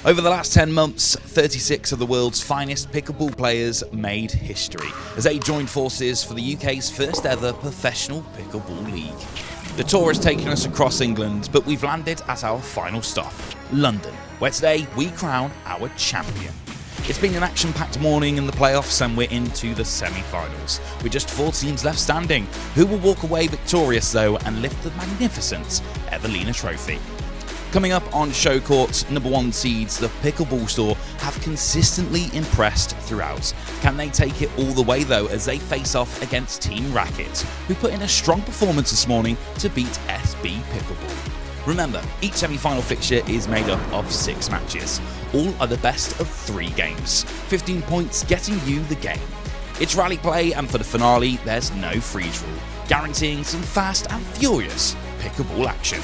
Over the last 10 months, 36 of the world's finest pickleball players made history as they joined forces for the UK's first ever professional pickleball league. The tour has taken us across England, but we've landed at our final stop, London, where today we crown our champion. It's been an action-packed morning in the playoffs and we're into the semi-finals, with just 4 teams left standing, who will walk away victorious though and lift the magnificent Evelina Trophy. Coming up on show court, #1 seeds, the Pickleball Store, have consistently impressed throughout. Can they take it all the way though as they face off against Team RAQT, who put in a strong performance this morning to beat SB Pickleball? Remember, each semi-final fixture is made up of 6 matches. All are the best of 3 games, 15 points getting you the game. It's rally play, and for the finale, there's no freeze rule, guaranteeing some fast and furious pickleball action.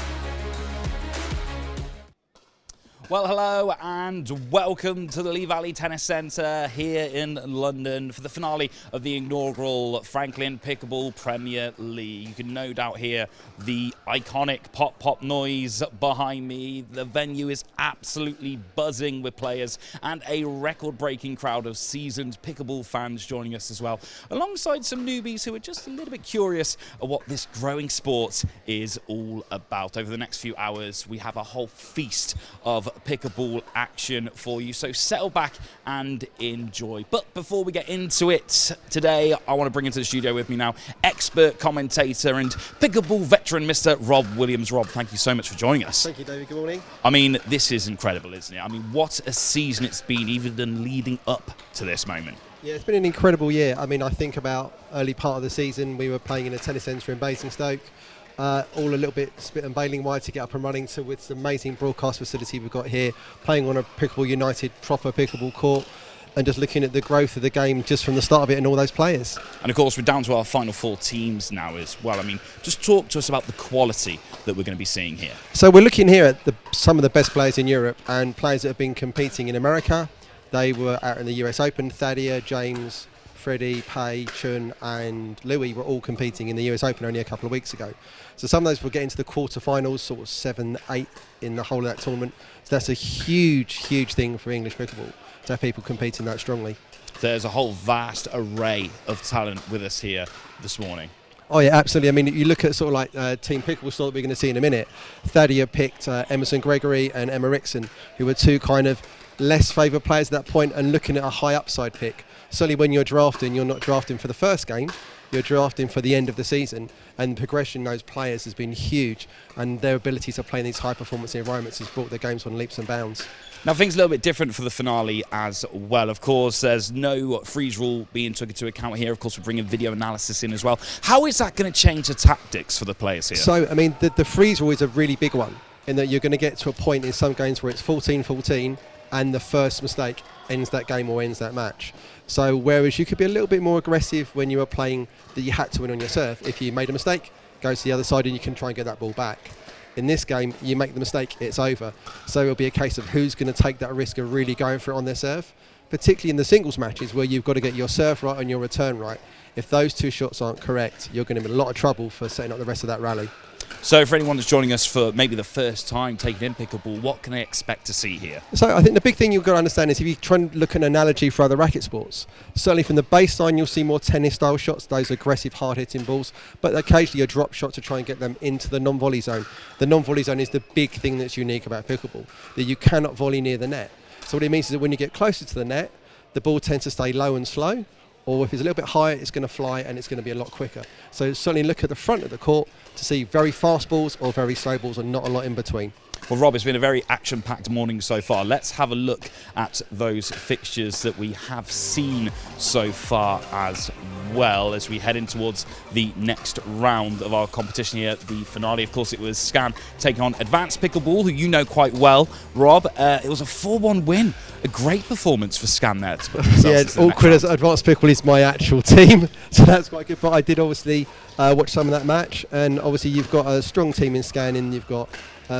Well, hello and welcome to the Lee Valley Tennis Centre here in London for the finale of the inaugural Franklin Pickleball Premier League. You can no doubt hear the iconic pop noise behind me. The venue is absolutely buzzing with players and a record-breaking crowd of seasoned pickleball fans joining us as well, alongside some newbies who are just a little bit curious at what this growing sport is all about. Over the next few hours, we have a whole feast of pickleball action for you, so settle back and enjoy. But before we get into it today, I want to bring into the studio with me now expert commentator and pickleball veteran Mr. Rob Williams. Rob, thank you so much for joining us. Thank you, David. Good morning. I mean, this is incredible, isn't it? I mean, what a season it's been, even leading up to this moment. Yeah, it's been an incredible year. I mean, I think about early part of the season, we were playing in a tennis centre in Basingstoke. All a little bit spit and baling wide to get up and running, so with the amazing broadcast facility we've got here, playing on a Pickleball United proper pickleball court, and just looking at the growth of the game just from the start of it and all those players. And of course, we're down to our final 4 teams now as well. I mean, just talk to us about the quality that we're going to be seeing here. So we're looking here at some of the best players in Europe and players that have been competing in America. They were out in the US Open. Thadia, James, Freddie, Pei, Chun and Louis were all competing in the US Open only a couple of weeks ago. So some of those will get into the quarterfinals, sort of 7th, 8th in the whole of that tournament. So that's a huge thing for English pickleball, to have people competing that strongly. There's a whole vast array of talent with us here this morning. Oh yeah, absolutely. I mean, you look at sort of like Team Pickleball Store that we're going to see in a minute. Thadia picked Emerson Gregory and Emma Rickson, who were 2 kind of less favoured players at that point, and looking at a high upside pick. Certainly when you're drafting, you're not drafting for the first game, you're drafting for the end of the season, and the progression in those players has been huge, and their ability to play in these high performance environments has brought their games on leaps and bounds. Now, things are a little bit different for the finale as well. Of course, there's no freeze rule being took into account here. Of course, we're bringing video analysis in as well. How is that going to change the tactics for the players here? So, I mean, the freeze rule is a really big one, in that you're going to get to a point in some games where it's 14-14, and the first mistake ends that game or ends that match. So whereas you could be a little bit more aggressive when you were playing that you had to win on your serve, if you made a mistake, go to the other side and you can try and get that ball back. In this game, you make the mistake, it's over. So it'll be a case of who's going to take that risk of really going for it on their serve, particularly in the singles matches where you've got to get your serve right and your return right. If those 2 shots aren't correct, you're going to be in a lot of trouble for setting up the rest of that rally. So for anyone that's joining us for maybe the first time taking in pickleball, what can they expect to see here? So I think the big thing you've got to understand is if you try and look at an analogy for other racket sports, certainly from the baseline you'll see more tennis-style shots, those aggressive, hard-hitting balls, but occasionally a drop shot to try and get them into the non-volley zone. The non-volley zone is the big thing that's unique about pickleball, that you cannot volley near the net. So what it means is that when you get closer to the net, the ball tends to stay low and slow, or if it's a little bit higher, it's going to fly and it's going to be a lot quicker. So certainly look at the front of the court to see very fast balls or very slow balls and not a lot in between. Well, Rob, it's been a very action-packed morning so far. Let's have a look at those fixtures that we have seen so far as well as we head in towards the next round of our competition here, the finale. Of course, it was Scan taking on Advanced Pickleball, who you know quite well, Rob. It was a 4-1 win. A great performance for Scan there. Yeah, it's awkward as Advanced Pickleball is my actual team, so that's quite good. But I did obviously watch some of that match, and obviously you've got a strong team in Scan, and you've got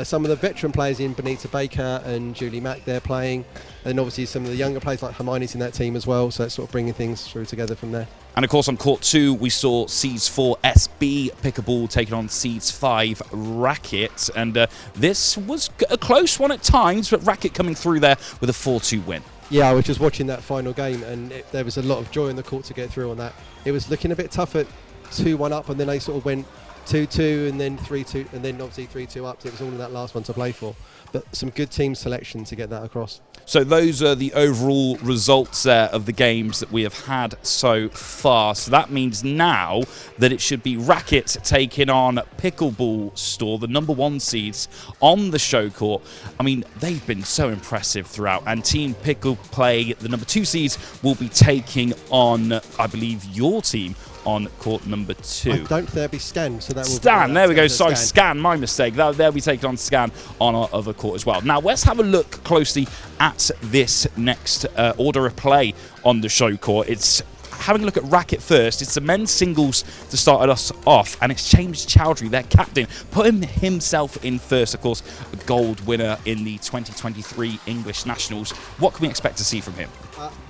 Some of the veteran players in Bonita Baker and Julie Mack, they're playing. And obviously some of the younger players like Hermione's in that team as well. So it's sort of bringing things through together from there. And of course on court 2 we saw Seeds 4 SB Pickleball taking on Seeds 5 RAQT, and this was a close one at times, but RAQT coming through there with a 4-2 win. Yeah, I was just watching that final game, and there was a lot of joy in the court to get through on that. It was looking a bit tough at 2-1 up, and then they sort of went 2-2 and then 3-2 and then obviously 3-2 up. So it was all in that last one to play for, but some good team selection to get that across. So those are the overall results there of the games that we have had so far. So that means now that it should be RAQT taking on Pickleball Store, the number 1 seeds on the show court. I mean, they've been so impressive throughout. And Team Pickle Play, the number 2 seeds, will be taking on, I believe, your team on court number 2. I don't think they'll be Scan, so that will Stan, there we go. Sorry, Scan, my mistake. They'll be taking on Scan on our other court as well. Now, let's have a look closely at this next order of play on the show court. It's having a look at RAQT first. It's the men's singles to start us off, and it's James Chowdhury, their captain, putting himself in first. Of course, a gold winner in the 2023 English Nationals. What can we expect to see from him?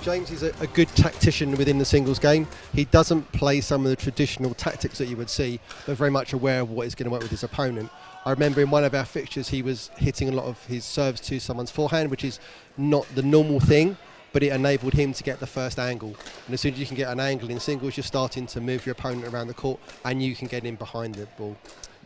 James is a good tactician within the singles game. He doesn't play some of the traditional tactics that you would see, but very much aware of what is going to work with his opponent. I remember in one of our fixtures he was hitting a lot of his serves to someone's forehand, which is not the normal thing, but it enabled him to get the first angle. And as soon as you can get an angle in singles, you're starting to move your opponent around the court and you can get in behind the ball.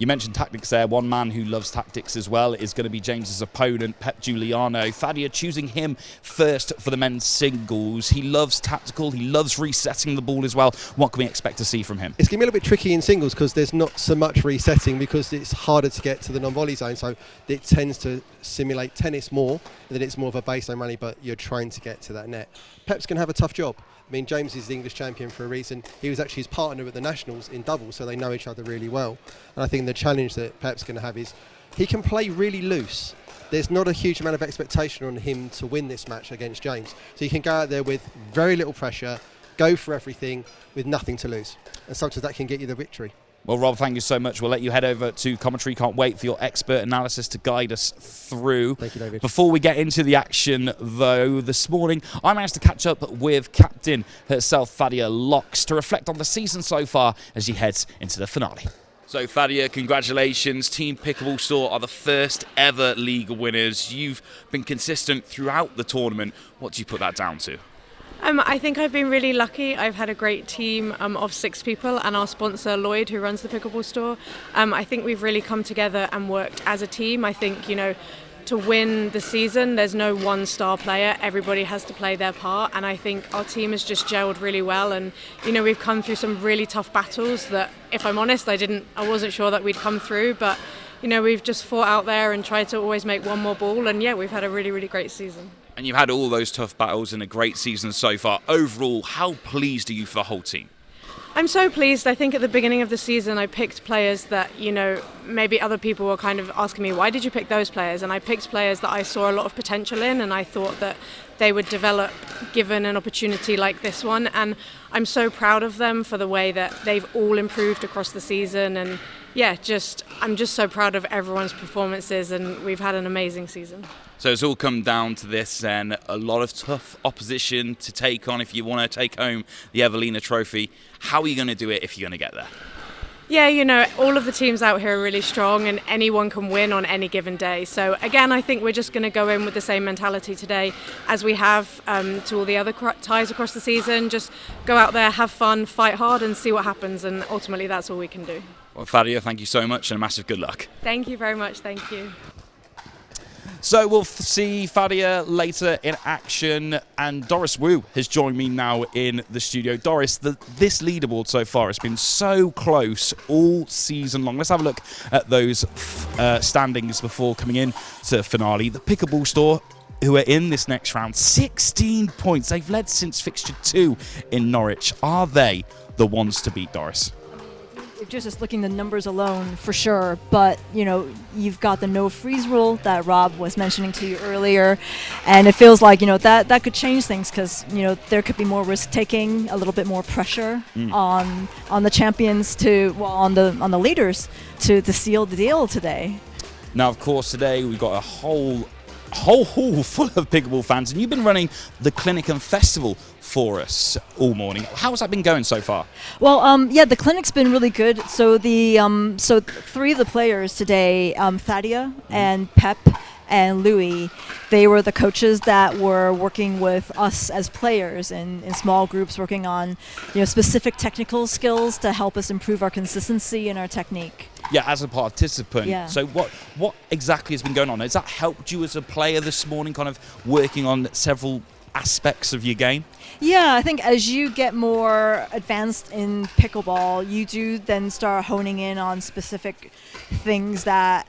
You mentioned tactics there. One man who loves tactics as well is going to be James's opponent, Pep Giuliano. Thadia choosing him first for the men's singles. He loves tactical. He loves resetting the ball as well. What can we expect to see from him? It's going to be a little bit tricky in singles because there's not so much resetting because it's harder to get to the non-volley zone. So it tends to simulate tennis more, and then it's more of a baseline rally, but you're trying to get to that net. Pep's going to have a tough job. I mean, James is the English champion for a reason. He was actually his partner at the Nationals in doubles, so they know each other really well. And I think the challenge that Pep's going to have is he can play really loose. There's not a huge amount of expectation on him to win this match against James. So you can go out there with very little pressure, go for everything with nothing to lose. And sometimes that can get you the victory. Well, Rob, thank you so much. We'll let you head over to commentary. Can't wait for your expert analysis to guide us through. Thank you, David. Before we get into the action, though, this morning, I managed to catch up with captain herself, Thadia Locks, to reflect on the season so far as she heads into the finale. So, Thadia, congratulations. Team Pickleball Store are the first ever league winners. You've been consistent throughout the tournament. What do you put that down to? I think I've been really lucky. I've had a great team of 6 people and our sponsor Lloyd, who runs the Pickleball Store. I think we've really come together and worked as a team. I think, you know, to win the season, there's no one star player. Everybody has to play their part, and I think our team has just gelled really well. And you know, we've come through some really tough battles that, if I'm honest, I wasn't sure that we'd come through, but you know, we've just fought out there and tried to always make one more ball, and yeah, we've had a really, really great season. And you've had all those tough battles in a great season so far. Overall, how pleased are you for the whole team? I'm so pleased. I think at the beginning of the season I picked players that, you know, maybe other people were kind of asking me, why did you pick those players? And I picked players that I saw a lot of potential in, and I thought that they would develop given an opportunity like this one. And I'm so proud of them for the way that they've all improved across the season. And yeah, I'm just so proud of everyone's performances, and we've had an amazing season. So it's all come down to this, and a lot of tough opposition to take on if you want to take home the Evelina Trophy. How are you going to do it if you're going to get there? Yeah, you know, all of the teams out here are really strong, and anyone can win on any given day. So again, I think we're just going to go in with the same mentality today as we have to all the other ties across the season. Just go out there, have fun, fight hard, and see what happens. And ultimately, that's all we can do. Well, Thadia, thank you so much, and a massive good luck. Thank you very much. Thank you. So we'll see Thadia later in action, and Doris Wu has joined me now in the studio. Doris, this leaderboard so far has been so close all season long. Let's have a look at those standings before coming in to the finale. The Pickleball Store, who are in this next round, 16 points. They've led since fixture 2 in Norwich. Are they the ones to beat, Doris? Just looking at the numbers alone, for sure. But, you know, you've got the no freeze rule that Rob was mentioning to you earlier. And it feels like, you know, that could change things because, you know, there could be more risk taking, a little bit more pressure on the champions on the leaders to seal the deal today. Now, of course, today we've got a whole hall full of pickleball fans, and you've been running the clinic and festival for us all morning. How's that been going so far? Well, yeah, the clinic's been really good. So so 3 of the players today, Thadia and Pep and Louis, they were the coaches that were working with us as players in small groups, working on specific technical skills to help us improve our consistency and our technique. Yeah, as a participant. Yeah. So what exactly has been going on? Has that helped you as a player this morning, kind of working on several aspects of your game? Yeah, I think as you get more advanced in pickleball, you do then start honing in on specific things that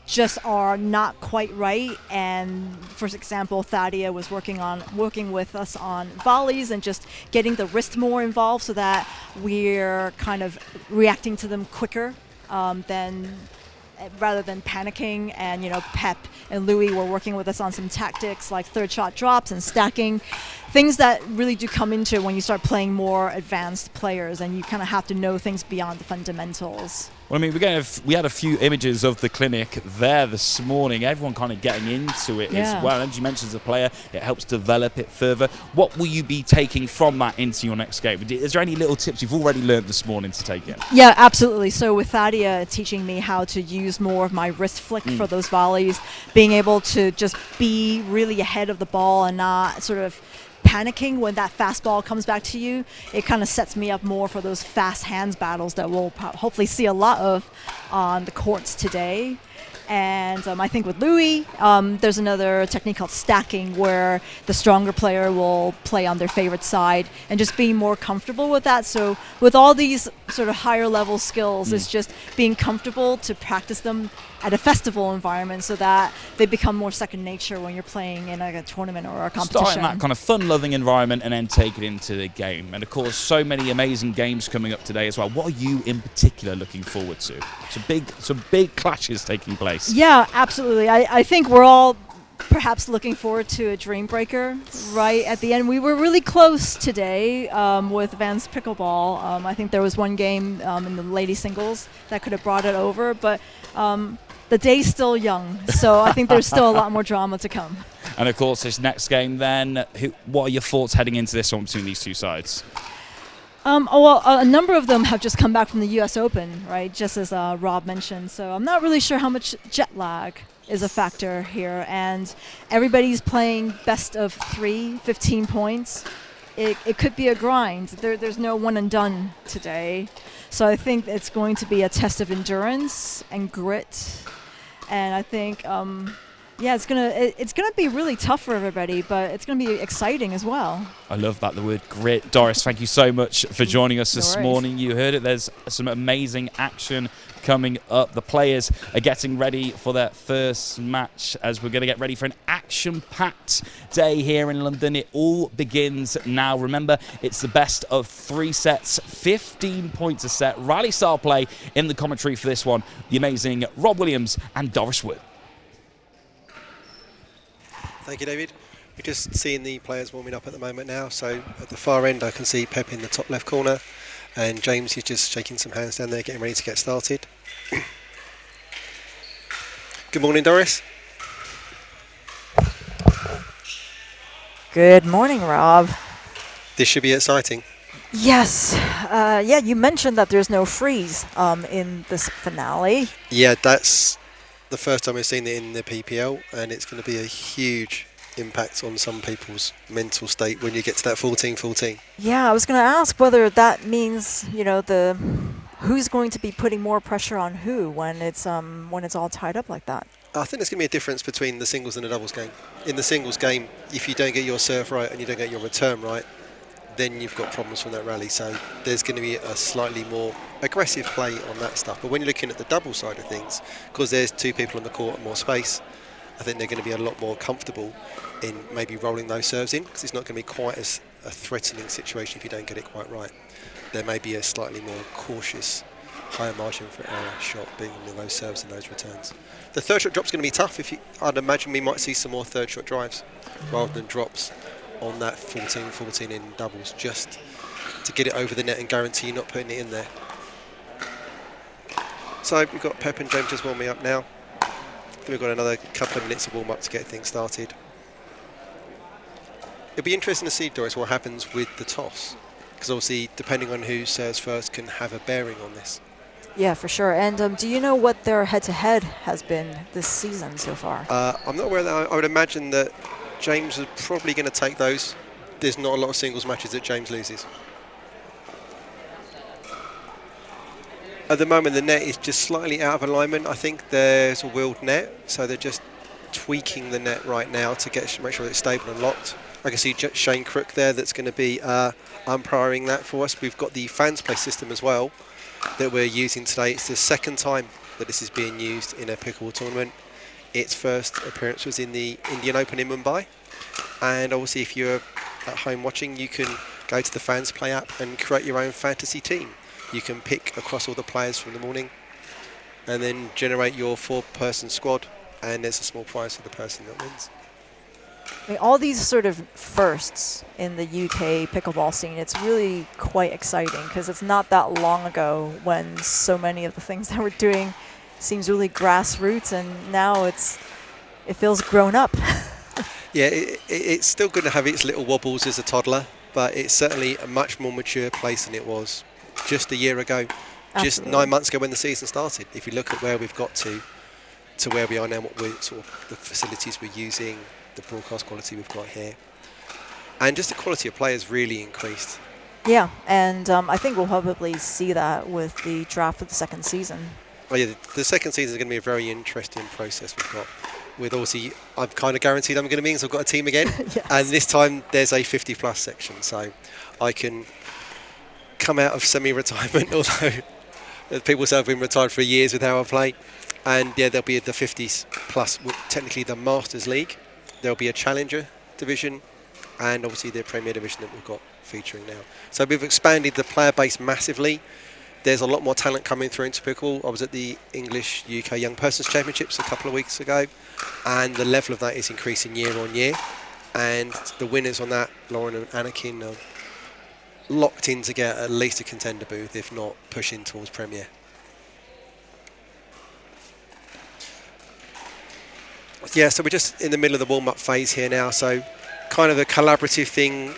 just are not quite right. And for example, Thadia was working with us on volleys and just getting the wrist more involved so that we're kind of reacting to them quicker rather than panicking. And Pep and Louis were working with us on some tactics like third shot drops and stacking, things that really do come into when you start playing more advanced players and you kind of have to know things beyond the fundamentals. Well, I mean, we had a few images of the clinic there this morning. Everyone kind of getting into it as well. And as you mentioned, as a player, it helps develop it further. What will you be taking from that into your next game? Is there any little tips you've already learned this morning to take in? Yeah, absolutely. So with Thadia teaching me how to use more of my wrist flick for those volleys, being able to just be really ahead of the ball and not sort of panicking when that fast ball comes back to you, it kind of sets me up more for those fast hands battles that we'll hopefully see a lot of on the courts today. And I think with Louis, there's another technique called stacking where the stronger player will play on their favorite side and just being more comfortable with that. So with all these sort of higher level skills, it's just being comfortable to practice them at a festival environment so that they become more second nature when you're playing in a tournament or a competition. Start in that kind of fun-loving environment and then take it into the game. And of course, so many amazing games coming up today as well. What are you in particular looking forward to? Some big clashes taking place. Yeah, absolutely. I think we're all perhaps looking forward to a dream breaker right at the end. We were really close today with Advanced Pickleball. I think there was one game in the lady singles that could have brought it over, but the day's still young, so I think there's still a lot more drama to come. And of course, this next game then, what are your thoughts heading into this one between these two sides? Well, a number of them have just come back from the U.S. Open, right, just as Rob mentioned, so I'm not really sure how much jet lag is a factor here, and everybody's playing best of 3, 15 points. It could be a grind. There's no one and done today. So I think it's going to be a test of endurance and grit. And I think, it's gonna be really tough for everybody, but it's gonna be exciting as well. I love that, the word grit. Doris, thank you so much for joining us this morning. You heard it. There's some amazing action coming up. The players are getting ready for their first match as we're going to get ready for an action-packed day here in London. It all begins now. Remember, it's the best of 3 sets, 15 points a set. Rally style play in the commentary for this one. The amazing Rob Williams and Doris Wood. Thank you, David. We're just seeing the players warming up at the moment now. So at the far end, I can see Pep in the top left corner, and James is just shaking some hands down there, getting ready to get started. Good morning, Doris. Good morning, Rob. This should be exciting. Yes. You mentioned that there's no freeze in this finale. Yeah, that's the first time we've seen it in the PPL, and it's going to be a huge impact on some people's mental state when you get to that 14-14. Yeah, I was going to ask whether that means, who's going to be putting more pressure on who when it's all tied up like that. I think there's going to be a difference between the singles and the doubles game. In the singles game, if you don't get your serve right and you don't get your return right, then you've got problems from that rally. So there's going to be a slightly more aggressive play on that stuff. But when you're looking at the double side of things, because there's 2 people on the court and more space, I think they're going to be a lot more comfortable in maybe rolling those serves in, because it's not going to be quite as a threatening situation if you don't get it quite right. There may be a slightly more cautious, higher margin for error shot being in those serves and those returns. The third shot drop's going to be tough. I'd imagine we might see some more third shot drives rather than drops on that 14-14 in doubles, just to get it over the net and guarantee you're not putting it in there. So we've got Pep and James just warming up now. Then we've got another couple of minutes of warm-up to get things started. It'll be interesting to see, Doris, what happens with the toss. Because obviously, depending on who serves first can have a bearing on this. Yeah, for sure. And do you know what their head-to-head has been this season so far? I'm not aware of that. I would imagine that James is probably going to take those. There's not a lot of singles matches that James loses. At the moment, the net is just slightly out of alignment. I think there's a wheeled net, so they're just tweaking the net right now to make sure it's stable and locked. I can see Shane Crook there that's going to be umpiring that for us. We've got the fans play system as well that we're using today. It's the second time that this is being used in a pickleball tournament. Its first appearance was in the Indian Open in Mumbai. And obviously if you're at home watching, you can go to the fans play app and create your own fantasy team. You can pick across all the players from the morning and then generate your 4-person squad, and there's a small prize for the person that wins. I mean, all these sort of firsts in the UK pickleball scene, it's really quite exciting because it's not that long ago when so many of the things that we're doing seems really grassroots, and now it feels grown up. Yeah, it's still going to have its little wobbles as a toddler, but it's certainly a much more mature place than it was just a year ago, just Absolutely. 9 months ago when the season started. If you look at where we've got to where we are now, what we're sort of the facilities we're using, the broadcast quality we've got here, and just the quality of players really increased. Yeah, and I think we'll probably see that with the draft of the second season. Oh yeah, the second season is going to be a very interesting process we've got. With obviously, I've kind of guaranteed I'm going to be in, so I've got a team again, Yes. and this time there's a 50+ section, so I can come out of semi-retirement, although people say I've been retired for years with how I play. And yeah, there'll be the 50s plus, technically the Masters League. There'll be a Challenger division, and obviously the Premier division that we've got featuring now. So we've expanded the player base massively. There's a lot more talent coming through into pickleball. I was at the English UK Young Persons Championships a couple of weeks ago, and the level of that is increasing year on year. And the winners on that, Lauren and Anakin, are locked in to get at least a contender booth, if not pushing towards Premier. Yeah, so we're just in the middle of the warm-up phase here now, so kind of a collaborative thing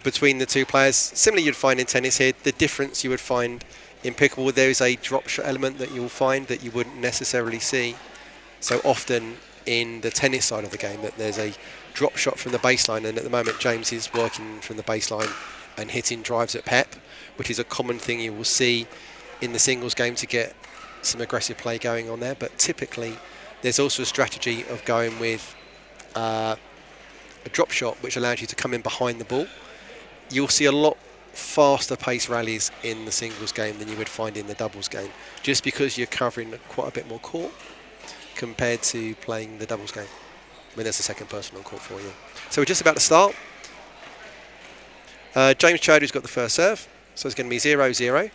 between the two players. Similarly you'd find in tennis here. The difference you would find in pickleball, there is a drop shot element that you'll find that you wouldn't necessarily see so often in the tennis side of the game, that there's a drop shot from the baseline, and at the moment James is working from the baseline and hitting drives at Pep, which is a common thing you will see in the singles game to get some aggressive play going on there. But typically there's also a strategy of going with a drop shot which allows you to come in behind the ball. You'll see a lot faster pace rallies in the singles game than you would find in the doubles game, just because you're covering quite a bit more court compared to playing the doubles game when there's a second person on court for you. So we're just about to start. James Chowdhury's got the first serve, so it's going to be 0-0.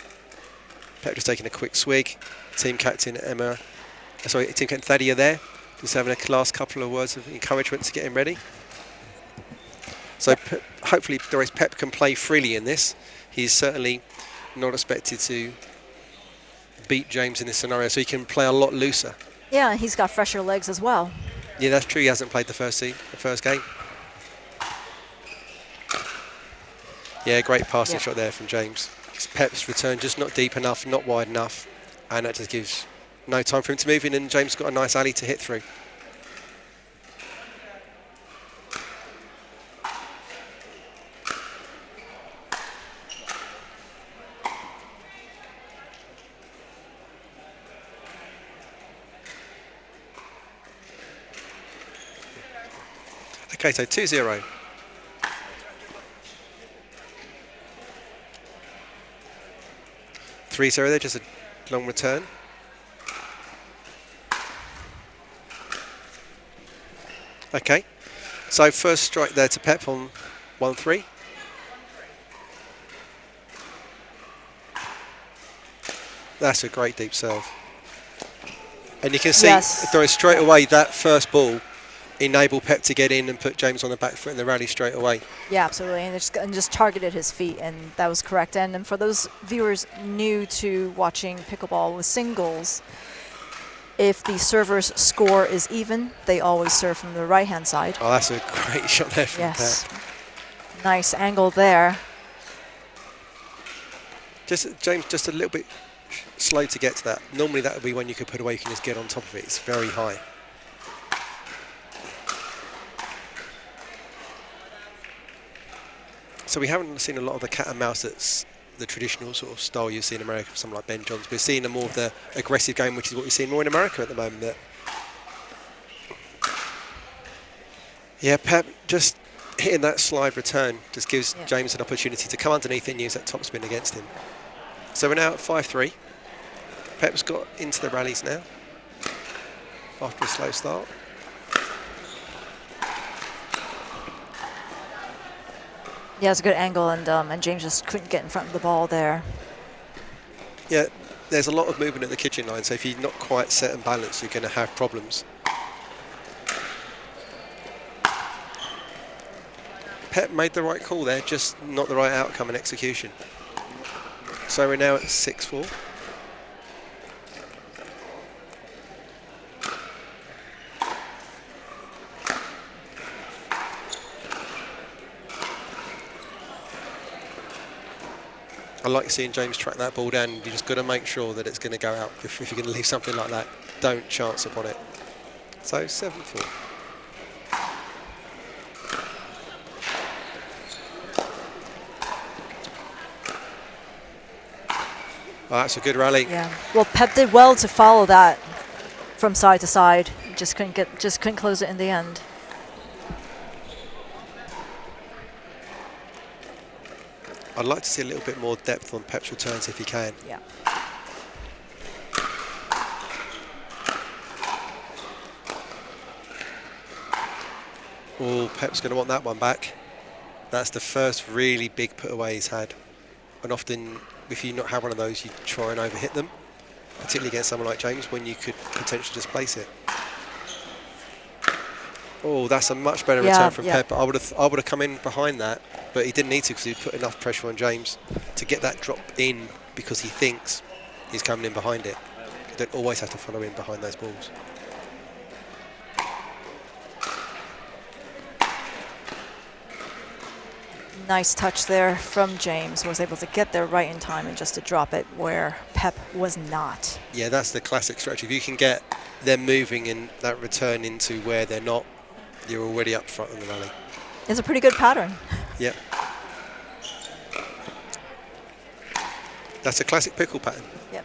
Pep just taking a quick swig. Team captain Team captain Thadia there, just having a last couple of words of encouragement to get him ready. So hopefully Doris, Pep can play freely in this. He's certainly not expected to beat James in this scenario, so he can play a lot looser. Yeah, and he's got fresher legs as well. Yeah, that's true. He hasn't played the first game. Yeah, great passing shot there from James. Pep's return just not deep enough, not wide enough, and that just gives no time for him to move in, and James got a nice alley to hit through. Okay, so 2-0. There, just a long return. Okay, so first strike there to Pep on 1-3. That's a great deep serve. And you can see, Doris, straight away that first ball enabled Pep to get in and put James on the back foot in the rally straight away. Yeah, absolutely, and just targeted his feet, and that was correct. And for those viewers new to watching pickleball with singles, if the server's score is even, they always serve from the right-hand side. Oh, that's a great shot there from Yes. Pep. Nice angle there. James, just a little bit slow to get to that. Normally that would be when you could put away, you can just get on top of it. It's very high. So we haven't seen a lot of the cat and mouse that's the traditional sort of style you see in America for someone like Ben Johns. We're seeing more of the aggressive game, which is what we're seeing more in America at the moment. Yeah, Pep just hitting that slide return just gives James an opportunity to come underneath and use that topspin against him. So we're now at 5-3. Pep's got into the rallies now after a slow start. Yeah, it's a good angle, and James just couldn't get in front of the ball there. Yeah, there's a lot of movement at the kitchen line, so if you're not quite set and balanced, you're going to have problems. Pep made the right call there, just not the right outcome and execution. So we're now at 6-4. I like seeing James track that ball down. You just got to make sure that it's going to go out. If you're going to leave something like that, don't chance upon it. So 7-4. Oh, that's a good rally. Yeah. Well, Pep did well to follow that from side to side. Just couldn't close it in the end. I'd like to see a little bit more depth on Pep's returns if he can. Yeah. Oh, Pep's going to want that one back. That's the first really big put away he's had. And often, if you not have one of those, you try and overhit them, particularly against someone like James, when you could potentially just place it. Oh, that's a much better return from Pep. I would have come in behind that, but he didn't need to because he put enough pressure on James to get that drop in because he thinks he's coming in behind it. You don't always have to follow in behind those balls. Nice touch there from James. Was able to get there right in time and just to drop it where Pep was not. Yeah, that's the classic strategy. If you can get them moving and that return into where they're not, you're already up front in the rally. It's a pretty good pattern. Yep. That's a classic pickle pattern. Yep.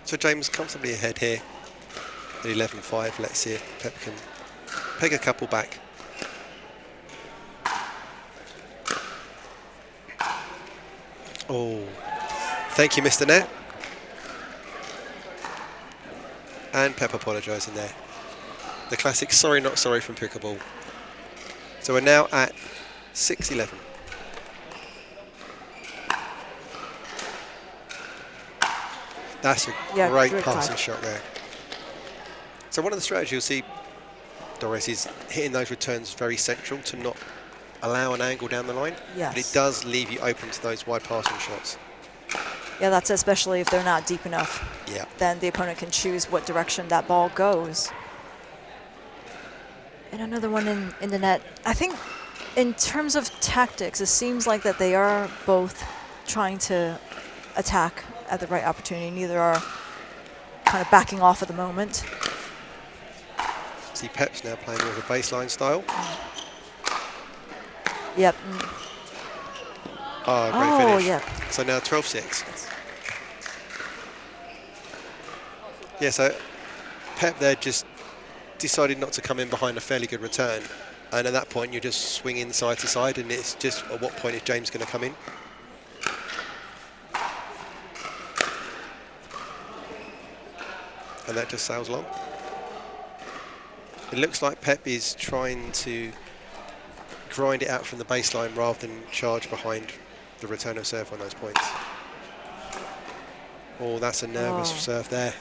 So James comfortably ahead here at 11-5. Let's see if Pep can peg a couple back. Oh, thank you, Mr. Net. And Pep apologising there. The classic sorry not sorry from pickleball. So we're now at 6-11. That's a great passing shot there. So one of the strategies you'll see, Doris, is hitting those returns very central to not allow an angle down the line. Yes. But it does leave you open to those wide passing shots. Yeah, that's especially if they're not deep enough. Yeah. Then the opponent can choose what direction that ball goes. And another one in the net. I think in terms of tactics, it seems like that they are both trying to attack at the right opportunity. Neither are kind of backing off at the moment. See, Pep's now playing more of a baseline style. Yep. Oh, great finish. Yeah. So now 12-6. Yeah, so Pep there just decided not to come in behind a fairly good return. And at that point, you're just swinging side to side, and it's just at what point is James going to come in? And that just sails along. It looks like Pep is trying to grind it out from the baseline rather than charge behind the return of serve on those points. Oh, that's a nervous serve there.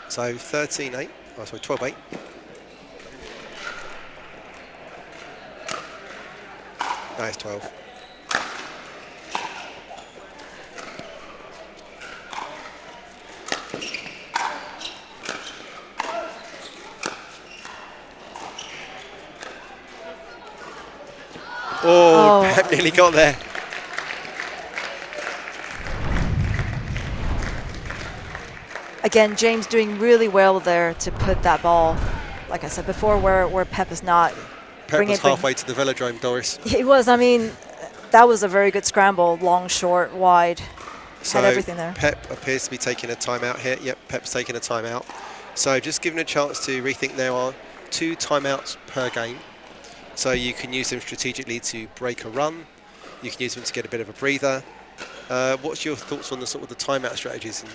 So 13-8, oh sorry, 12-8. No, it's 12. Oh, Pep nearly got there. Again, James doing really well there to put that ball, like I said before, where Pep is not. Pep was halfway to the velodrome, Doris. He was. I mean, that was a very good scramble. Long, short, wide. So had everything there. Pep appears to be taking a timeout here. Yep, Pep's taking a timeout. So just giving a chance to rethink. There are 2 timeouts per game. So you can use them strategically to break a run. You can use them to get a bit of a breather. What's your thoughts on the sort of the timeout strategies in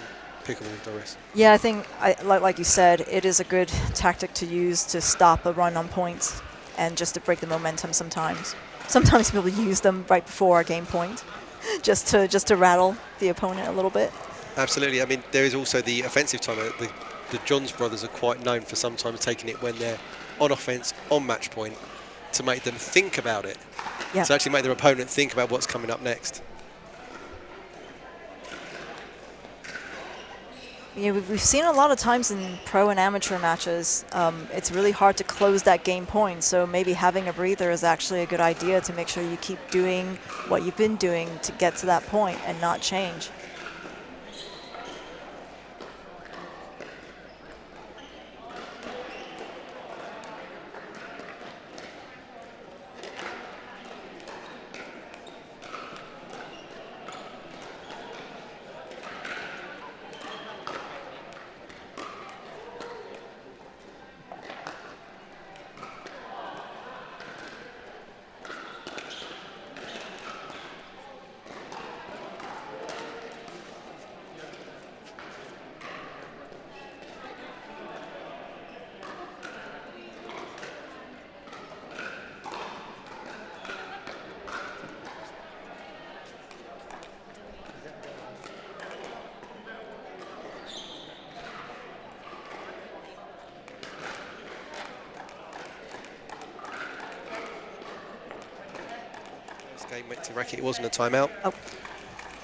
pickleball, Doris? Yeah, I think, like you said, it is a good tactic to use to stop a run on points and just to break the momentum sometimes. Sometimes people use them right before a game point just to rattle the opponent a little bit. Absolutely. I mean, there is also the offensive timeout. The Johns brothers are quite known for sometimes taking it when they're on offense, on match point, to make them think about it. Yeah. To actually make their opponent think about what's coming up next. You know, we've seen a lot of times in pro and amateur matches, it's really hard to close that game point. So maybe having a breather is actually a good idea to make sure you keep doing what you've been doing to get to that point and not change. Game went to RAQT. It wasn't a timeout. Oh.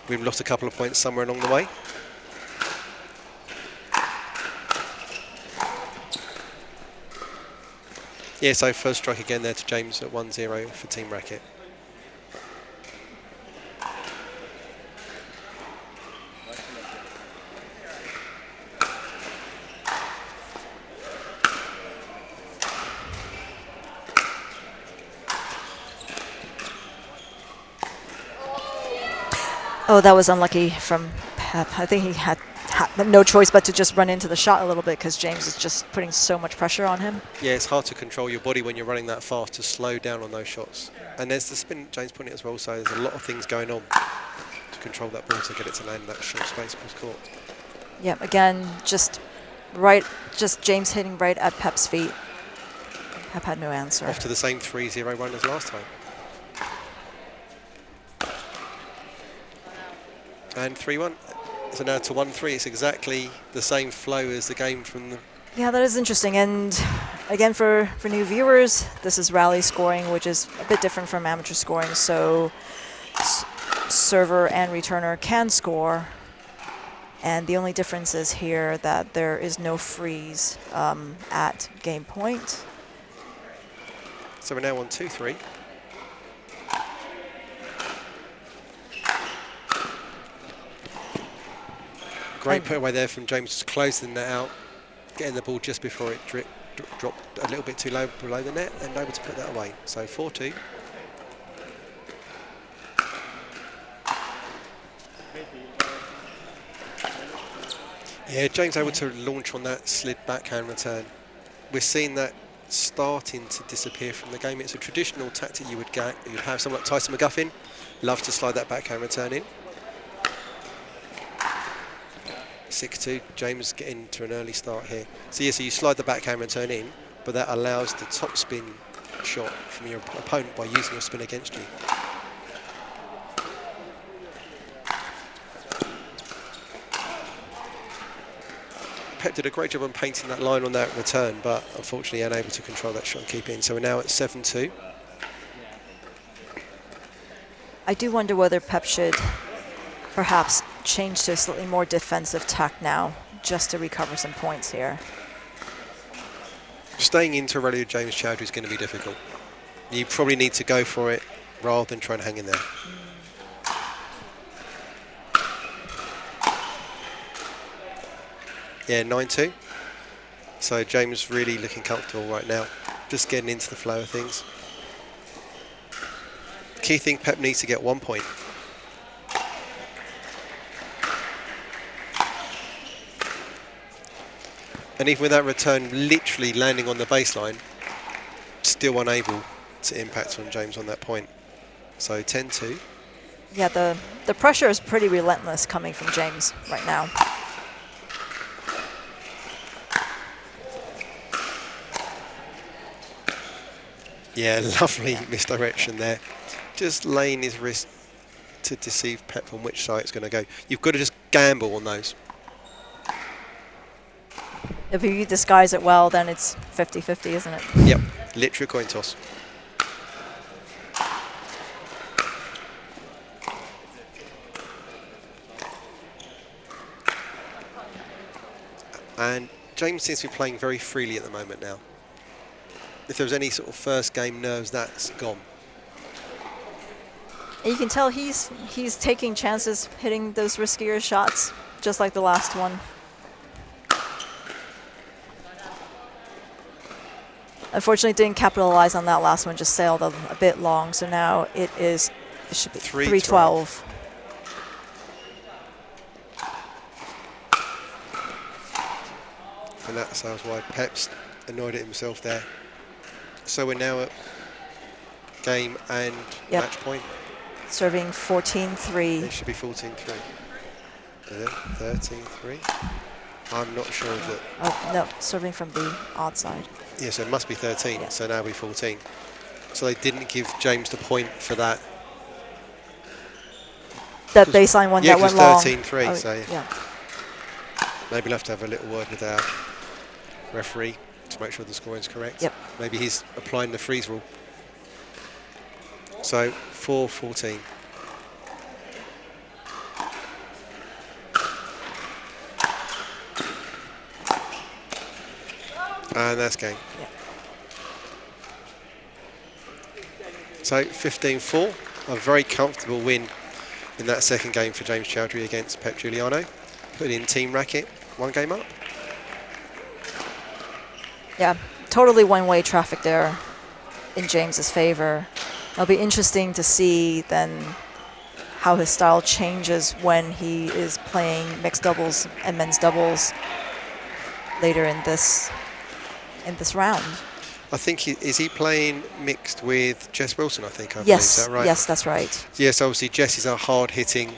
We've lost a couple of points somewhere along the way. Yeah, so first strike again there to James at 1-0 for Team RAQT. Oh, that was unlucky from Pep. I think he had no choice but to just run into the shot a little bit because James is just putting so much pressure on him. Yeah, it's hard to control your body when you're running that fast to slow down on those shots. And there's the spin, James put it as well, so there's a lot of things going on to control that ball to get it to land in that short space across court. Yeah, again, just James hitting right at Pep's feet. Pep had no answer. Off to the same 3-0 run as last time. And 3-1. So now to 1-3. It's exactly the same flow as the game from the... Yeah, that is interesting. And again, for new viewers, this is rally scoring, which is a bit different from amateur scoring. So server and returner can score. And the only difference is here that there is no freeze at game point. So we're now on 2-3. Great put away there from James, just closing that out, getting the ball just before it dropped a little bit too low below the net and able to put that away. So 4-2. Yeah, James able to launch on that slid backhand return. We're seeing that starting to disappear from the game. It's a traditional tactic you would have. Someone like Tyson McGuffin, love to slide that backhand return in. 6-2, James getting to an early start here. So yeah, so you slide the backhand return in, but that allows the top spin shot from your opponent by using your spin against you. Pep did a great job on painting that line on that return, but unfortunately unable to control that shot and keep it in. So we're now at 7-2. I do wonder whether Pep should perhaps change to a slightly more defensive tack now, just to recover some points here. Staying into a rally with James Chowdhury is going to be difficult. You probably need to go for it rather than trying to hang in there. Yeah, 9-2. So James really looking comfortable right now, just getting into the flow of things. Key thing, Pep needs to get 1 point. And even with that return literally landing on the baseline, still unable to impact on James on that point. So 10-2. Yeah, the pressure is pretty relentless coming from James right now. Yeah, lovely misdirection there. Just laying his wrist to deceive Pep on which side it's going to go. You've got to just gamble on those. If you disguise it well, then it's 50-50, isn't it? Yep, literally a coin toss. And James seems to be playing very freely at the moment now. If there was any sort of first game nerves, that's gone. And you can tell he's taking chances, hitting those riskier shots, just like the last one. Unfortunately, didn't capitalize on that last one, just sailed a bit long. So now it should be 3-12. And that sounds why Pep's annoyed at himself there. So we're now at game and match point. Serving 14-3. It should be 14-3. 13-3. I'm not sure of that. Oh, no, serving from the odd side. Yeah, so it must be 13, yeah. so now we 14. So they didn't give James the point for that. That baseline one yeah, that went long. 13-3, oh, so yeah. maybe we'll have to have a little word with our referee to make sure the scoring's correct. Yep. Maybe he's applying the freeze rule. So 4-14. And that's game. Yeah. So 15-4, a very comfortable win in that second game for James Chowdhury against Pep Giuliano. Put in Team RAQT, 1 game up. Yeah, totally one-way traffic there in James's favor. It'll be interesting to see then how his style changes when he is playing mixed doubles and men's doubles later in this round. I think is he playing mixed with Jess Wilson, I think, I believe. Yes, Is that right? yes, that's right. Yes, obviously Jess is a hard-hitting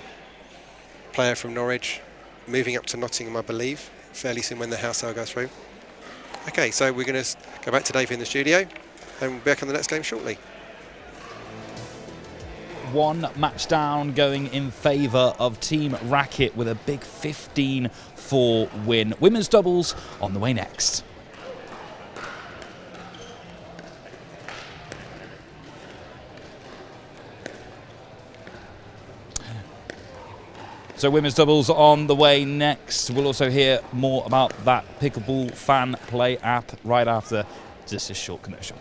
player from Norwich, moving up to Nottingham, I believe, fairly soon when the house sale goes through. Okay, so we're going to go back to Dave in the studio and we'll be back on the next game shortly. 1 match down going in favour of Team RAQT with a big 15-4 win. Women's doubles on the way next. So women's doubles on the way next. We'll also hear more about that Pickleball Fan Play app right after just a short commercial.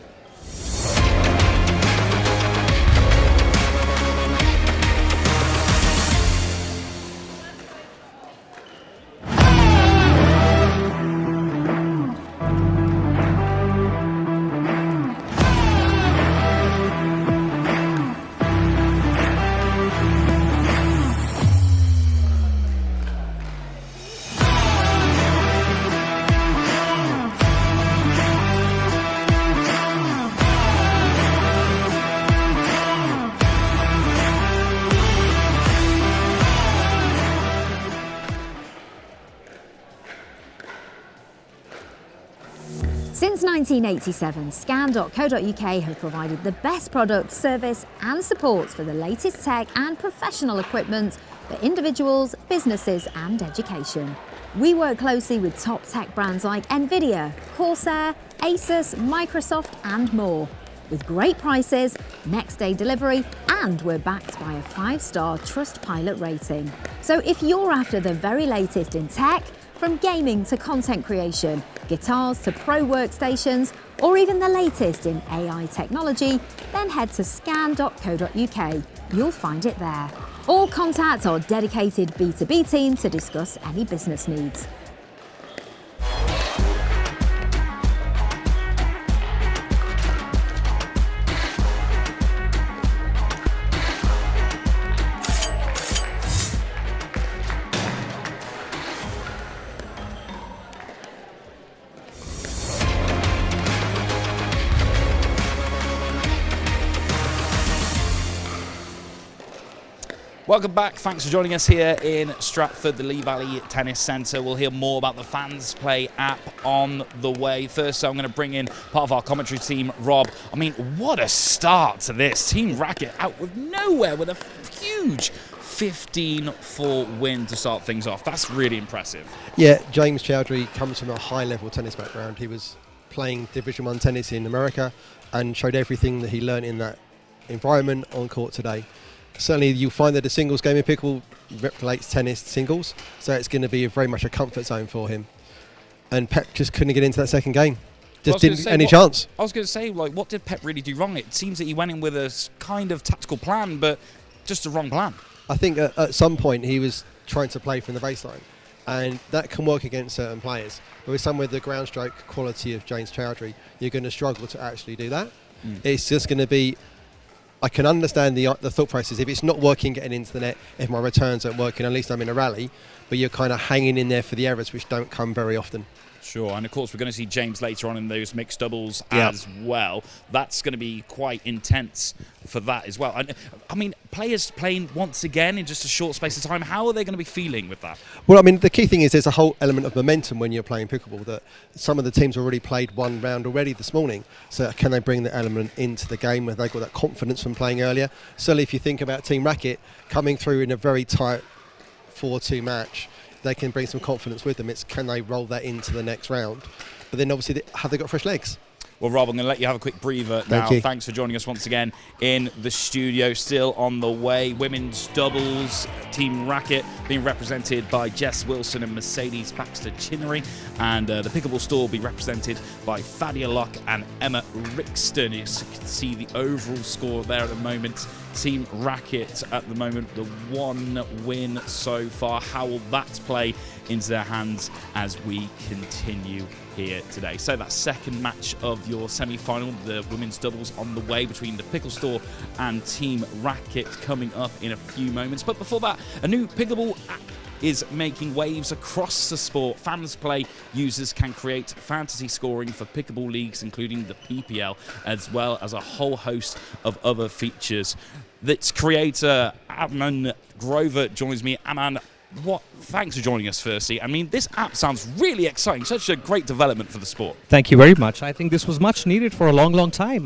Since 1987, scan.co.uk have provided the best product, service and support for the latest tech and professional equipment for individuals, businesses and education. We work closely with top tech brands like Nvidia, Corsair, Asus, Microsoft and more. With great prices, next day delivery and we're backed by a 5-star Trustpilot rating. So if you're after the very latest in tech, From gaming to content creation, guitars to pro workstations, or even the latest in AI technology, then head to scan.co.uk. You'll find it there. Or contact our dedicated B2B team to discuss any business needs. Welcome back. Thanks for joining us here in Stratford, the Lee Valley Tennis Centre. We'll hear more about the Fans Play app on the way. First, I'm going to bring in part of our commentary team, Rob. I mean, what a start to this. Team RAQT out of nowhere with a huge 15-4 win to start things off. That's really impressive. Yeah, James Chowdhury comes from a high-level tennis background. He was playing Division 1 tennis in America and showed everything that he learned in that environment on court today. Certainly you'll find that the singles game in pickleball replicates tennis singles, so it's going to be very much a comfort zone for him. And Pep just couldn't get into that second game. Just didn't get any chance. I was going to say, like, what did Pep really do wrong? It seems that he went in with a kind of tactical plan, but just the wrong plan. I think at some point he was trying to play from the baseline, and that can work against certain players. But with some with the ground stroke quality of James Chowdhury, you're going to struggle to actually do that. It's just going to be, I can understand the thought process. If it's not working getting into the net, if my returns aren't working, at least I'm in a rally. But you're kind of hanging in there for the errors, which don't come very often. Sure, and of course we're going to see James later on in those mixed doubles as well. That's going to be quite intense for that as well. And I mean, players playing once again in just a short space of time, how are they going to be feeling with that? Well, I mean, the key thing is there's a whole element of momentum when you're playing pickleball, that some of the teams already played one round already this morning. So can they bring the element into the game where they've got that confidence from playing earlier? Certainly if you think about Team RAQT coming through in a very tight 4-2 match, they can bring some confidence with them. It's can they roll that into the next round? But then obviously, have they got fresh legs? Well, Rob, I'm going to let you have a quick breather now. Thanks for joining us once again in the studio. Still on the way, women's doubles, Team RAQT being represented by Jess Wilson and Mercedes Baxter-Chinnery. And the Pickleball Store will be represented by Fadia Locke and Emma Rixton. You can see the overall score there at the moment. Team RAQT at the moment, the one win so far. How will that play into their hands as we continue here today? So that second match of your semi-final, the women's doubles on the way between the Pickle Store and Team RAQT coming up in a few moments. But before that, a new pickleball app is making waves across the sport. Fans Play users can create fantasy scoring for pickleball leagues, including the PPL, as well as a whole host of other features. Its creator, Aman Grover, joins me. Aman, thanks for joining us firstly. I mean, this app sounds really exciting, such a great development for the sport. Thank you very much. I think this was much needed for a long, long time.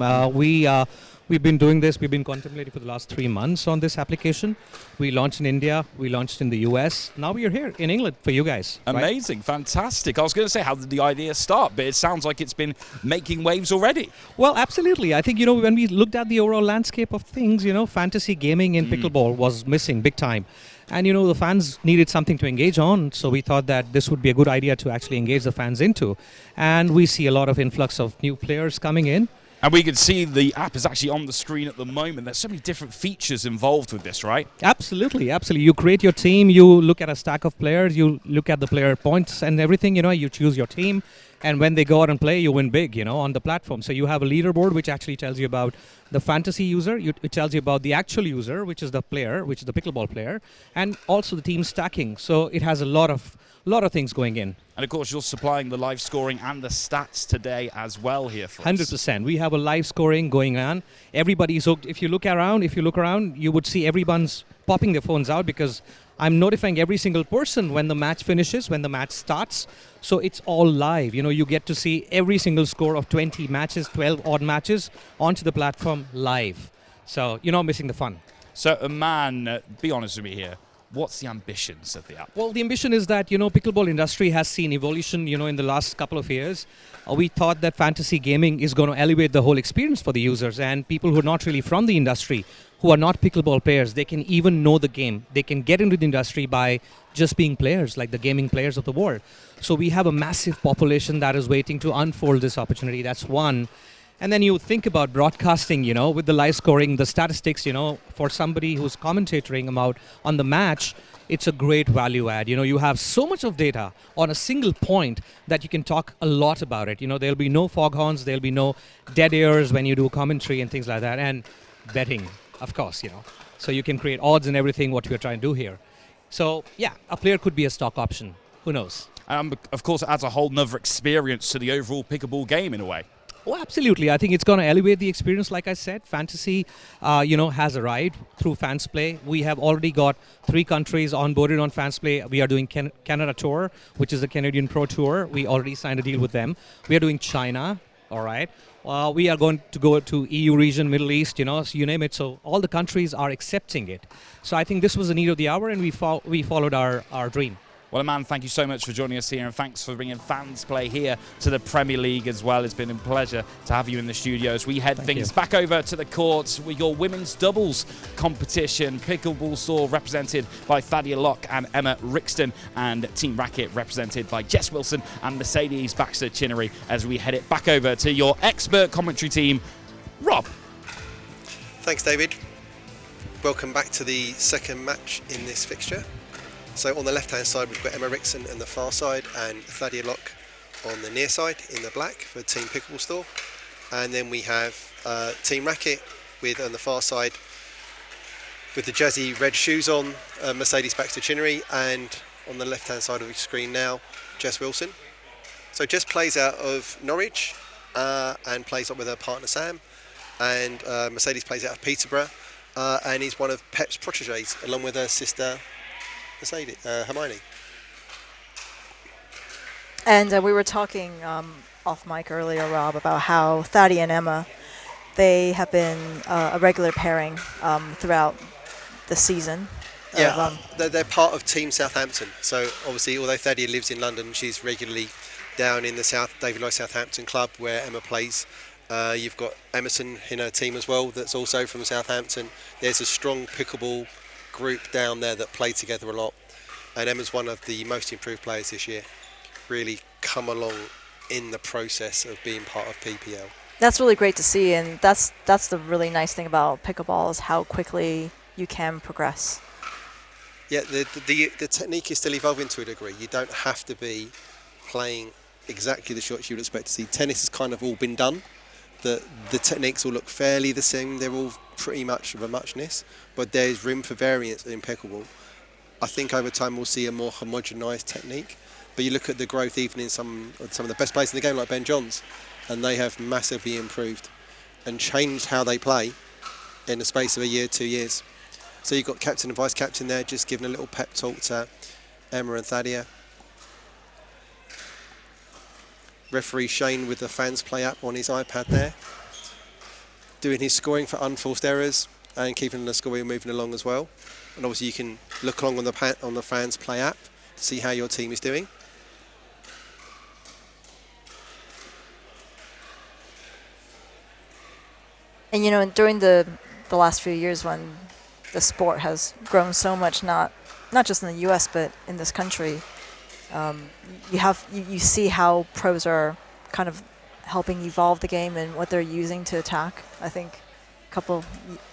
We've been doing this, we've been contemplating for the last 3 months on this application. We launched in India, we launched in the US. Now we are here in England for you guys. Amazing, right? Fantastic. I was going to say, how did the idea start? But it sounds like it's been making waves already. Well, absolutely. I think, when we looked at the overall landscape of things, fantasy gaming in pickleball was missing big time. And, the fans needed something to engage on. So we thought that this would be a good idea to actually engage the fans into. And we see a lot of influx of new players coming in. And we can see the app is actually on the screen at the moment. There's so many different features involved with this, right? Absolutely, absolutely. You create your team, you look at a stack of players, you look at the player points and everything, you choose your team. And when they go out and play, you win big, on the platform. So you have a leaderboard which actually tells you about the fantasy user. It tells you about the actual user, which is the player, which is the pickleball player, and also the team stacking. So it has a lot of things going in. And of course, you're supplying the live scoring and the stats today as well here for us. 100%. We have a live scoring going on. Everybody's hooked. If you look around, you would see everyone's popping their phones out because I'm notifying every single person when the match finishes, when the match starts. So it's all live. You get to see every single score of 20 matches, 12 odd matches onto the platform live. So you're not missing the fun. So, Aman, be honest with me here. What's the ambitions of the app? Well, the ambition is that, pickleball industry has seen evolution, in the last couple of years. We thought that fantasy gaming is going to elevate the whole experience for the users and people who are not really from the industry, who are not pickleball players, they can even know the game. They can get into the industry by just being players, like the gaming players of the world. So we have a massive population that is waiting to unfold this opportunity. That's one. And then you think about broadcasting, with the live scoring, the statistics, for somebody who's commentating about on the match, it's a great value add. You have so much of data on a single point that you can talk a lot about it. There'll be no foghorns, there'll be no dead airs when you do commentary and things like that. And betting, of course, So you can create odds and everything, what we're trying to do here. So, yeah, a player could be a stock option. Who knows? Of course, it adds a whole nother experience to the overall pickleball game in a way. Oh, absolutely. I think it's going to elevate the experience, like I said. Fantasy, has arrived through Fans Play. We have already got 3 countries onboarded on Fans Play. We are doing Canada Tour, which is the Canadian Pro Tour. We already signed a deal with them. We are doing China, all right. We are going to go to EU region, Middle East, so you name it. So all the countries are accepting it. So I think this was the need of the hour, and we followed our dream. Well, Aman, thank you so much for joining us here, and thanks for bringing Fans Play here to the Premier League as well. It's been a pleasure to have you in the studio as we head things back over to the courts with your women's doubles competition. Pickleball Store represented by Thadia Locke and Emma Rixton, and Team RAQT represented by Jess Wilson and Mercedes Baxter Chinnery, as we head it back over to your expert commentary team, Rob. Thanks, David. Welcome back to the second match in this fixture. So on the left-hand side, we've got Emma Rixton on the far side and Thadia Locke on the near side in the black for Team Pickleball Store. And then we have Team RAQT with on the far side with the jazzy red shoes on, Mercedes Baxter Chinnery, and on the left-hand side of the screen now, Jess Wilson. So Jess plays out of Norwich and plays up with her partner Sam, and Mercedes plays out of Peterborough and is one of Pep's proteges along with her sister Hermione. And we were talking off mic earlier, Rob, about how Thadia and Emma, they have been a regular pairing throughout the season. Yeah, they're part of Team Southampton. So obviously, although Thadia lives in London, she's regularly down in the David Lloyd Southampton club where Emma plays. You've got Emerson in her team as well, that's also from Southampton. There's a strong pickleball group down there that play together a lot, and Emma's one of the most improved players this year. Really come along in the process of being part of PPL. That's really great to see, and that's the really nice thing about pickleball is how quickly you can progress. Yeah, the technique is still evolving to a degree. You don't have to be playing exactly the shots you would expect to see. Tennis has kind of all been done. The techniques all look fairly the same. They're all pretty much of a muchness, but there's room for variance in pickleball. I think over time we'll see a more homogenised technique, but you look at the growth even in some of the best players in the game, like Ben Johns, and they have massively improved and changed how they play in the space of a year, 2 years. So you've got captain and vice captain there, just giving a little pep talk to Emma and Thadia. Referee Shane with the Fans Play app on his iPad there, doing his scoring for unforced errors and keeping the score moving along as well. And obviously you can look along on the Fans Play app to see how your team is doing. And during the last few years when the sport has grown so much, not just in the US but in this country, you see how pros are kind of helping evolve the game and what they're using to attack. I think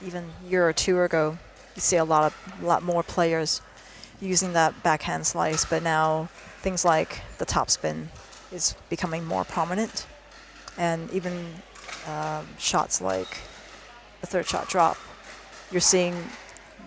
even year or two ago, you see a lot more players using that backhand slice, but now things like the topspin is becoming more prominent, and even shots like the third shot drop. You're seeing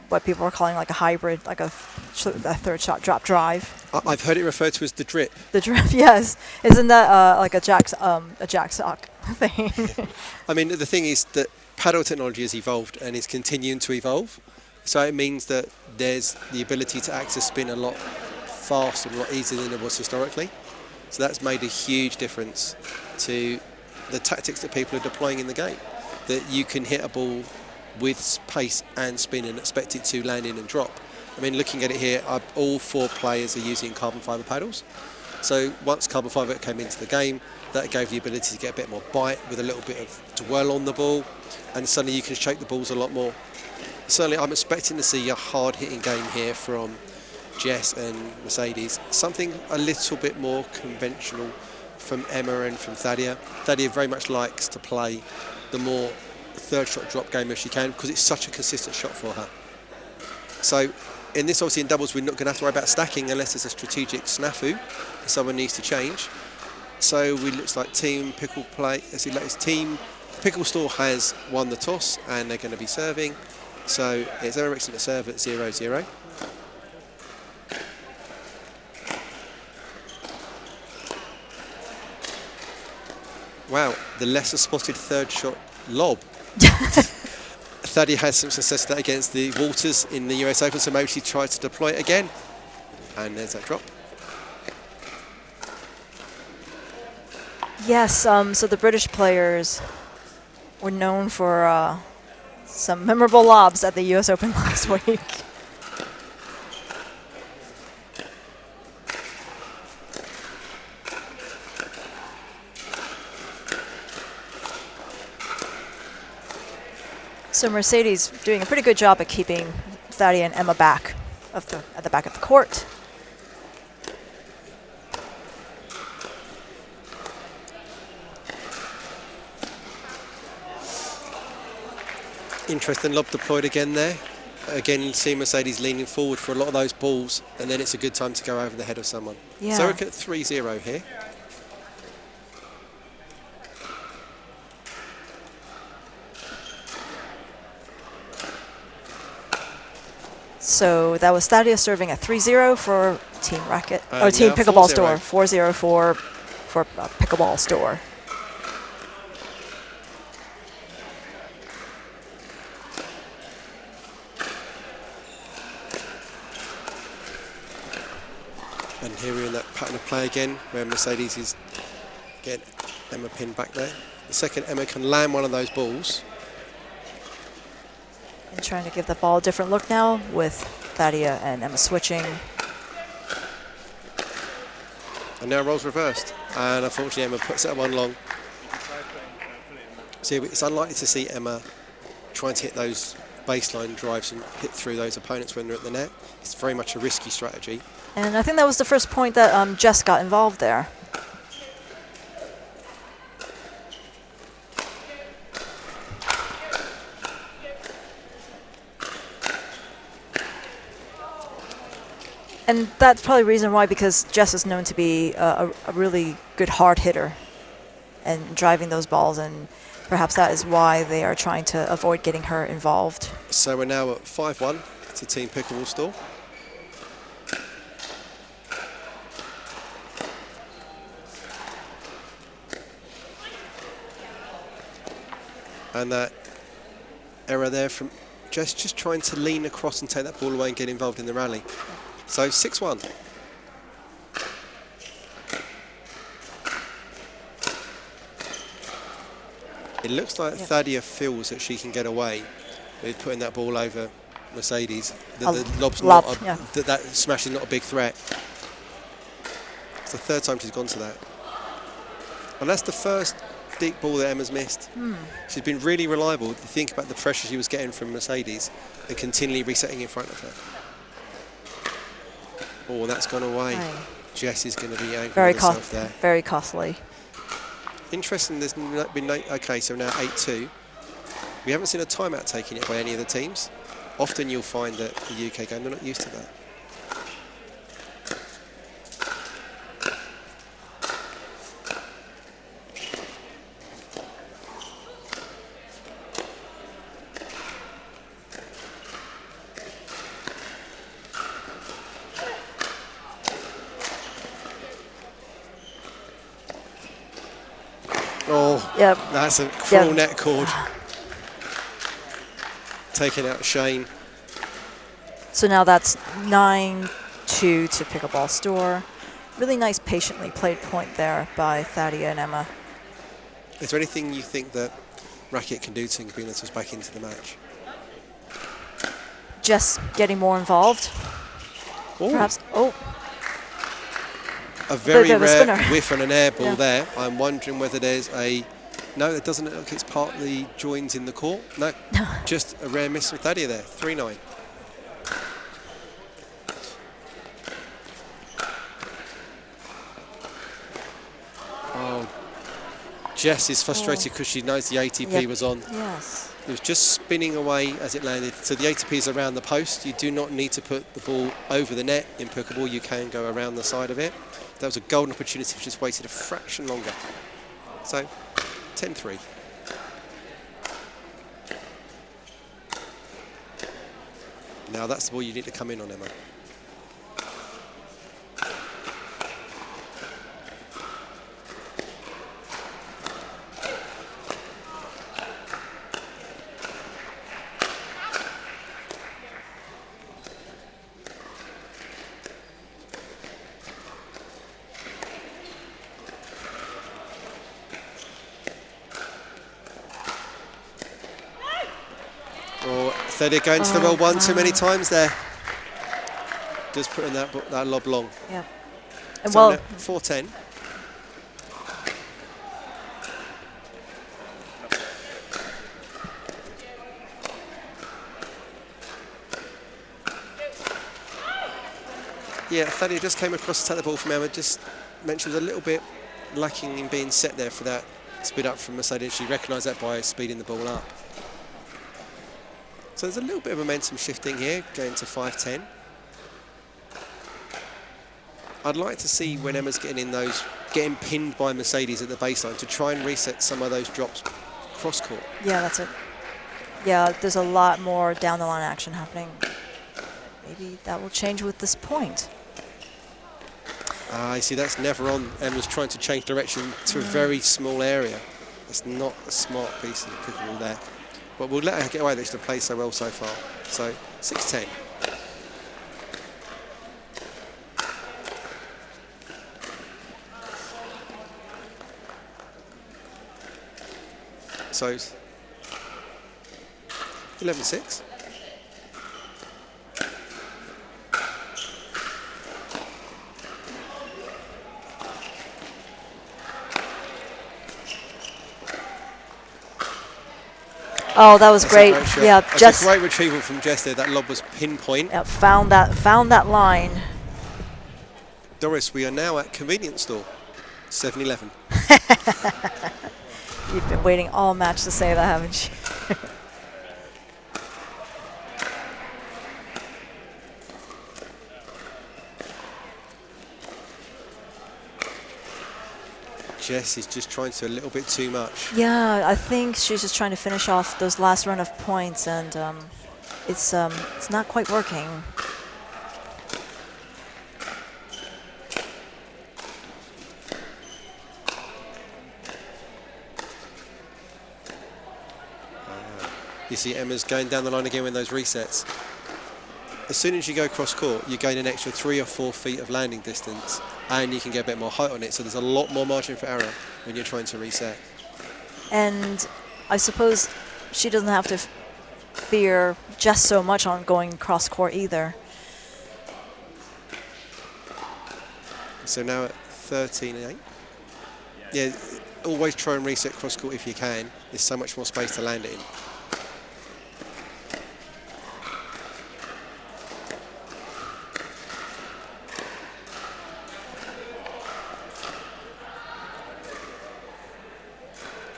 what people are calling like a hybrid, like a third shot drop drive. I've heard it referred to as the drip. The drip, yes. Isn't that like a jack sock thing? I mean, the thing is that paddle technology has evolved and is continuing to evolve. So it means that there's the ability to access spin a lot faster and a lot easier than it was historically. So that's made a huge difference to the tactics that people are deploying in the game. That you can hit a ball with pace and spin and expect it to land in and drop. I mean, looking at it here, all 4 players are using carbon fibre paddles. So once carbon fibre came into the game, that gave the ability to get a bit more bite with a little bit of twirl on the ball, and suddenly you can shake the balls a lot more. certainly I'm expecting to see a hard-hitting game here from Jess and Mercedes. Something a little bit more conventional from Emma and from Thadia. Thadia very much likes to play the more third shot drop game if she can, because it's such a consistent shot for her. So in this, obviously in doubles, we're not going to have to worry about stacking unless there's a strategic snafu someone needs to change. So we looks like Team Pickle play. As latest Team Pickleball Store has won the toss and they're going to be serving. So it's Ericsson to serve at 0-0. Wow, the lesser spotted third shot lob. Thadia has some success with that against the Walters in the US Open, so maybe she tries to deploy it again. And there's that drop. Yes, so the British players were known for some memorable lobs at the US Open last week. So Mercedes doing a pretty good job at keeping Thadia and Emma back at the back of the court. Interesting lob deployed again there. Again, see Mercedes leaning forward for a lot of those balls, and then it's a good time to go over the head of someone. Yeah. So we're at 3-0 here. So that was Thadia serving at 3-0 for Team RAQT, or Team now Pickleball 4-0. Store. 4-0 for Pickleball Store. And here we're in that pattern of play again, where Mercedes is getting Emma pinned back there. The second Emma can land one of those balls. And trying to give the ball a different look now with Thadia and Emma switching. And now roles reversed. And unfortunately Emma puts that one long. So it's unlikely to see Emma trying to hit those baseline drives and hit through those opponents when they're at the net. It's very much a risky strategy. And I think that was the first point that Jess got involved there. And that's probably the reason why, because Jess is known to be a really good hard hitter and driving those balls, and perhaps that is why they are trying to avoid getting her involved. So we're now at 5-1 to Team Pickleball Store. And that error there from Jess, just trying to lean across and take that ball away and get involved in the rally. So 6-1. It looks like Thadia feels that she can get away with putting that ball over Mercedes. The lob's lob, not that smash is not a big threat. It's the third time she's gone to that. And that's the first deep ball that Emma's missed. She's been really reliable. If you think about the pressure she was getting from Mercedes and continually resetting in front of her. Oh, and that's gone away. Jess is going to be angry with herself there. Very costly. Interesting, there's been no, okay, so now 8-2. We haven't seen a timeout taken yet by any of the teams. Often you'll find that the UK game, they're not used to that. Yep. That's a cruel net cord. Taking out Shane. So now that's 9-2 to Pickleball Store. Really nice, patiently played point there by Thadia and Emma. Is there anything you think that RAQT can do to bring us back into the match? Just getting more involved. Ooh. Perhaps. Oh. A very bit of a rare spinner. whiff and an air ball there. I'm wondering whether there's a No, it doesn't look like it's part of the joins in the court. No, just a rare miss with Thadia there, 3-9. Oh, Jess is frustrated because she knows the ATP was on. Yes. It was just spinning away as it landed. So the ATP is around the post. You do not need to put the ball over the net in pickleball. You can go around the side of it. That was a golden opportunity if you just waited a fraction longer. So 10-3. Now that's the ball you need to come in on, Emma. Thadia going to the roll one too many times there. Just putting that lob long. Yeah. And so well, 4-10. Yeah, Thadia just came across to take the ball from Emma. Just mentioned was a little bit lacking in being set there for that speed up from Mercedes. She recognised that by speeding the ball up. So there's a little bit of momentum shifting here, going to 5-10. I'd like to see when Emma's getting pinned by Mercedes at the baseline to try and reset some of those drops cross court. Yeah, that's it. Yeah, there's a lot more down the line action happening. Maybe that will change with this point. I see that's never on. Emma's trying to change direction to a very small area. That's not a smart piece of pickleball there. But we'll let her get away. She's played so well so far. So 6-10. So 11-6. Oh, that was great. Yeah, just a great retrieval from Jess there. That lob was pinpoint. Yep, found that line. Doris, we are now at convenience store, 7-Eleven. You've been waiting all match to say that, haven't you? Jess is just trying to a little bit too much. Yeah, I think she's just trying to finish off those last run of points, and it's not quite working. You see Emma's going down the line again with those resets. As soon as you go cross court, you gain an extra 3 or 4 feet of landing distance, and you can get a bit more height on it, so there's a lot more margin for error when you're trying to reset. And I suppose she doesn't have to fear just so much on going cross court either. So now at 13-8. Yeah, always try and reset cross court if you can. There's so much more space to land it in.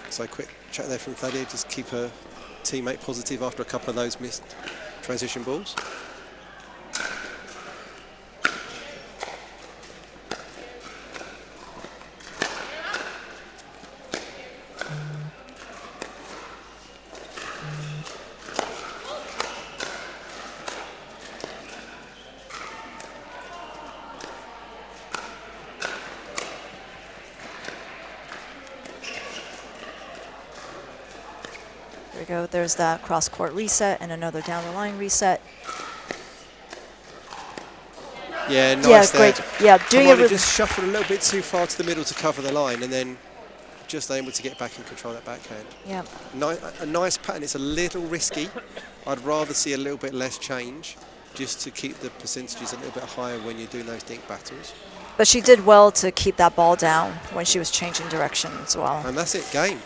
So quick chat there from Thadia, just keep her teammate positive after a couple of those missed transition balls. There we go. There's that cross-court reset and another down-the-line reset. Yeah, nice there. Great. Yeah, doing it. Just shuffled a little bit too far to the middle to cover the line, and then just able to get back and control that backhand. Yeah. A nice pattern. It's a little risky. I'd rather see a little bit less change, just to keep the percentages a little bit higher when you're doing those dink battles. But she did well to keep that ball down when she was changing direction as well. And that's it, game.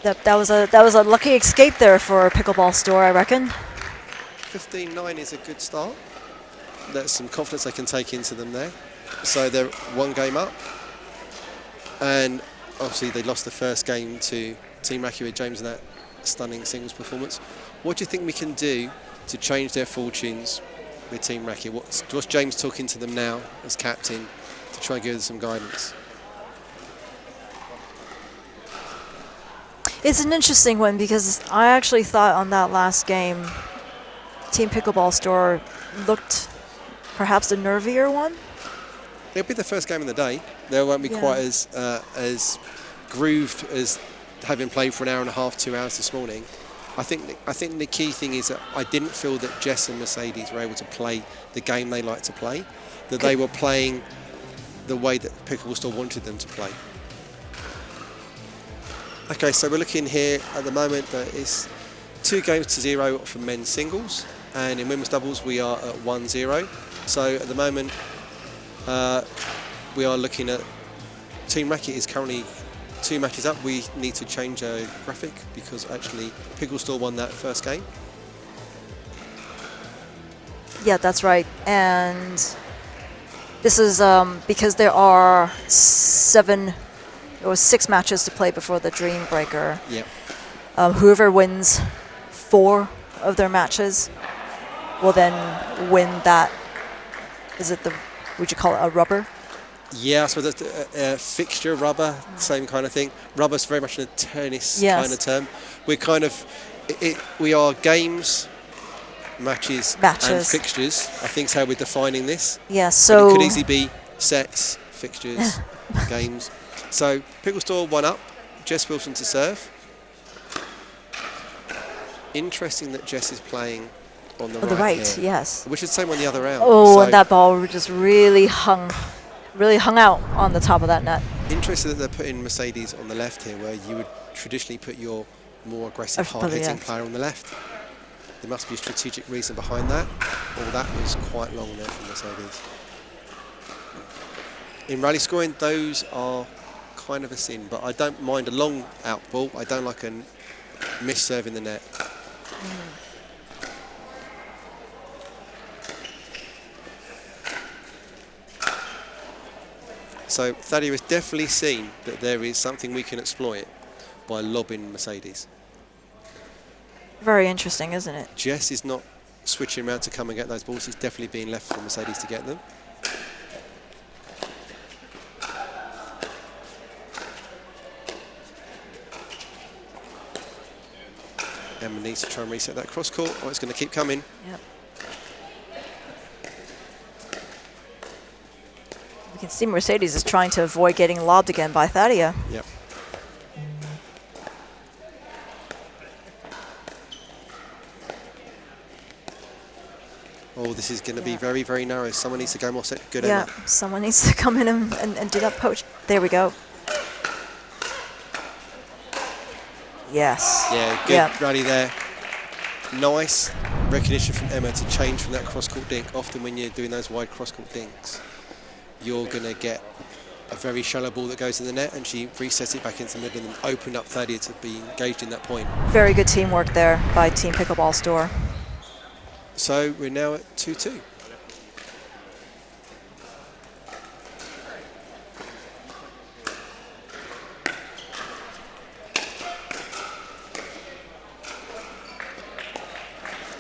That was a lucky escape there for Pickleball Store, I reckon. 15-9 is a good start. That's some confidence they can take into them there. So they're one game up. And obviously they lost the first game to Team RAQT with James in that stunning singles performance. What do you think we can do to change their fortunes with Team RAQT? What's James talking to them now as captain to try and give them some guidance? It's an interesting one because I actually thought on that last game, Team Pickleball Store looked perhaps the nervier one. It'll be the first game of the day. They won't be quite as grooved as having played for an hour and a half, 2 hours this morning. I think the key thing is that I didn't feel that Jess and Mercedes were able to play the game they like to play, that they were playing the way that Pickleball Store wanted them to play. Okay, so we're looking here at the moment that it's 2-0 for men's singles, and in women's doubles we are at 1-0. So at the moment we are looking at Team RAQT is currently 2 matches up. We need to change our graphic because actually Pickleball Store won that first game. Yeah, that's right. And this is because there are 6 matches to play before the Dream Breaker. Yep. Whoever wins 4 of their matches will then win that. Would you call it a rubber? Yeah, so that's a fixture rubber, same kind of thing. Rubber's very much a tennis kind of term. We're kind of, we are games, matches, and fixtures. I think is how we're defining this. Yeah, so but it could easily be sets, fixtures, games. So Pickleball Store 1 up, Jess Wilson to serve. Interesting that Jess is playing on the right here. Yes. Which is the same on the other round. Oh, and that ball just really hung out on the top of that net. Interesting that they're putting Mercedes on the left here, where you would traditionally put your more aggressive, hard-hitting player on the left. There must be a strategic reason behind that. Oh, that was quite long there for Mercedes. In rally scoring, those are kind of a sin, but I don't mind a long out ball. I don't like a miss serve in the net. So Thadia has definitely seen that there is something we can exploit by lobbing Mercedes. Very interesting, isn't it? Jess is not switching around to come and get those balls. He's definitely being left for Mercedes to get them. Emma needs to try and reset that cross court. Oh, it's going to keep coming. Yep. We can see Mercedes is trying to avoid getting lobbed again by Thadia. Yep. Oh, this is going to be very, very narrow. Someone needs to go more set. Good, Emma. Yeah, someone needs to come in and do that poach. There we go. Yes. Yeah, good rally there. Nice recognition from Emma to change from that cross-court dink. Often when you're doing those wide cross-court dinks, you're going to get a very shallow ball that goes in the net, and she resets it back into the middle and opened up Thadia to be engaged in that point. Very good teamwork there by Team Pickleball Store. So we're now at 2-2.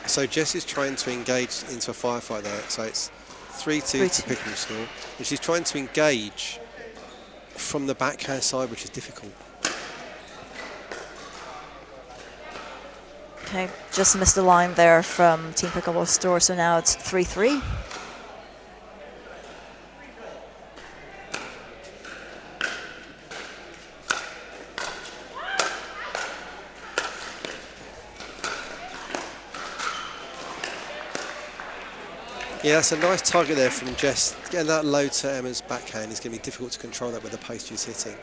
So Jess is trying to engage into a firefight there. So it's 3-2 to Pickleball Store. And she's trying to engage from the backhand side, which is difficult. Okay, just missed the line there from Team Pickleball Store, so now it's 3-3. Yeah, that's a nice target there from Jess. Getting that low to Emma's backhand is going to be difficult to control that with the post she's hitting.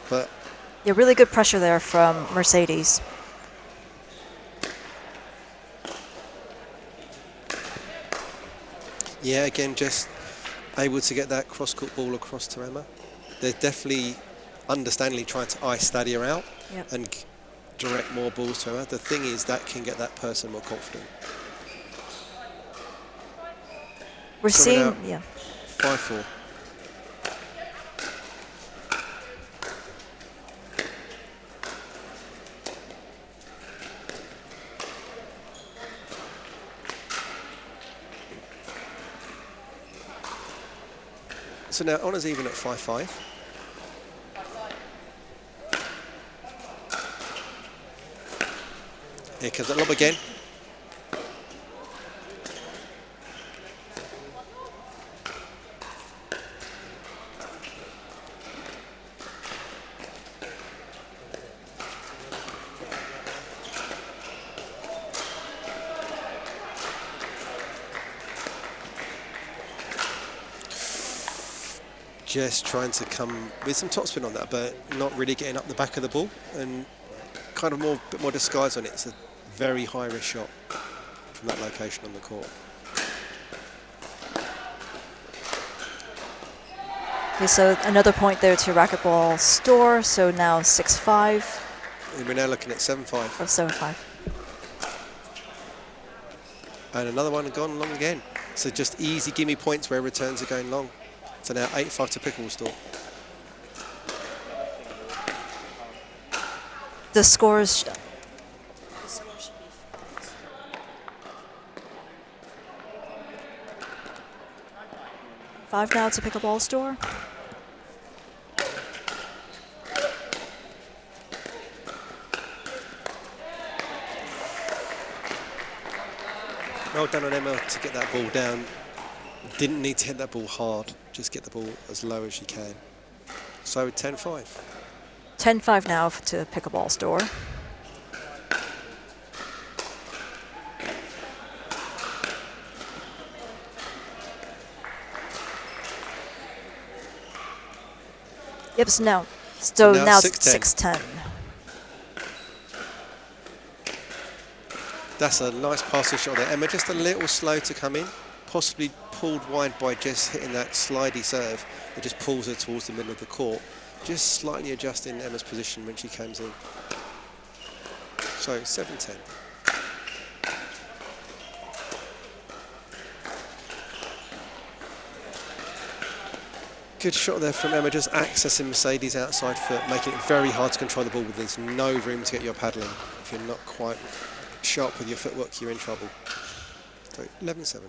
But yeah, really good pressure there from Mercedes. yeah, again, just able to get that cross-court ball across to Emma. They're definitely understandably trying to ice Thadia out. Yep. and direct more balls to Emma. The thing is that can get that person more confident. We're So seeing, now yeah. 5-4. So now Honour's even at 5-5. Here comes that lob again. Just trying to come with some topspin on that, but not really getting up the back of the ball, and kind of a bit more disguise on it. It's a very high risk shot from that location on the court. Okay, so another point there to Racquetball Store. So now 6-5. And we're now looking at 7-5. Or 7-5. And another one gone long again. So just easy gimme points where returns are going long. So now 8-5 to Pickleball Store. The scores. Five now to Pickleball Store. Well done on Emma to get that ball down. Didn't need to hit that ball hard, just get the ball as low as you can. So 10-5. 10-5 now to Pickleball Store. Yep, so now it's 6-10. That's a nice passing shot there. Emma just a little slow to come in, possibly pulled wide by just hitting that slidey serve. It just pulls her towards the middle of the court, just slightly adjusting Emma's position when she comes in. So 7-10. Good shot there from Emma, just accessing Mercedes' outside foot, making it very hard to control the ball, but there's no room to get your paddling. If you're not quite sharp with your footwork, you're in trouble. So 11-7.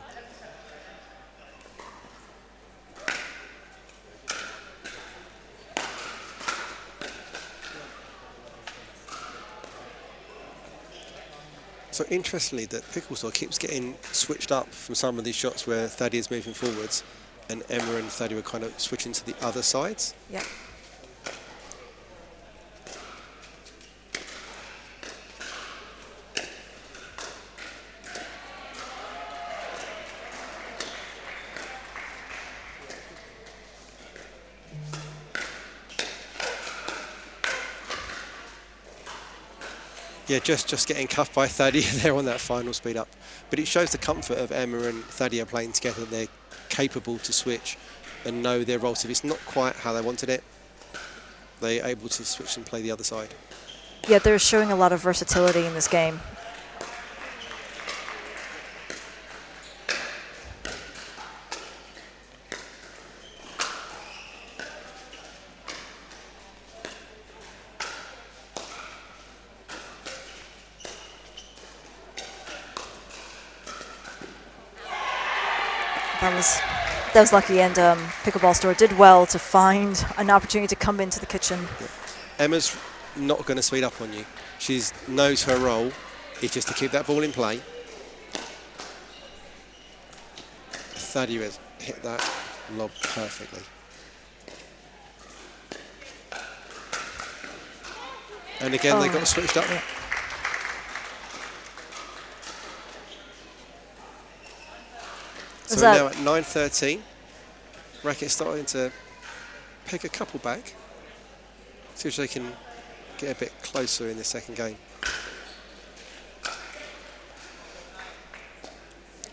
So interestingly, that Pickleball Store keeps getting switched up from some of these shots where Thaddy is moving forwards, and Emma and Thaddy were kind of switching to the other sides. Yeah. Yeah, just getting cuffed by Thaddy there on that final speed up. But it shows the comfort of Emma and Thaddy are playing together. They're capable to switch and know their roles. If it's not quite how they wanted it, they're able to switch and play the other side. Yeah, they're showing a lot of versatility in this game. That was lucky, and Pickleball Store did well to find an opportunity to come into the kitchen. Yeah. Emma's not going to speed up on you. She knows her role is just to keep that ball in play. Thaddeus has hit that lob perfectly. And again, they got switched up. Yeah. So we're now at 9:13. Racket starting to pick a couple back. See if they can get a bit closer in the second game.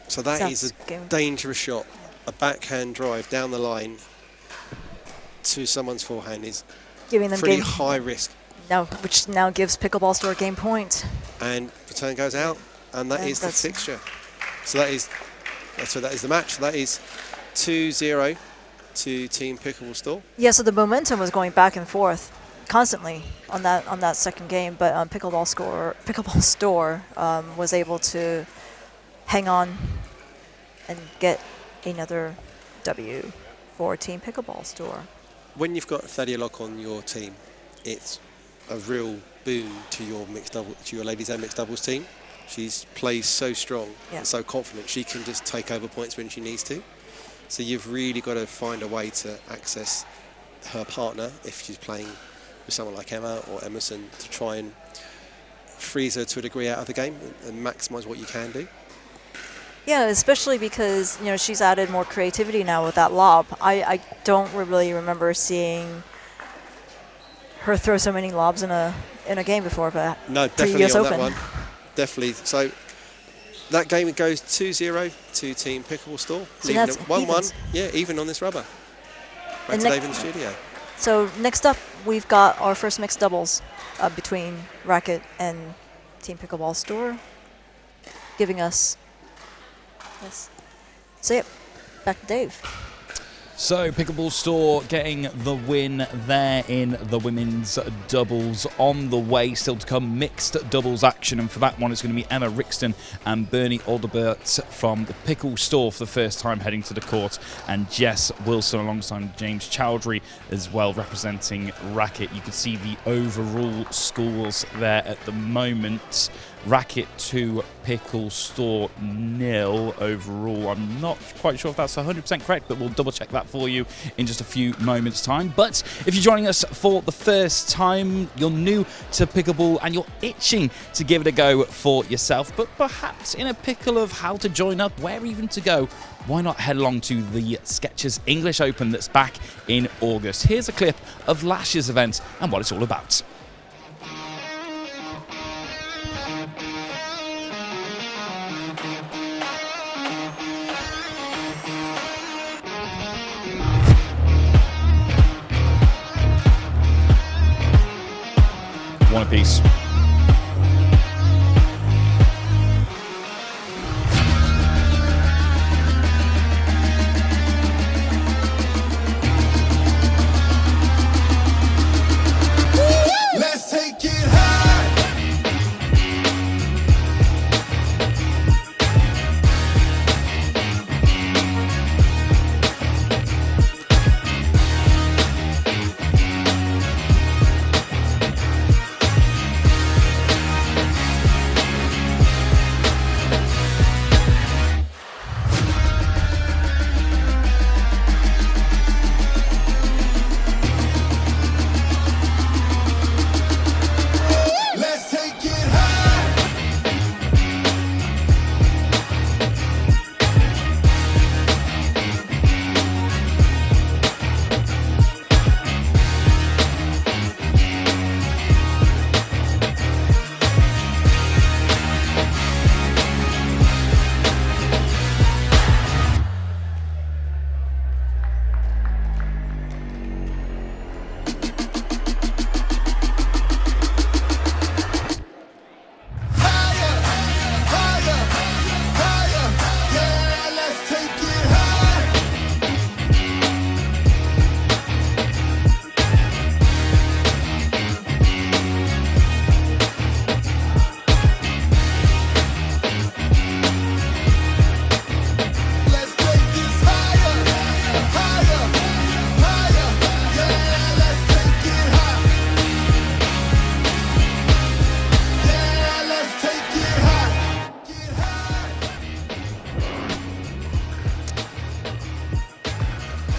So that is a dangerous shot. A backhand drive down the line to someone's forehand is giving them pretty high risk. which now gives Pickleball Store game point. And return goes out, and that is the fixture. So that is the match. That is 2-0 to Team Pickleball Store. Yeah, so the momentum was going back and forth constantly on that second game, but Pickleball Store was able to hang on and get another W for Team Pickleball Store. When you've got Thadia Locke on your team, it's a real boon to your ladies and mixed doubles team. She plays so strong and so confident. She can just take over points when she needs to. So you've really got to find a way to access her partner if she's playing with someone like Emma or Emerson, to try and freeze her to a degree out of the game and maximise what you can do. Yeah, especially because she's added more creativity now with that lob. I don't really remember seeing her throw so many lobs in a game before, but no, definitely on that one. Definitely. So that game goes 2-0 to Team Pickleball Store. So that's 1-1. Yeah, even on this rubber. Back to Dave in the studio. So next up, we've got our first mixed doubles between RAQT and Team Pickleball Store, giving us this. So yep, back to Dave. So Pickleball Store getting the win there in the women's doubles. On the way, still to come, mixed doubles action, and for that one it's going to be Emma Rixton and Bernie Alderbert from the Pickle Store for the first time heading to the court, and Jess Wilson alongside James Chowdhury as well representing RAQT. You can see the overall scores there at the moment. RAQT 2, Pickle Store 0 overall. I'm not quite sure if that's 100% correct, but we'll double check that for you in just a few moments' time. But if you're joining us for the first time, you're new to pickleball and you're itching to give it a go for yourself, but perhaps in a pickle of how to join up, where even to go, why not head along to the Skechers English Open that's back in August. Here's a clip of last year's event and what it's all about. One apiece. Let's take it high.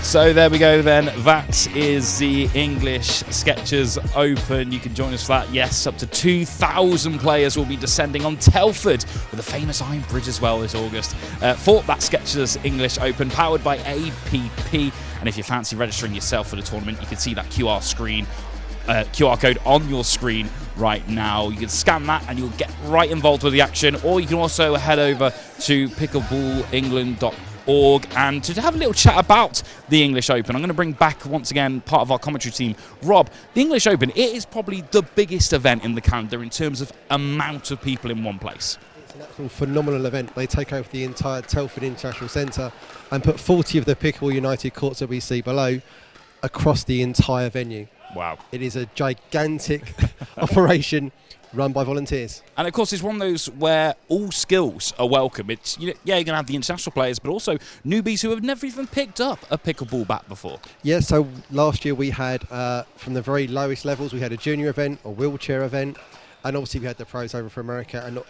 So there we go then, that is the English Skechers Open. You can join us for that. Yes, up to 2,000 players will be descending on Telford with a famous Iron Bridge as well this August for that Skechers English Open, powered by APP. And if you fancy registering yourself for the tournament, you can see that QR code on your screen right now. You can scan that and you'll get right involved with the action, or you can also head over to pickleballengland.com pickleball.org, and to have a little chat about the English Open. I'm going to bring back once again part of our commentary team, Rob. The English Open, it is probably the biggest event in the calendar in terms of amount of people in one place. It's an absolute phenomenal event. They take over the entire Telford International Centre and put 40 of the Pickleball United courts that we see below across the entire venue. Wow. It is a gigantic operation run by volunteers. And of course, it's one of those where all skills are welcome. It's, you're going to have the international players, but also newbies who have never even picked up a pickleball bat before. Yeah, so last year we had, from the very lowest levels, we had a junior event, a wheelchair event, and obviously we had the pros over from America, and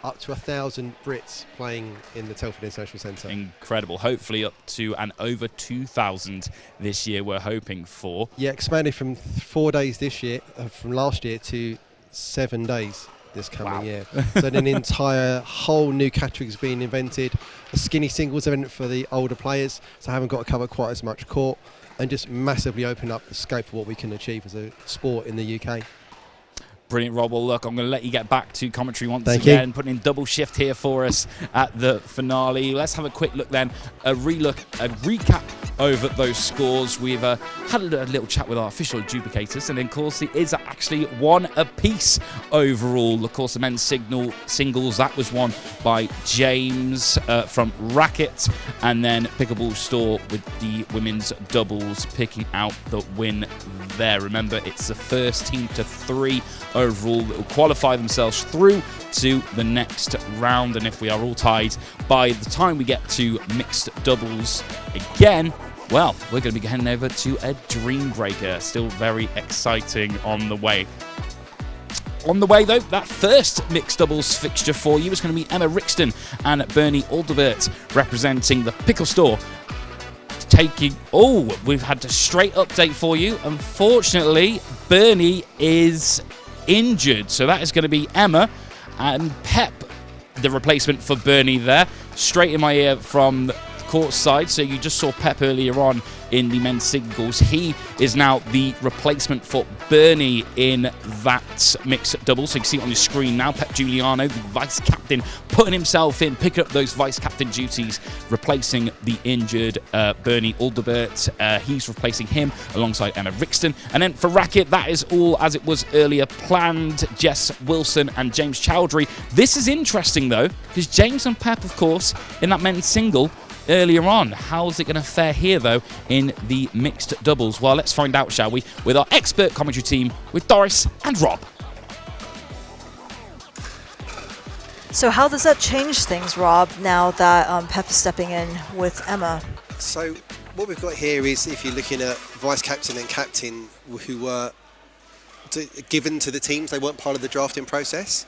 up to 1,000 Brits playing in the Telford International Centre. Incredible. Hopefully up to and over 2,000 this year, we're hoping for. Yeah, expanded from 4 days this year, from last year, to 7 days this coming year. So an entire whole new category has been invented. A skinny singles event for the older players, so haven't got to cover quite as much court, and just massively open up the scope for what we can achieve as a sport in the UK. Brilliant, Rob. Well, look, I'm going to let you get back to commentary once Thank again, you. putting in double shift here for us at the finale. Let's have a quick look then, a recap over those scores. We've had a little chat with our official adjudicators, and then, of course, it is actually one apiece overall. Of course, the men's singles, that was won by James from RAQT, and then Pickleball Store with the women's doubles picking out the win there. Remember, it's the first team to 3 overall that will qualify themselves through to the next round, and if we are all tied by the time we get to mixed doubles again, well, we're going to be heading over to a dream breaker. Still very exciting on the way. On the way, though, that first mixed doubles fixture for you is going to be Emma Rixton and Bernie Aldebert representing the Pickle Store. We've had a straight update for you. Unfortunately, Bernie is injured, so that is going to be Emma and Pep, the replacement for Bernie there. Straight in my ear from the court side, so you just saw Pep earlier on in the men's singles. He is now the replacement for Bernie in that mixed double. So you can see it on your screen now. Pep Giuliano, the vice captain, putting himself in, picking up those vice captain duties, replacing the injured Bernie Aldebert. He's replacing him alongside Emma Rixton. And then for RAQT, that is all as it was earlier planned. Jess Wilson and James Chowdhury. This is interesting though, because James and Pep, of course, in that men's single earlier on. How's it going to fare here, though, in the mixed doubles? Well, let's find out, shall we, with our expert commentary team, with Doris and Rob. So how does that change things, Rob, now that Pep is stepping in with Emma? So what we've got here is, if you're looking at vice captain and captain who were given to the teams, they weren't part of the drafting process.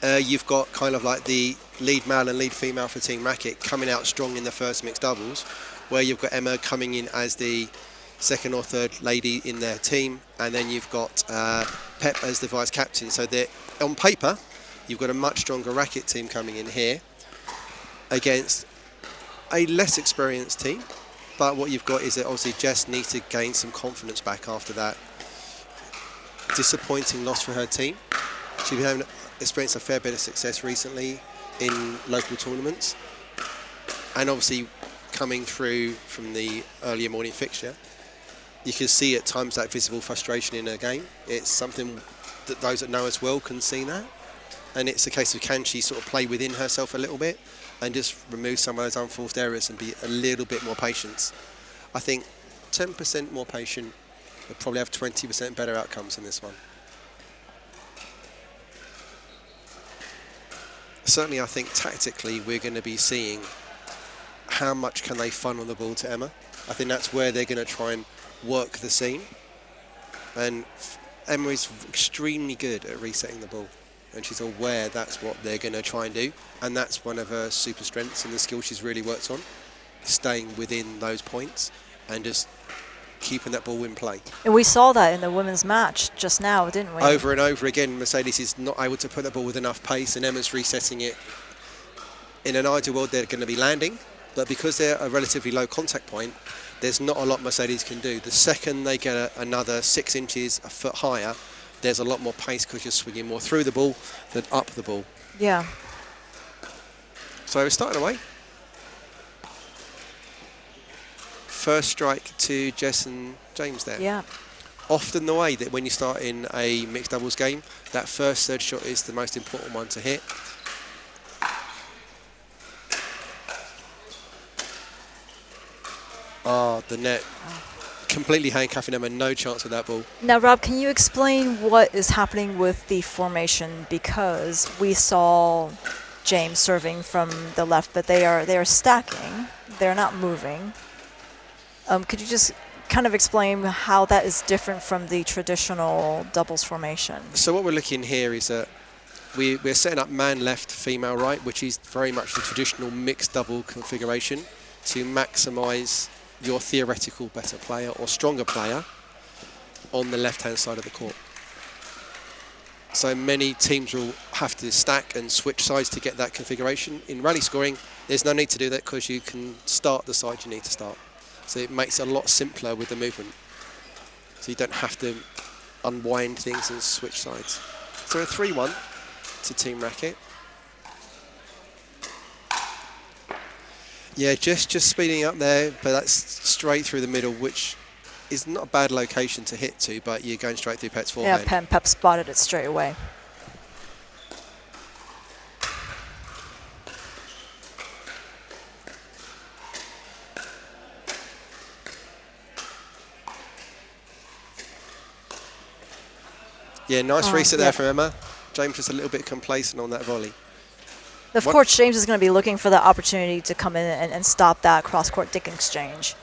You've got kind of like the lead male and lead female for Team RAQT coming out strong in the first mixed doubles, where you've got Emma coming in as the second or third lady in their team, and then you've got Pep as the vice captain. So that on paper, you've got a much stronger RAQT team coming in here against a less experienced team. But what you've got is that obviously Jess needs to gain some confidence back after that disappointing loss for her team. She's been having experienced a fair bit of success recently in local tournaments, and obviously coming through from the earlier morning fixture, you can see at times that visible frustration in her game. It's something that those that know us well can see that, and it's a case of can she sort of play within herself a little bit and just remove some of those unforced errors and be a little bit more patient. I think 10% more patient will probably have 20% better outcomes in this one. Certainly, I think tactically we're going to be seeing how much can they funnel the ball to Emma. I think that's where they're going to try and work the seam. And Emma is extremely good at resetting the ball, and she's aware that's what they're going to try and do. And that's one of her super strengths and the skill she's really worked on, staying within those points and just keeping that ball in play. And we saw that in the women's match just now, didn't we? Over and over again, Mercedes is not able to put the ball with enough pace, and Emma's resetting it. In an ideal world, they're going to be landing, but because they're a relatively low contact point, there's not a lot Mercedes can do. The second they get another 6 inches, a foot higher, there's a lot more pace because you're swinging more through the ball than up the ball. Yeah. So we're starting away. first strike to Jess and James there. Yeah. Often the way that when you start in a mixed doubles game, that first third shot is the most important one to hit. Oh, the net. Completely handcuffing them and no chance with that ball. Now, Rob, can you explain what is happening with the formation? Because we saw James serving from the left, but they are stacking. They're not moving. Could you just kind of explain how that is different from the traditional doubles formation? So what we're looking here is that we're setting up man left, female right, which is very much the traditional mixed double configuration to maximise your theoretical better player or stronger player on the left-hand side of the court. So many teams will have to stack and switch sides to get that configuration. In rally scoring, there's no need to do that because you can start the side you need to start. So it makes it a lot simpler with the movement. So you don't have to unwind things and switch sides. So a 3-1 to Team RAQT. Yeah, just speeding up there, but that's straight through the middle, which is not a bad location to hit to, but you're going straight through Pep's forehand. Yeah, Pep spotted it straight away. Yeah, nice reset there from Emma. James just a little bit complacent on that volley. Of course, James is going to be looking for the opportunity to come in and stop that cross-court dick exchange.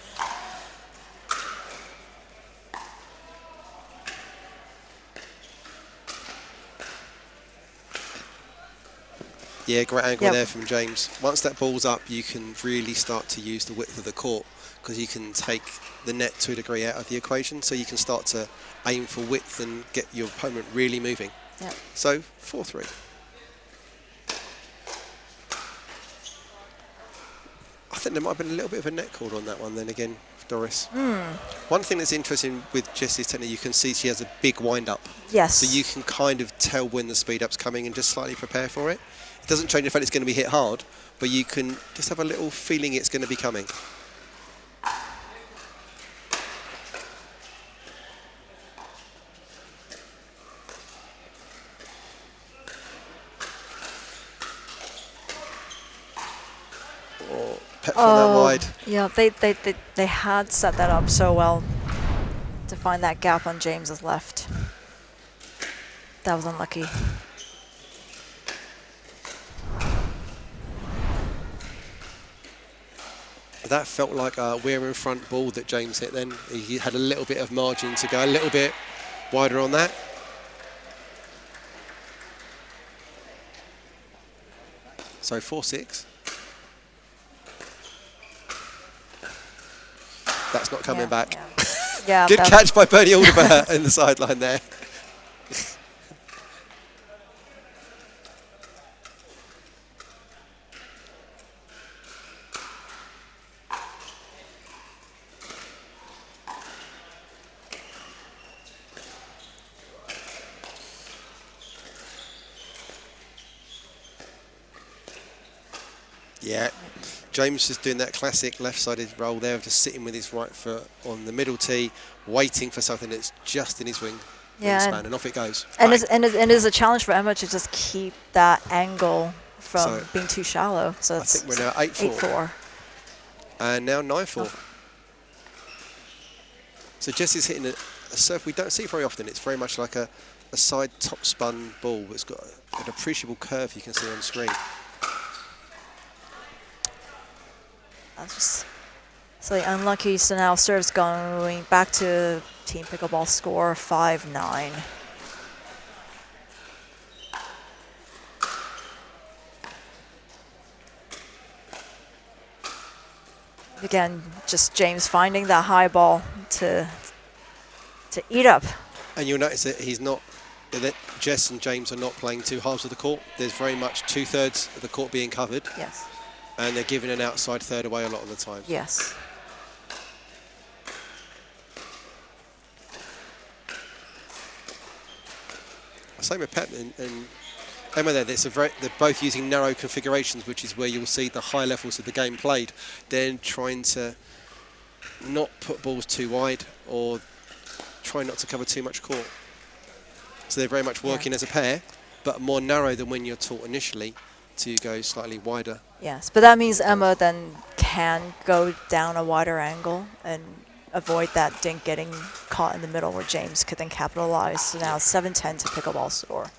Yeah, great angle there from James. Once that ball's up, you can really start to use the width of the court because you can take the net to a degree out of the equation, so you can start to aim for width and get your opponent really moving. Yep. So 4-3. I think there might have been a little bit of a net call on that one then again, Doris. One thing that's interesting with Jessie's technique, you can see she has a big wind-up. Yes. So you can kind of tell when the speed-up's coming and just slightly prepare for it. It doesn't change the fact it's going to be hit hard, but you can just have a little feeling it's going to be coming. Pep from that wide. Yeah, they had set that up so well to find that gap on James's left. That was unlucky. That felt like a we're in front ball that James hit then. He had a little bit of margin to go, a little bit wider on that. So 4-6. That's not coming back. Yeah, good catch by Bernie Alderbert in the sideline there. Yeah, James is doing that classic left-sided roll there, just sitting with his right foot on the middle tee, waiting for something that's just in his wingspan, and off it goes. And it is a challenge for Emma to just keep that angle from being too shallow. So I think we're now 8-4. And now 9-4. So Jessie's hitting a serve we don't see very often. It's very much like a side top-spun ball. It's got an appreciable curve you can see on the screen. That's just slightly unlucky. So now serves going back to Team Pickleball score 5-9. Again, just James finding that high ball to eat up. And you'll notice that that Jess and James are not playing two halves of the court. There's very much 2/3 of the court being covered. Yes. And they're giving an outside third away a lot of the time. Yes. Same with Pep and Emma there. They're both using narrow configurations, which is where you'll see the high levels of the game played. Then trying to not put balls too wide or try not to cover too much court. So they're very much working as a pair, but more narrow than when you're taught initially to go slightly wider. Yes, but that means Emma then can go down a wider angle and avoid that dink getting caught in the middle where James could then capitalize. So now 7-10 to Pickleball Store.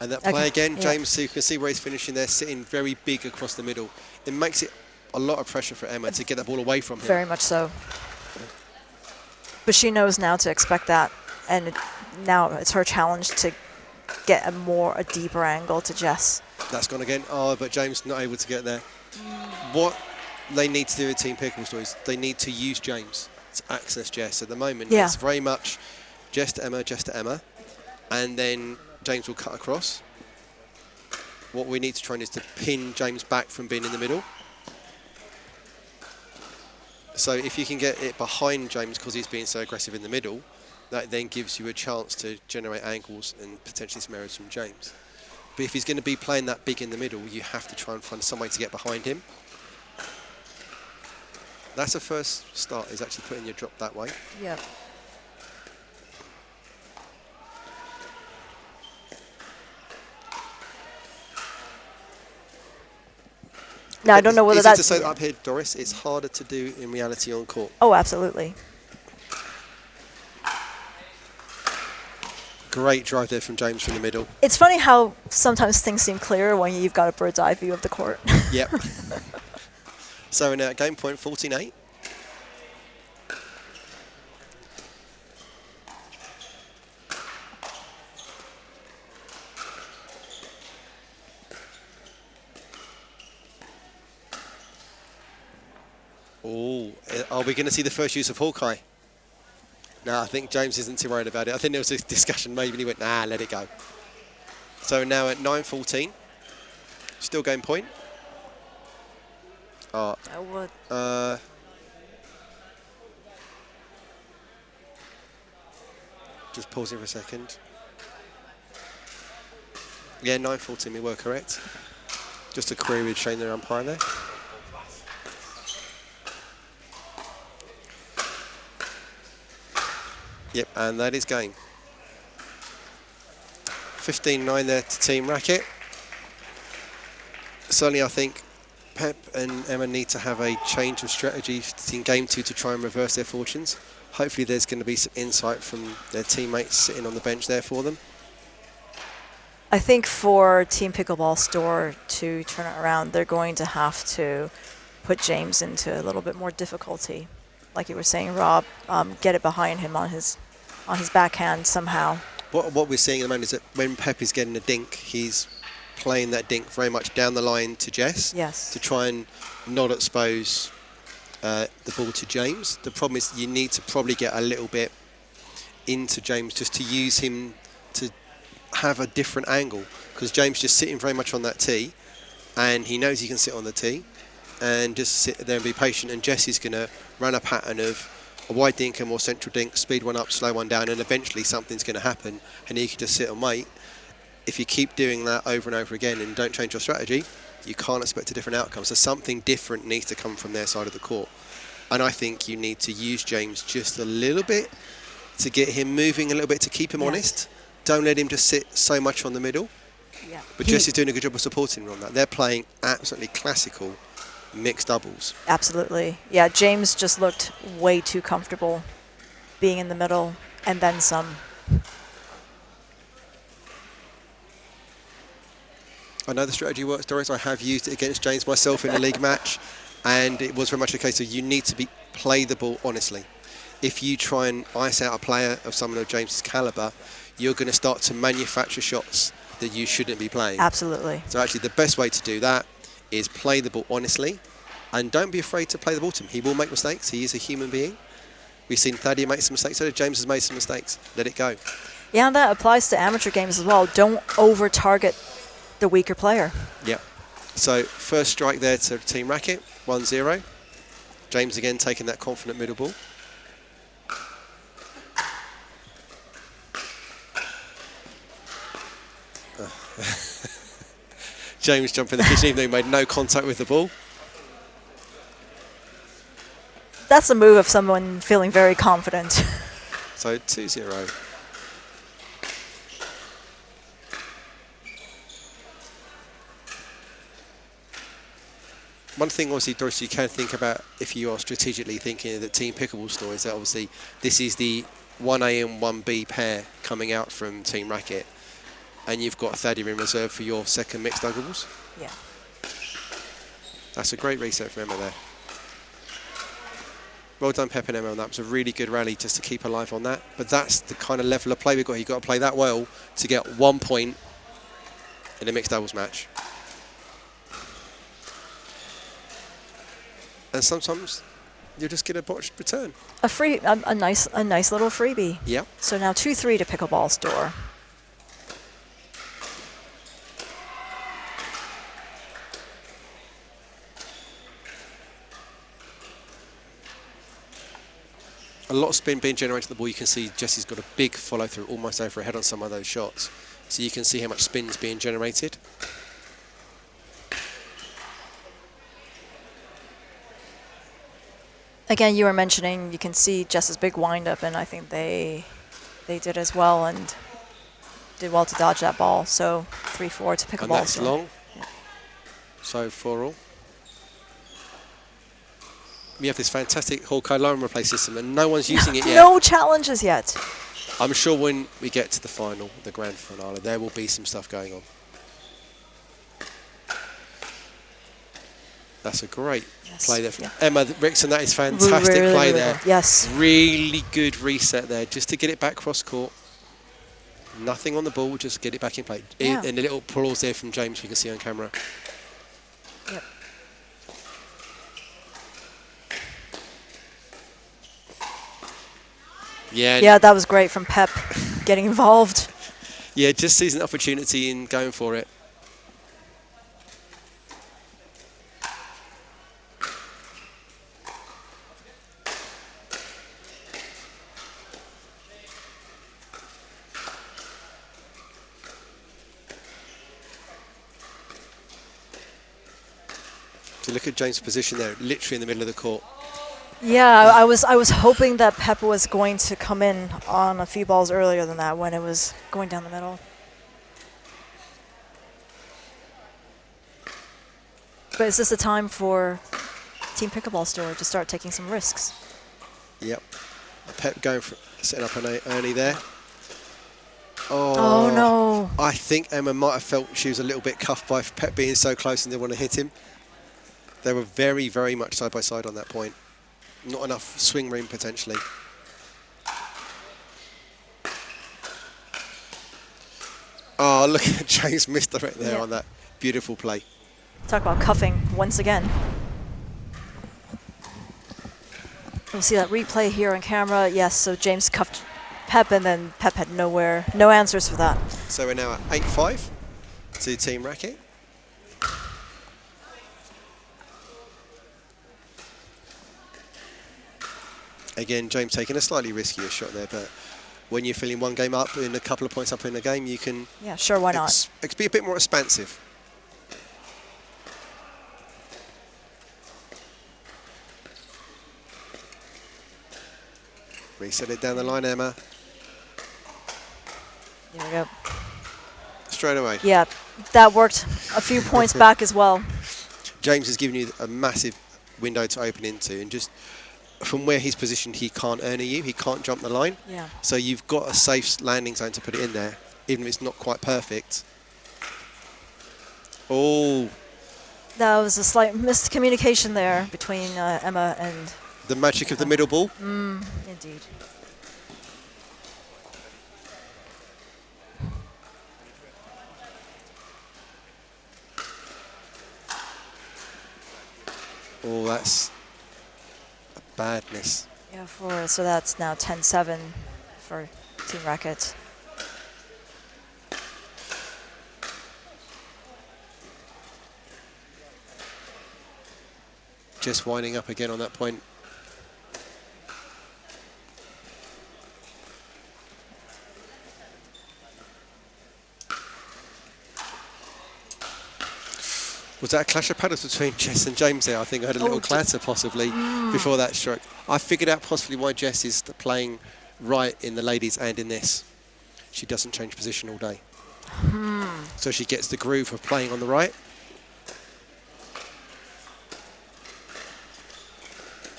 And that play again, James, so you can see where he's finishing there, sitting very big across the middle. It makes it a lot of pressure for Emma to get that ball away from him. Very much so. But she knows now to expect that, and now it's her challenge to get a deeper angle to Jess. That's gone again. Oh, but James not able to get there. What they need to do at Team Pickleball Store is they need to use James to access Jess. At the moment, it's very much Jess to Emma, and then James will cut across. What we need to try and is to pin James back from being in the middle. So if you can get it behind James because he's being so aggressive in the middle, that then gives you a chance to generate angles and potentially some errors from James. But if he's going to be playing that big in the middle, you have to try and find some way to get behind him. That's a first start, is actually putting your drop that way. Yep. Now, I don't know whether that's... Easy to say up here, Doris. It's harder to do in reality on court. Oh, absolutely. Great drive there from James from the middle. It's funny how sometimes things seem clearer when you've got a bird's eye view of the court. Yep. So now at game point, 14-8. Oh, are we going to see the first use of Hawkeye? No, I think James isn't too worried about it. I think there was a discussion maybe and he went, nah, let it go. So now at 9-14, still game point. Just pausing for a second. Yeah, 9-14, we were correct. Just a query with Shane, their umpire there. Yep, and that is game. 15-9 there to Team RAQT. Certainly, I think Pep and Emma need to have a change of strategy in game 2 to try and reverse their fortunes. Hopefully, there's going to be some insight from their teammates sitting on the bench there for them. I think for Team Pickleball Store to turn it around, they're going to have to put James into a little bit more difficulty. Like you were saying, Rob, get it behind him on his backhand somehow. What we're seeing at the moment is that when Pep is getting a dink, he's playing that dink very much down the line to Jess. Yes. To try and not expose the ball to James. The problem is you need to probably get a little bit into James just to use him to have a different angle, because James just sitting very much on that tee and he knows he can sit on the tee and just sit there and be patient, and Jesse's going to run a pattern of a wide dink and more central dink, speed one up, slow one down, and eventually something's going to happen and he can just sit and wait. If you keep doing that over and over again and don't change your strategy, you can't expect a different outcome. So something different needs to come from their side of the court. And I think you need to use James just a little bit to get him moving a little bit, to keep him honest. Don't let him just sit so much on the middle. Yeah. But Jesse's doing a good job of supporting him on that. They're playing absolutely classical mixed doubles. Absolutely. Yeah, James just looked way too comfortable being in the middle and then some. I know the strategy works, Doris. I have used it against James myself in a league match, and it was very much a case of you need to play the ball honestly. If you try and ice out a player of someone of James's calibre, you're going to start to manufacture shots that you shouldn't be playing. Absolutely. So actually the best way to do that is play the ball honestly, and don't be afraid to play the ball to him. He will make mistakes. He is a human being. We've seen Thaddeus make some mistakes. So James has made some mistakes. Let it go. Yeah, and that applies to amateur games as well. Don't over-target the weaker player. Yeah. So first strike there to Team RAQT, 1-0. James again taking that confident middle ball. James jumping the kitchen even though he made no contact with the ball. That's the move of someone feeling very confident. So 2-0. One thing, obviously, Doris, you can think about if you are strategically thinking that Team Pickleball Store is that obviously this is the 1A and 1B pair coming out from Team RAQT, and you've got Thaddeus in reserve for your second mixed doubles. Yeah. That's a great reset from Emma there. Well done, Pep and Emma, and that was a really good rally just to keep alive on that. But that's the kind of level of play we've got. You've got to play that well to get 1 point in a mixed doubles match. And sometimes you'll just get a botched return. A nice little freebie. Yeah. So now 2-3 to Pickleball Store. A lot of spin being generated on the ball. You can see Jesse's got a big follow through, almost over her head on some of those shots. So you can see how much spin's being generated. Again, you were mentioning you can see Jess's big wind-up, and I think they did as well and did well to dodge that ball. So 3-4 to Pickleball And that's Store. long. So 4-all. We have this fantastic Hawkeye line replay system, and no one's using it yet. No challenges yet. I'm sure when we get to the final, the grand finale, there will be some stuff going on. That's a great play there from Emma Rickson. That is fantastic play there. Yes. Really good reset there, just to get it back cross court. Nothing on the ball, just get it back in play. Yeah. And a little pause there from James, we can see on camera. Yep. Yeah, that was great from Pep, getting involved. Yeah, just sees an opportunity in going for it. So look at James' position there, literally in the middle of the court. Yeah, I was hoping that Pep was going to come in on a few balls earlier than that when it was going down the middle. But is this a time for Team Pickleball Store to start taking some risks? Yep. Pep going for setting up an Ernie there. Oh no. I think Emma might have felt she was a little bit cuffed by Pep being so close and didn't want to hit him. They were very, very much side by side on that point. Not enough swing room potentially. Oh, look at James misdirect there on that beautiful play. Talk about cuffing once again. We'll see that replay here on camera. Yes, so James cuffed Pep, and then Pep had no answers for that. So we're now at 8-5 to Team RAQT. Again, James taking a slightly riskier shot there, but when you're feeling one game up and a couple of points up in the game, you can sure, why not? Be a bit more expansive. Reset it down the line, Emma. There we go. Straight away. Yeah, that worked a few points back as well. James has given you a massive window to open into, and just from where he's positioned, he can't earn you. He can't jump the line. Yeah. So you've got a safe landing zone to put it in there, even if it's not quite perfect. Oh. That was a slight miscommunication there between Emma and... The magic of the middle ball. Indeed. Oh, that's a badness. Yeah, so that's now 10-7 for Team RAQT. Just winding up again on that point. Was that a clash of paddles between Jess and James there? I think I heard a little clatter possibly before that stroke. I figured out possibly why Jess is playing right in the ladies and in this. She doesn't change position all day. So she gets the groove of playing on the right.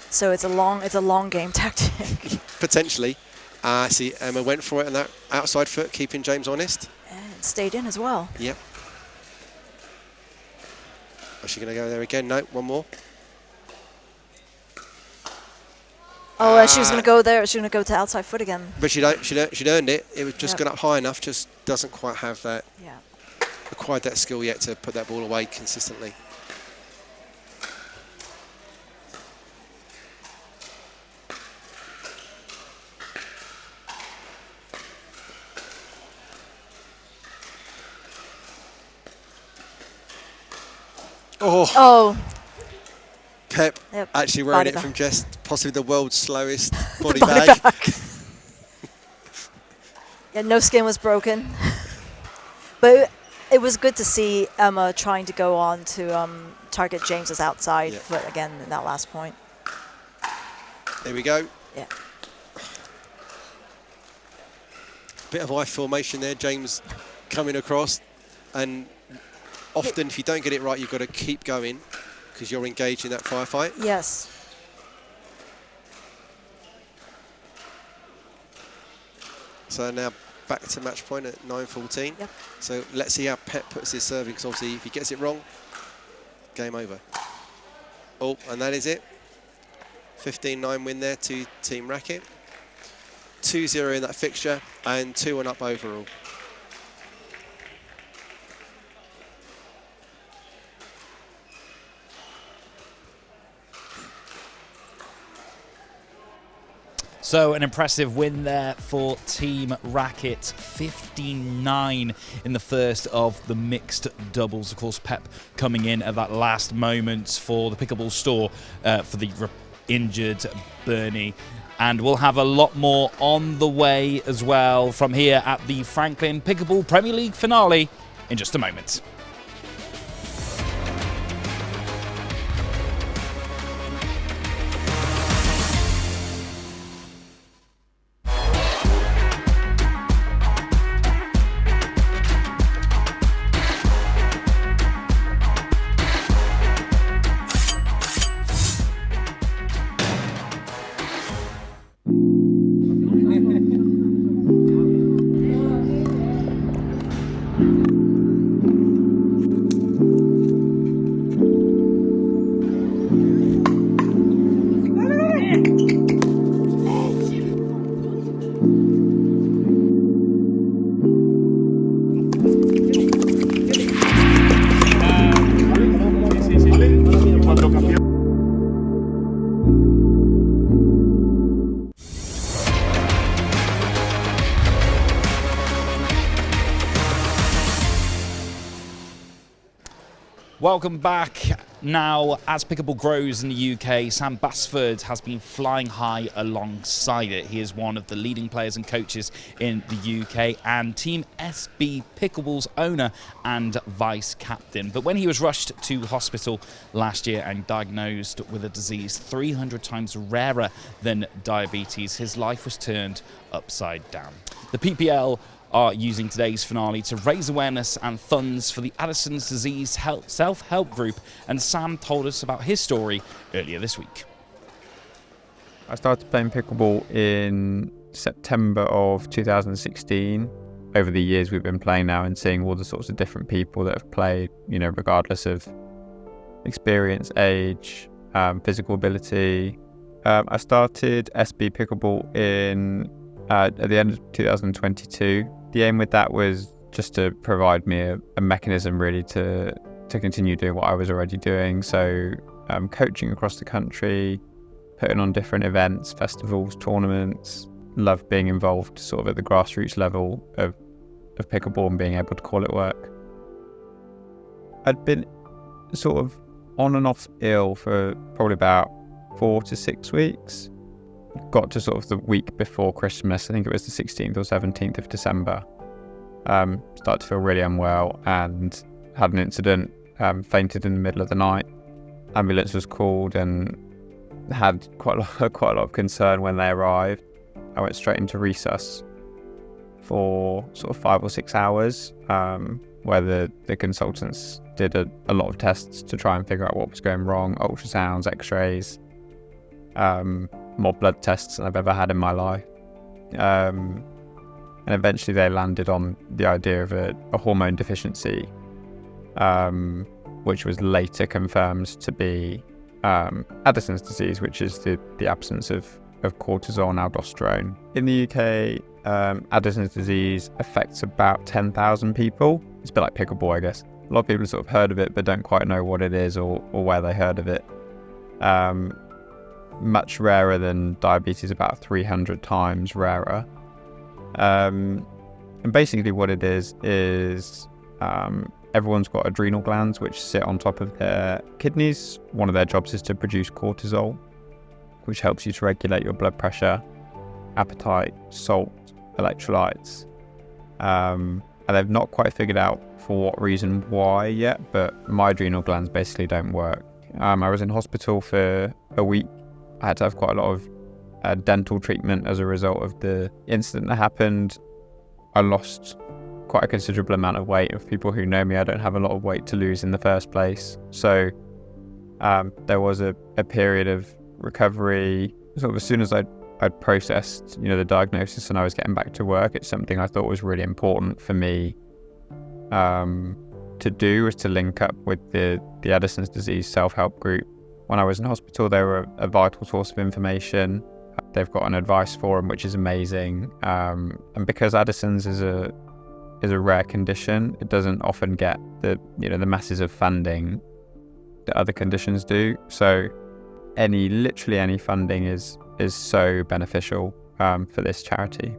So it's a long game tactic. Potentially. See, Emma went for it on that outside foot, keeping James honest. And stayed in as well. Yep. Is she going to go there again? No, one more. Oh, she was going to go there. She was going to go to outside foot again. But she'd earned it. It was just gone up high enough. Just doesn't quite have that. Yeah. Acquired that skill yet to put that ball away consistently. Oh. Pep Yep. actually wearing Body it back. from Jess, possibly the world's slowest body Body bag. back. Yeah, no skin was broken. But it was good to see Emma trying to go on to target James's outside foot again in that last point. There we go. Yeah. Bit of I formation there, James coming across, and often if you don't get it right, you've got to keep going because you're engaged in that firefight. Yes. So now back to match point at 9:14. Yep. So let's see how Pep puts his serving, because obviously if he gets it wrong, game over. Oh, and that is it. 15-9 win there to Team RAQT. 2-0 in that fixture and 2-1 up overall. So an impressive win there for Team RAQT, 15-9 in the first of the mixed doubles. Of course, Pep coming in at that last moment for the Pickleball Store for the injured Bernie. And we'll have a lot more on the way as well from here at the Franklin Pickleball Premier League finale in just a moment. Welcome back. Now, as pickleball grows in the UK, Sam Basford has been flying high alongside it. He is one of the leading players and coaches in the UK and Team SB Pickleball's owner and vice captain. But when he was rushed to hospital last year and diagnosed with a disease 300 times rarer than diabetes, his life was turned upside down. The PPL are using today's finale to raise awareness and funds for the Addison's Disease self-help group, and Sam told us about his story earlier this week. I started playing pickleball in September of 2016. Over the years we've been playing now and seeing all the sorts of different people that have played, you know, regardless of experience, age, physical ability. I started SB Pickleball at the end of 2022. The aim with that was just to provide me a mechanism really to continue doing what I was already doing. So coaching across the country, putting on different events, festivals, tournaments. Love being involved sort of at the grassroots level of pickleball and being able to call it work. I'd been sort of on and off ill for probably about 4 to 6 weeks. Got to sort of the week before Christmas, I think it was the 16th or 17th of December, started to feel really unwell and had an incident fainted in the middle of the night. Ambulance was called and had quite a lot of concern when they arrived. I went straight into resus for sort of 5 or 6 hours, where the consultants did a lot of tests to try and figure out what was going wrong, ultrasounds, x-rays, more blood tests than I've ever had in my life. And eventually they landed on the idea of a hormone deficiency, which was later confirmed to be Addison's disease, which is the absence of cortisol and aldosterone. In the UK, Addison's disease affects about 10,000 people. It's a bit like pickleball, I guess. A lot of people have sort of heard of it but don't quite know what it is or where they heard of it. Much rarer than diabetes, about 300 times rarer. And basically what it is everyone's got adrenal glands which sit on top of their kidneys. One of their jobs is to produce cortisol, which helps you to regulate your blood pressure, appetite, salt, electrolytes. And they've not quite figured out for what reason why yet, but my adrenal glands basically don't work. I was in hospital for a week. I had to have quite a lot of dental treatment as a result of the incident that happened. I lost quite a considerable amount of weight. And for people who know me, I don't have a lot of weight to lose in the first place. So there was a period of recovery. Sort of as soon as I'd processed, the diagnosis and I was getting back to work, it's something I thought was really important for me to do, was to link up with the Addison's disease self-help group. When I was in hospital, they were a vital source of information. They've got an advice forum, which is amazing. And because Addison's is a rare condition, it doesn't often get the masses of funding that other conditions do. So literally any funding is so beneficial for this charity.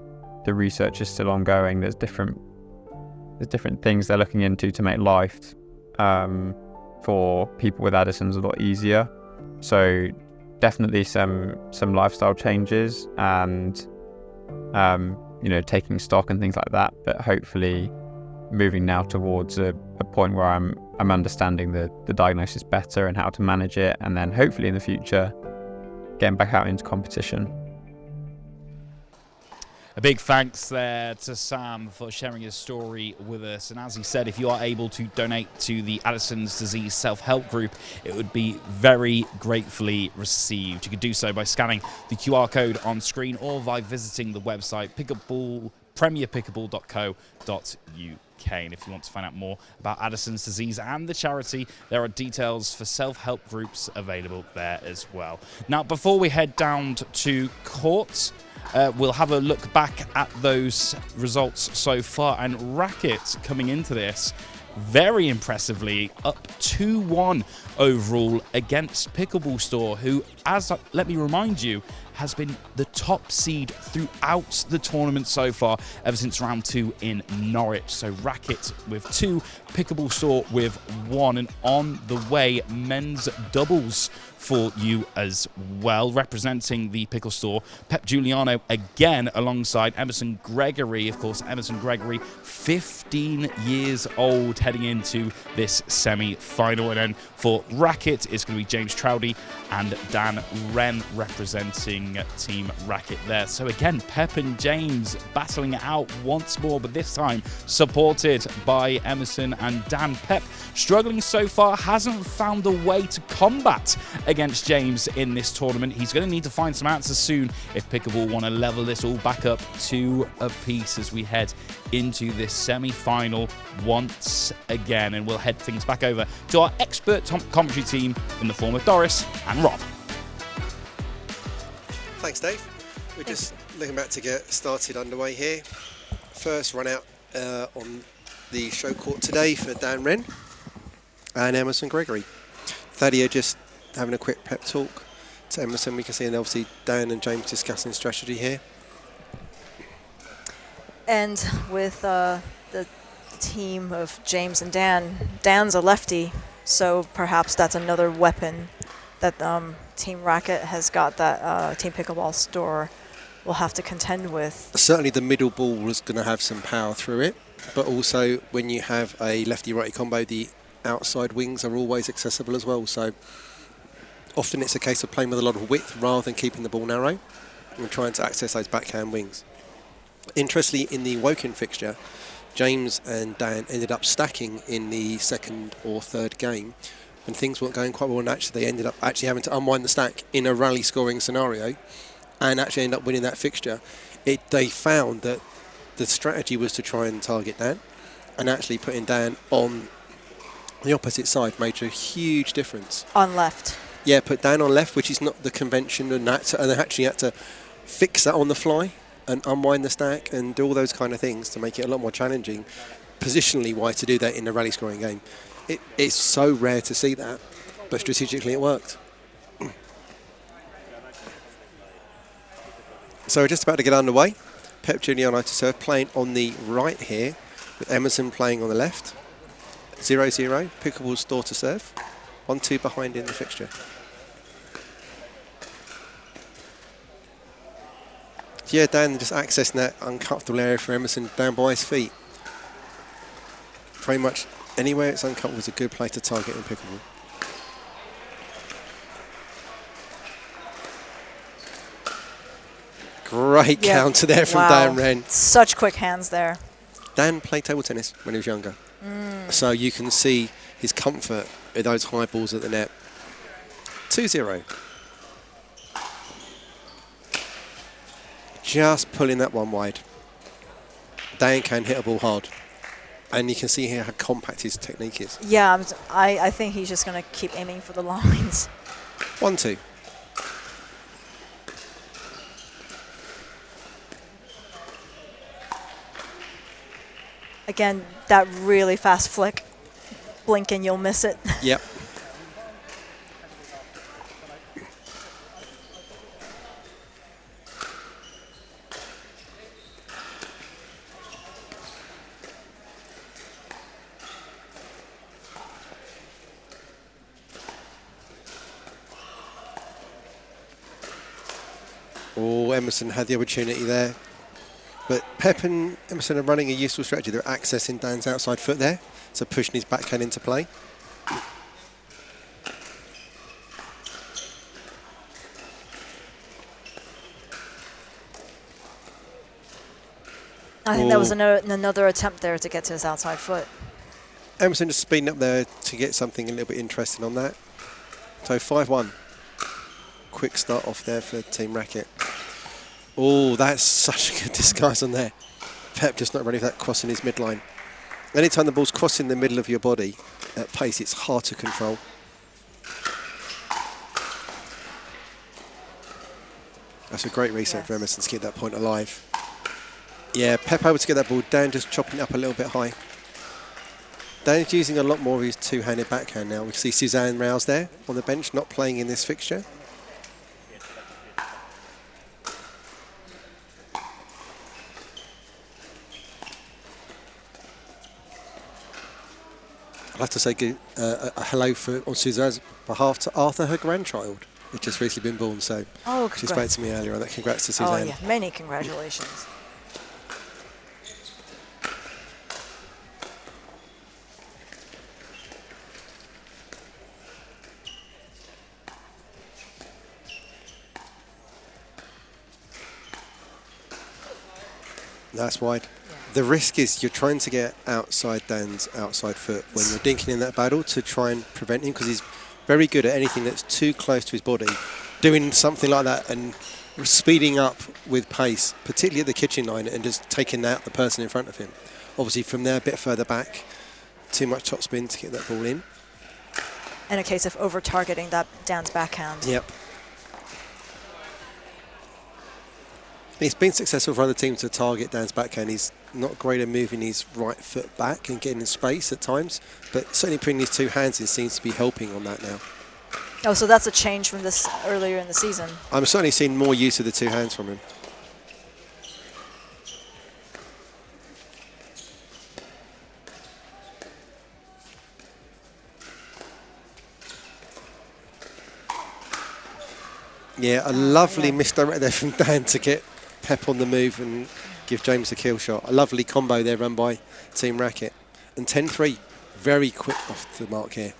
The research is still ongoing. There's different things they're looking into to make life for people with Addison's a lot easier. So definitely some lifestyle changes and taking stock and things like that, but hopefully moving now towards a point where I'm understanding the diagnosis better and how to manage it, and then hopefully in the future getting back out into competition. A big thanks there to Sam for sharing his story with us. And as he said, if you are able to donate to the Addison's Disease Self-Help Group, it would be very gratefully received. You could do so by scanning the QR code on screen or by visiting the website premierpickleball.co.uk. And if you want to find out more about Addison's disease and the charity, there are details for self-help groups available there as well. Now, before we head down to court, we'll have a look back at those results so far. And RAQT coming into this very impressively up 2-1 overall against Pickleball Store, who, let me remind you, has been the top seed throughout the tournament so far, ever since round 2 in Norwich. So RAQT with 2, Pickleball Store with 1, and on the way, men's doubles for you as well. Representing the Pickle Store, Pep Giuliano again alongside Emerson Gregory. Of course, Emerson Gregory, 15 years old, heading into this semi-final. And then for RAQT, it's going to be James Troudy and Dan Wren representing Team RAQT there. So again, Pep and James battling it out once more, but this time supported by Emerson and Dan. Pep, struggling so far, hasn't found a way to combat against James in this tournament. He's going to need to find some answers soon if Pickleball want to level this all back up to a piece as we head into this semi-final once again. And we'll head things back over to our expert commentary team in the form of Doris and Rob. Thanks, Dave. We're just looking back to get started underway here. First run out on the show court today for Dan Wren and Emerson Gregory. Thadia just having a quick pep talk to Emerson. We can see, and obviously Dan and James discussing strategy here. And with the team of James and Dan, Dan's a lefty, so perhaps that's another weapon that Team RAQT has got that Team Pickleball Store will have to contend with. Certainly the middle ball was going to have some power through it, but also when you have a lefty-righty combo, the outside wings are always accessible as well. So often it's a case of playing with a lot of width rather than keeping the ball narrow and trying to access those backhand wings. Interestingly, in the Woking fixture, James and Dan ended up stacking in the second or third game, and things weren't going quite well, and actually they ended up actually having to unwind the stack in a rally scoring scenario and actually end up winning that fixture. They found that the strategy was to try and target Dan, and actually putting Dan on the opposite side made a huge difference. On left. Yeah, put Dan on left, which is not the convention, and they actually had to fix that on the fly and unwind the stack and do all those kind of things to make it a lot more challenging, positionally wise, to do that in a rally scoring game. It's so rare to see that, but strategically it worked. So we're just about to get underway. Pep Giuliano to serve, playing on the right here, with Emerson playing on the left. 0-0, Pickleball Store to serve. 1-2 behind in the fixture. Yeah, Dan just accessing that uncomfortable area for Emerson down by his feet. Very much anywhere it's uncomfortable is a good place to target in pickleball. Great counter there from Dan Wren. Such quick hands there. Dan played table tennis when he was younger. So you can see his comfort with those high balls at the net. 2-0. Just pulling that one wide. Dan can hit a ball hard. And you can see here how compact his technique is. Yeah, I think he's just going to keep aiming for the lines. 1-2. Again, that really fast flick. Blink and you'll miss it. Yep. Oh, Emerson had the opportunity there. But Pep and Emerson are running a useful strategy. They're accessing Dan's outside foot there, so pushing his backhand into play. I think that was another attempt there to get to his outside foot. Emerson just speeding up there to get something a little bit interesting on that. So 5-1. Quick start off there for Team RAQT. Oh, that's such a good disguise on there. Pep just not ready for that crossing his midline. Anytime the ball's crossing the middle of your body at pace, it's hard to control. That's a great reset for Emerson to keep that point alive. Yeah, Pep able to get that ball down, just chopping it up a little bit high. Dan's using a lot more of his two-handed backhand now. We see Suzanne Rouse there on the bench, not playing in this fixture. I'd like to say a hello on Suzanne's behalf to Arthur, her grandchild, who's just recently been born. So she spoke to me earlier on that. Congrats to Suzanne. Oh yeah, many congratulations. That's wide. The risk is you're trying to get outside Dan's outside foot when you're dinking in that battle to try and prevent him, because he's very good at anything that's too close to his body. Doing something like that and speeding up with pace, particularly at the kitchen line, and just taking out the person in front of him. Obviously from there a bit further back, too much top spin to get that ball in. And a case of over-targeting that Dan's backhand. Yep. He's been successful for other teams to target Dan's backhand. He's not great at moving his right foot back and getting in space at times, but certainly putting his two hands in seems to be helping on that now. Oh, so that's a change from this earlier in the season. I'm certainly seeing more use of the two hands from him. Yeah, a lovely misdirect there from Dan to get Pep on the move and give James a kill shot. A lovely combo there run by Team RAQT. And 10-3, Very quick off the mark here.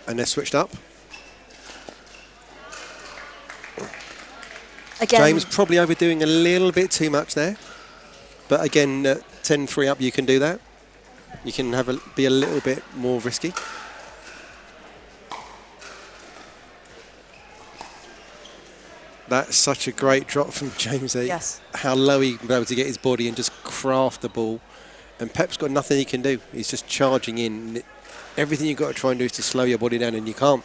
And they're switched up. Again, James probably overdoing a little bit too much there. But again, 10-3 up, you can do that. You can be a little bit more risky. That's such a great drop from James there. Yes. How low he can be able to get his body and just craft the ball. And Pep's got nothing he can do. He's just charging in. Everything you've got to try and do is to slow your body down, and you can't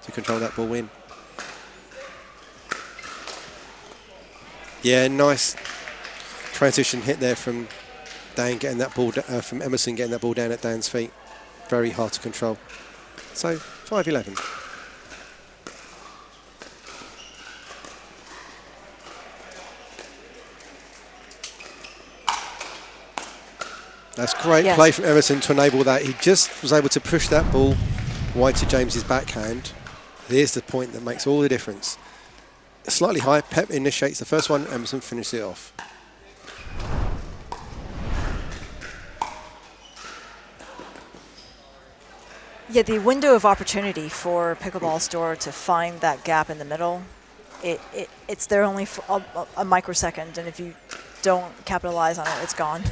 to control that ball in. Yeah, nice transition hit there from Dan getting that ball, from Emerson getting that ball down at Dan's feet. Very hard to control. So 5-11. That's great play from Emerson to enable that. He just was able to push that ball wide to James's backhand. Here's the point that makes all the difference. Slightly high, Pep initiates the first one, Emerson finishes it off. Yeah, the window of opportunity for Pickleball Store to find that gap in the middle, it's there only for a microsecond, and if you don't capitalize on it, it's gone.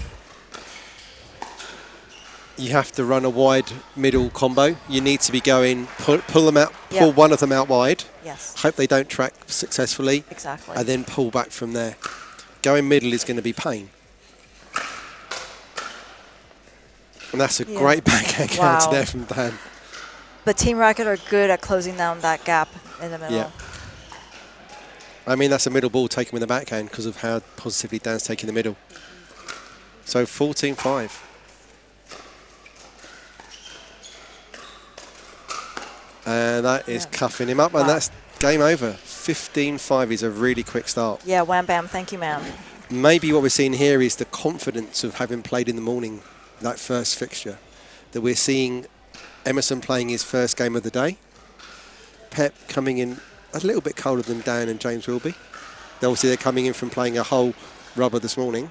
You have to run a wide middle combo. You need to be going, pull them out, pull one of them out wide. Yes. Hope they don't track successfully. Exactly. And then pull back from there. Going middle is going to be pain. And that's a great backhand counter there from Dan. But Team RAQT are good at closing down that gap in the middle. Yeah. I mean, that's a middle ball taken with the backhand because of how positively Dan's taking the middle. So 14-5. And that is cuffing him up, and that's game over. 15-5 is a really quick start. Yeah, wham bam, thank you, ma'am. Maybe what we're seeing here is the confidence of having played in the morning, that first fixture. That we're seeing Emerson playing his first game of the day. Pep coming in a little bit colder than Dan and James will be. Obviously, they're coming in from playing a whole rubber this morning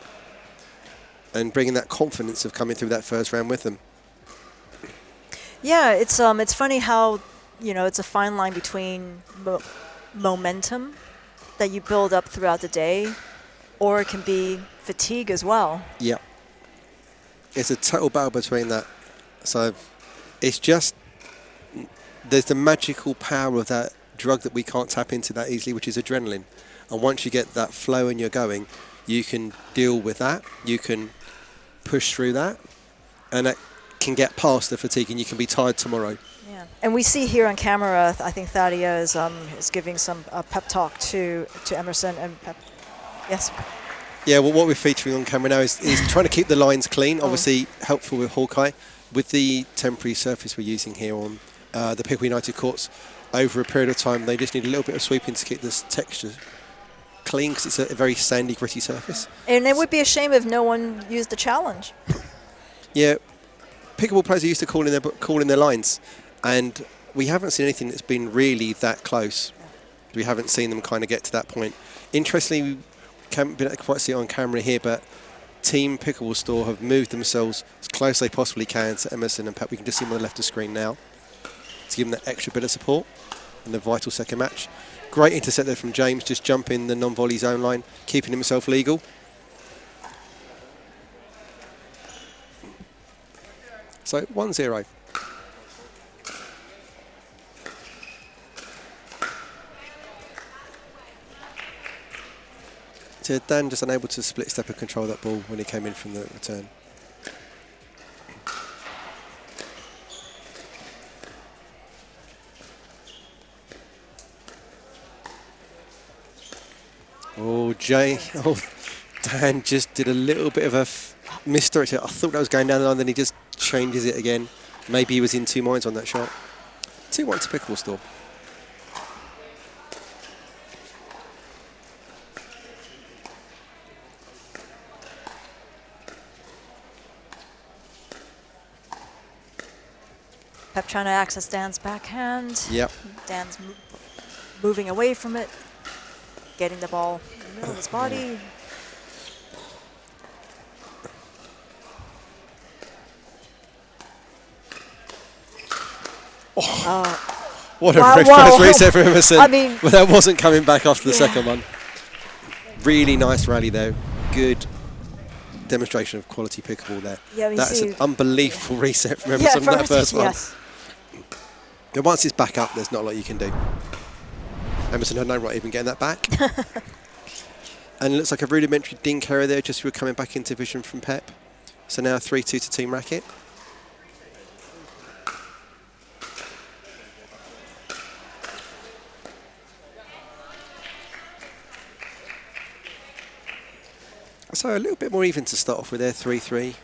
and bringing that confidence of coming through that first round with them. Yeah, it's funny how, you know, it's a fine line between momentum that you build up throughout the day, or it can be fatigue as well. Yeah. It's a total battle between that. So it's just, there's the magical power of that drug that we can't tap into that easily, which is adrenaline. And once you get that flow and you're going, you can deal with that. You can push through that. And that can get past the fatigue, and you can be tired tomorrow. Yeah, and we see here on camera, I think Thadia is giving some pep talk to Emerson and Pep. Yes. Yeah, well, what we're featuring on camera now is trying to keep the lines clean. Obviously, helpful with Hawkeye. With the temporary surface we're using here on the Pickleball United courts, over a period of time, they just need a little bit of sweeping to keep this texture clean, because it's a very sandy, gritty surface. And it would be a shame if no one used the challenge. Yeah. Pickleball players are used to calling their lines, and we haven't seen anything that's been really that close. We haven't seen them kind of get to that point. Interestingly, we can't quite see it on camera here, but Team Pickleball Store have moved themselves as close as they possibly can to Emerson and Pep. We can just see them on the left of the screen now to give them that extra bit of support in the vital second match. Great intercept there from James, just jumping the non-volley zone line, keeping himself legal. So 1-0. So Dan just unable to split step and control that ball when he came in from the return. Oh, Dan just did a little bit of a misdirection. I thought that was going down the line, then he just changes it again. Maybe he was in two minds on that shot. 2-1 to Pickleball Store. Pep trying to access Dan's backhand. Yep. Dan's moving away from it, getting the ball in the middle of his body. What a Wow, first wow. reset for Emerson. I mean- but that wasn't coming back after the second one. Really nice rally though. Good demonstration of quality pickleball there. Yeah, you That's see- an unbelievable reset from Yeah, Emerson from on that first one. yes. But once it's back up, there's not a lot you can do. Emerson had no right even getting that back. And it looks like a rudimentary dink error there, just we were coming back into vision from Pep. So now 3-2 to Team RAQT. So a little bit more even to start off with there, 3-3.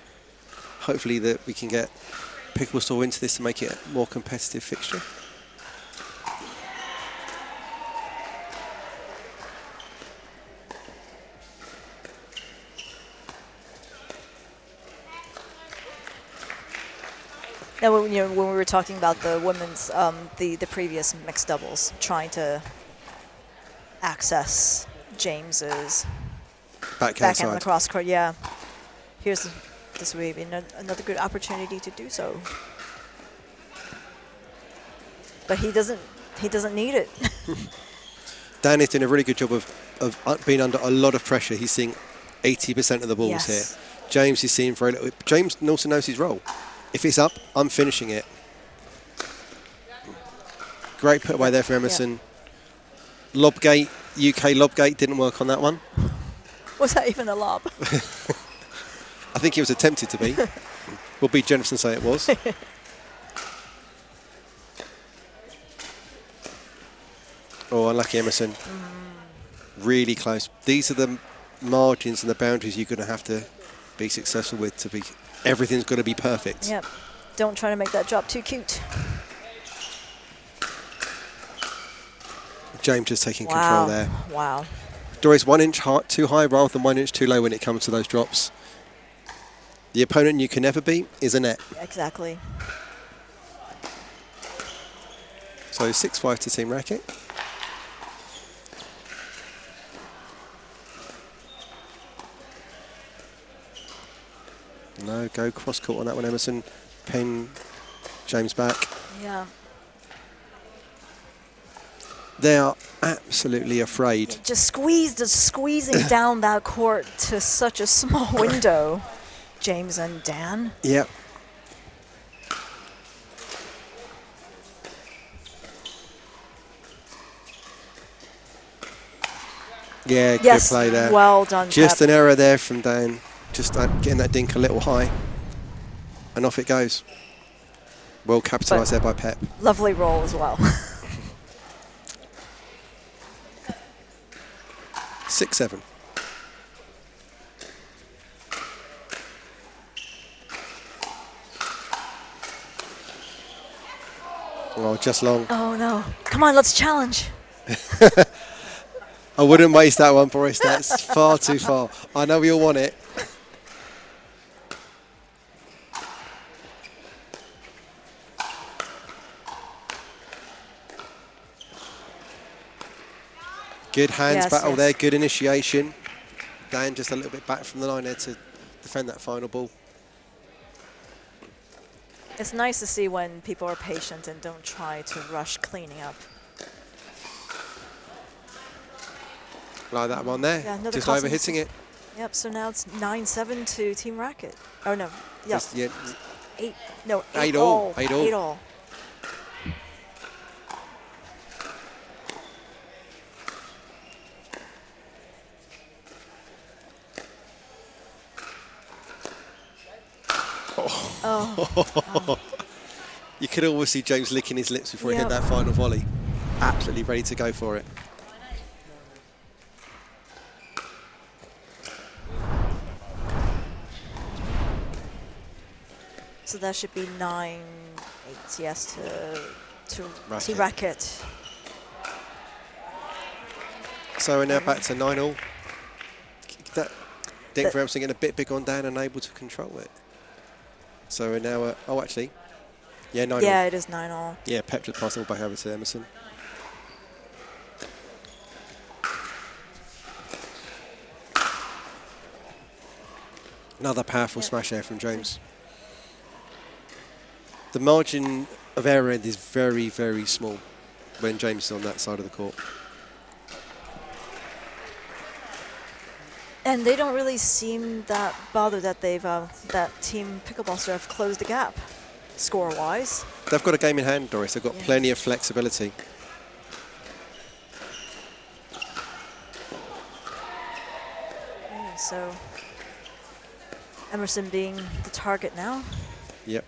Hopefully that we can get Pickleball Store into this to make it a more competitive fixture. Now, when we were talking about the women's, the previous mixed doubles, trying to access James's backhand on the cross court, yeah. Here's this would be another good opportunity to do so. But he doesn't need it. Dan is doing a really good job of being under a lot of pressure. He's seeing 80% of the balls Yes. here. James is seeing very little. James also knows his role. If it's up, I'm finishing it. Great put away there from Emerson. Lobgate, UK lobgate didn't work on that one. Was that even a lob? I think he was attempted to be. We'll be generous and say it was. Oh, unlucky Emerson. Really close. These are the margins and the boundaries you're going to have to be successful with to be. Everything's got to be perfect. Yep. Don't try to make that drop too cute. James just taking control there. Wow. Doris 1 inch too high rather than 1 inch too low when it comes to those drops. The opponent you can never beat is a net. Exactly. So 6-5 to Team RAQT. No, go cross court on that one, Emerson. Pin James back. Yeah. They are absolutely afraid. Just squeezing down that court to such a small window. James and Dan. Yep. Yeah, Yes, good play there. well done, Just Pep. an error there from Dan. Just getting that dink a little high. And off it goes. Well capitalised there by Pep. Lovely roll as well. 6-7. Oh, just long. Oh no. Come on, let's challenge. I wouldn't waste that one, Boris. That's far too far. I know we all want it. Good hands battle there, good initiation. Dan just a little bit back from the line there to defend that final ball. It's nice to see when people are patient and don't try to rush cleaning up. Like that one there, Yeah, another just crossing over-hitting it. Yep, so now it's 9-7 to Team RAQT. Oh no, yeah. Just, yeah. 8 8 all. 8 all. Oh. You could always see James licking his lips before he hit that final volley. Absolutely ready to go for it. So that should be 9-8, yes, to RAQT. RAQT. So we're now back to 9-all. That dink for Emerson getting a bit big on Dan and able to control it. So we're now, oh actually, yeah, 9-all. Yeah, it is 9-all. Yeah, Pep just passed it all back over to Emerson. Another powerful smash there from James. The margin of error is very, very small when James is on that side of the court. And they don't really seem that bothered that they've that Team Pickleball Store have closed the gap, score-wise. They've got a game in hand, Doris. They've got plenty of flexibility. Okay, so Emerson being the target now. Yep.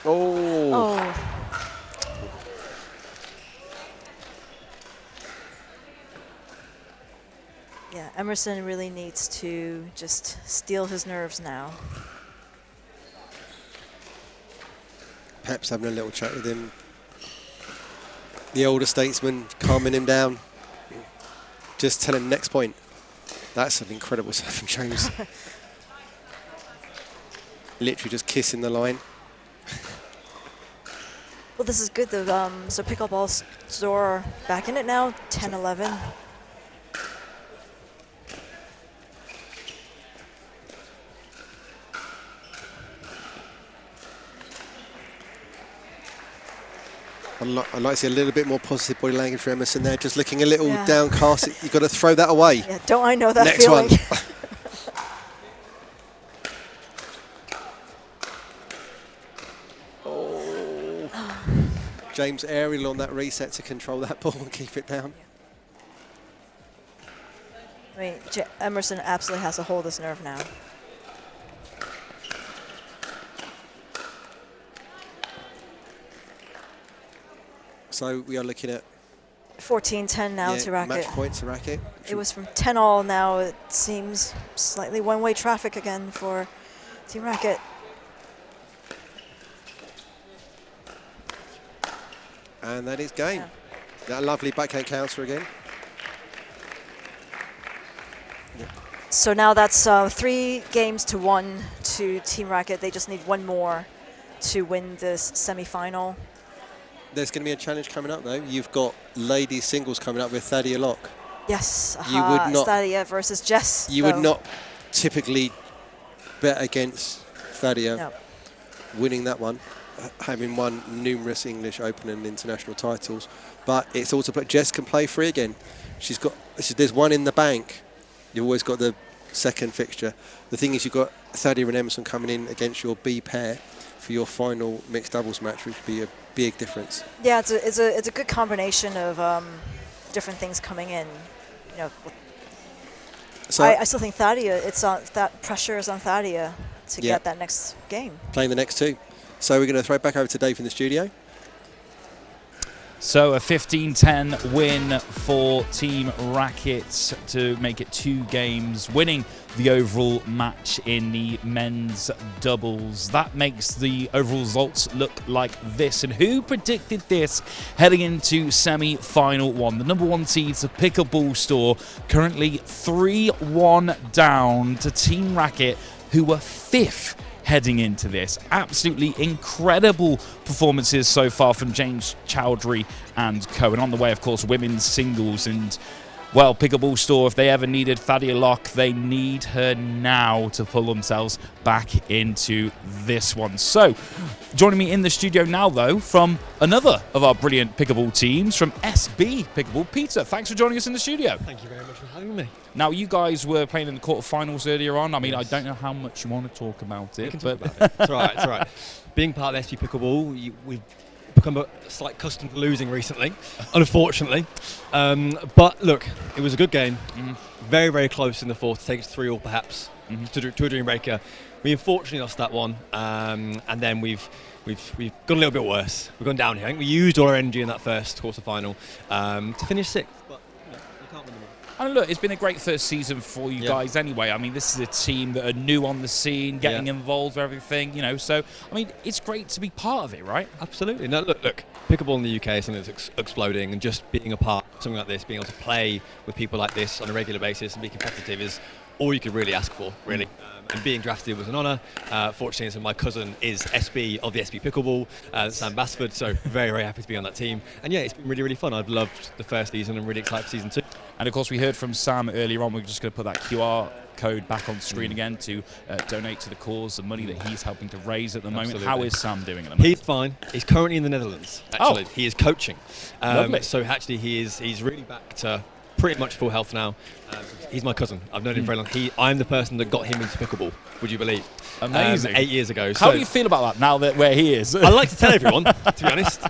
Oh. Yeah, Emerson really needs to just steel his nerves now. Perhaps having a little chat with him. The older statesman calming him down. Just tell him next point. That's an incredible stuff from James. Literally just kissing the line. Well, this is good though. So Pickleball Store back in it now, 10-11. I'd like to see a little bit more positive body language for Emerson there, just looking a little downcast. You've got to throw that away. Yeah, don't I know that Next feeling? one. James aerial on that reset to control that ball and keep it down. I mean, Emerson absolutely has to hold his nerve now. So we are looking at 14-10 now to RAQT. Match point to RAQT. It was from 10-all now. It seems slightly one-way traffic again for Team RAQT. And that is game. Yeah. That lovely backhand counter again. Yeah. So now that's 3 games to 1 to Team RAQT. They just need one more to win this semi-final. There's going to be a challenge coming up, though. You've got ladies singles coming up with Thadia Locke. Yes, you would not, Thadia versus Jess. You would not typically bet against Thadia winning that one, having won numerous English Open and international titles. But it's also Jess can play free again. There's one in the bank. You've always got the second fixture. The thing is, you've got Thadia and Emerson coming in against your B pair for your final mixed doubles match, which would be a big difference. Yeah, it's a good combination of different things coming in. You know, so I still think Thadia. That pressure is on Thadia to get that next game. Playing the next 2. So we're going to throw it back over to Dave in the studio. So a 15-10 win for Team RAQT to make it 2 games, winning the overall match in the men's doubles. That makes the overall results look like this. And who predicted this heading into semi-final 1? The number 1 seeds of Pickleball Store, currently 3-1 down to Team RAQT, who were 5th heading into this. Absolutely incredible performances so far from James Chowdhury and co. And on the way, of course, women's singles. And, well, Pickleball Store, if they ever needed Thadia Locke, they need her now to pull themselves back into this one. So, joining me in the studio now, though, from another of our brilliant pickleball teams, from SB Pickleball, Peter. Thanks for joining us in the studio. Thank you very much for having me. Now, you guys were playing in the quarterfinals earlier on. I mean, yes. I don't know how much you want to talk about it. We can talk about it. It's all right, it's all right. Being part of SB Pickleball, we've become a slight custom to losing recently, unfortunately. But look, it was a good game. Very, very close in the fourth to take us 3-all perhaps to a dream breaker. We unfortunately lost that one, and then we've got a little bit worse. We've gone down here. I think we used all our energy in that first quarterfinal to finish 6th. But you can't win them all. And look, it's been a great first season for you guys anyway. I mean, this is a team that are new on the scene, getting involved with everything, you know. So, I mean, it's great to be part of it, right? Absolutely. No, look, pickleball in the UK is something that's exploding, and just being a part of something like this, being able to play with people like this on a regular basis and be competitive is all you could really ask for, really. And being drafted was an honour. Fortunately, so my cousin is SB of the SB Pickleball, Sam Basford, so very, very happy to be on that team. And yeah, it's been really, really fun. I've loved the first season and really excited for season 2. And of course, we heard from Sam earlier on. We're just going to put that QR code back on screen again to donate to the cause, the money that he's helping to raise at the moment. How is Sam doing at the moment? He's fine. He's currently in the Netherlands, actually. He is coaching. Lovely. So actually he's really back to pretty much full health now. He's my cousin. I've known him very long. I'm the person that got him into pickleball, would you believe? Amazing. 8 years ago. How do you feel about that now that where he is? I like to tell everyone, to be honest.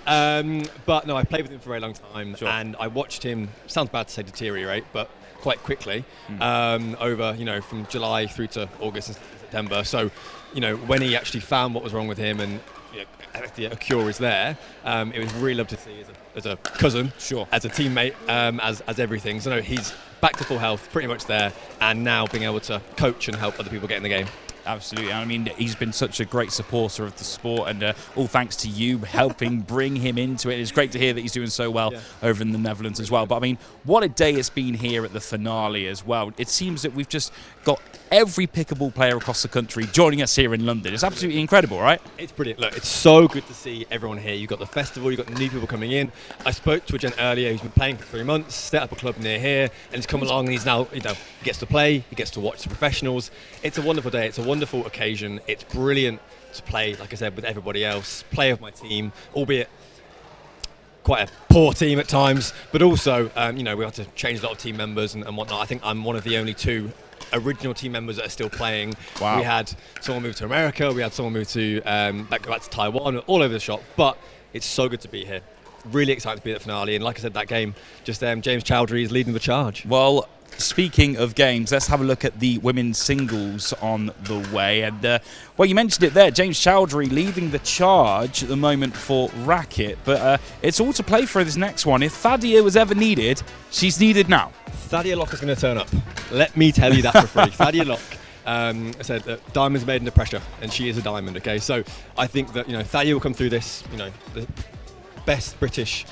But no, I played with him for a very long time, and I watched him, sounds bad to say deteriorate, but quite quickly over, from July through to August and September. So, when he actually found what was wrong with him and a cure is there, it was really lovely to see as a cousin, as a teammate, as everything. So no, he's back to full health, pretty much there, and now being able to coach and help other people get in the game. Absolutely. I mean, he's been such a great supporter of the sport, and all thanks to you helping bring him into it. It's great to hear that he's doing so well over in the Netherlands as well. But I mean, what a day it's been here at the finale as well. It seems that we've just got every pickleball player across the country joining us here in London. It's absolutely incredible, right? It's brilliant. Look, it's so good to see everyone here. You've got the festival, you've got new people coming in. I spoke to a gent earlier who's been playing for 3 months, set up a club near here, and he's come along and he's now, he gets to play, he gets to watch the professionals. It's a wonderful day. It's a wonderful occasion. It's brilliant to play, like I said, with everybody else, play with my team, albeit quite a poor team at times, but also, we had to change a lot of team members and whatnot. I think I'm one of the only 2 original team members that are still playing. Wow. We had someone move to America, we had someone move to back to Taiwan, all over the shop, but it's so good to be here. Really excited to be at the finale, and like I said, that game, just James Chowdhury is leading the charge. Well, speaking of games, let's have a look at the women's singles on the way. And you mentioned it there, James Chowdhury leading the charge at the moment for RAQT, but it's all to play for this next one. If Thadia was ever needed, she's needed now. Thadia Locke is going to turn up. Let me tell you that for free. Thadia Locke, I said that diamonds made under pressure, and she is a diamond. Okay, so I think that Thadia will come through this. The best British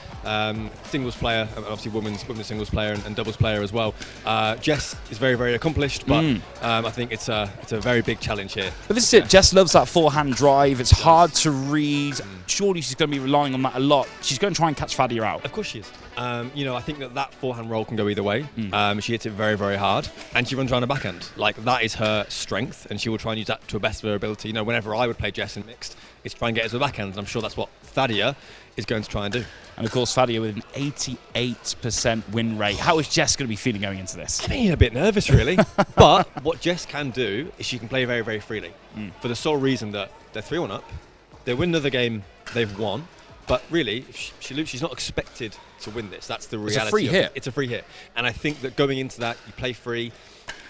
singles player, and obviously women's singles player and doubles player as well. Jess is very, very accomplished, but I think it's a very big challenge here. But this is it. Jess loves that forehand drive. It's hard to read. Surely she's going to be relying on that a lot. She's going to try and catch Thadia out. Of course she is. I think that forehand roll can go either way. She hits it very, very hard, and she runs around the backhand. Like, that is her strength, and she will try and use that to the best of her ability. Whenever I would play Jess in mixed, it's try and get her to the backhand, and I'm sure that's what Thadia is going to try and do. And of course, Thadia with an 88% win rate. How is Jess going to be feeling going into this? I mean, a bit nervous, really. But what Jess can do is she can play very, very freely. For the sole reason that they're 3-1 up, they win another game, they've won. But really, if she loses, she's not expected to win this. That's the reality. It's a free hit. It's a free hit. And I think that going into that, you play free.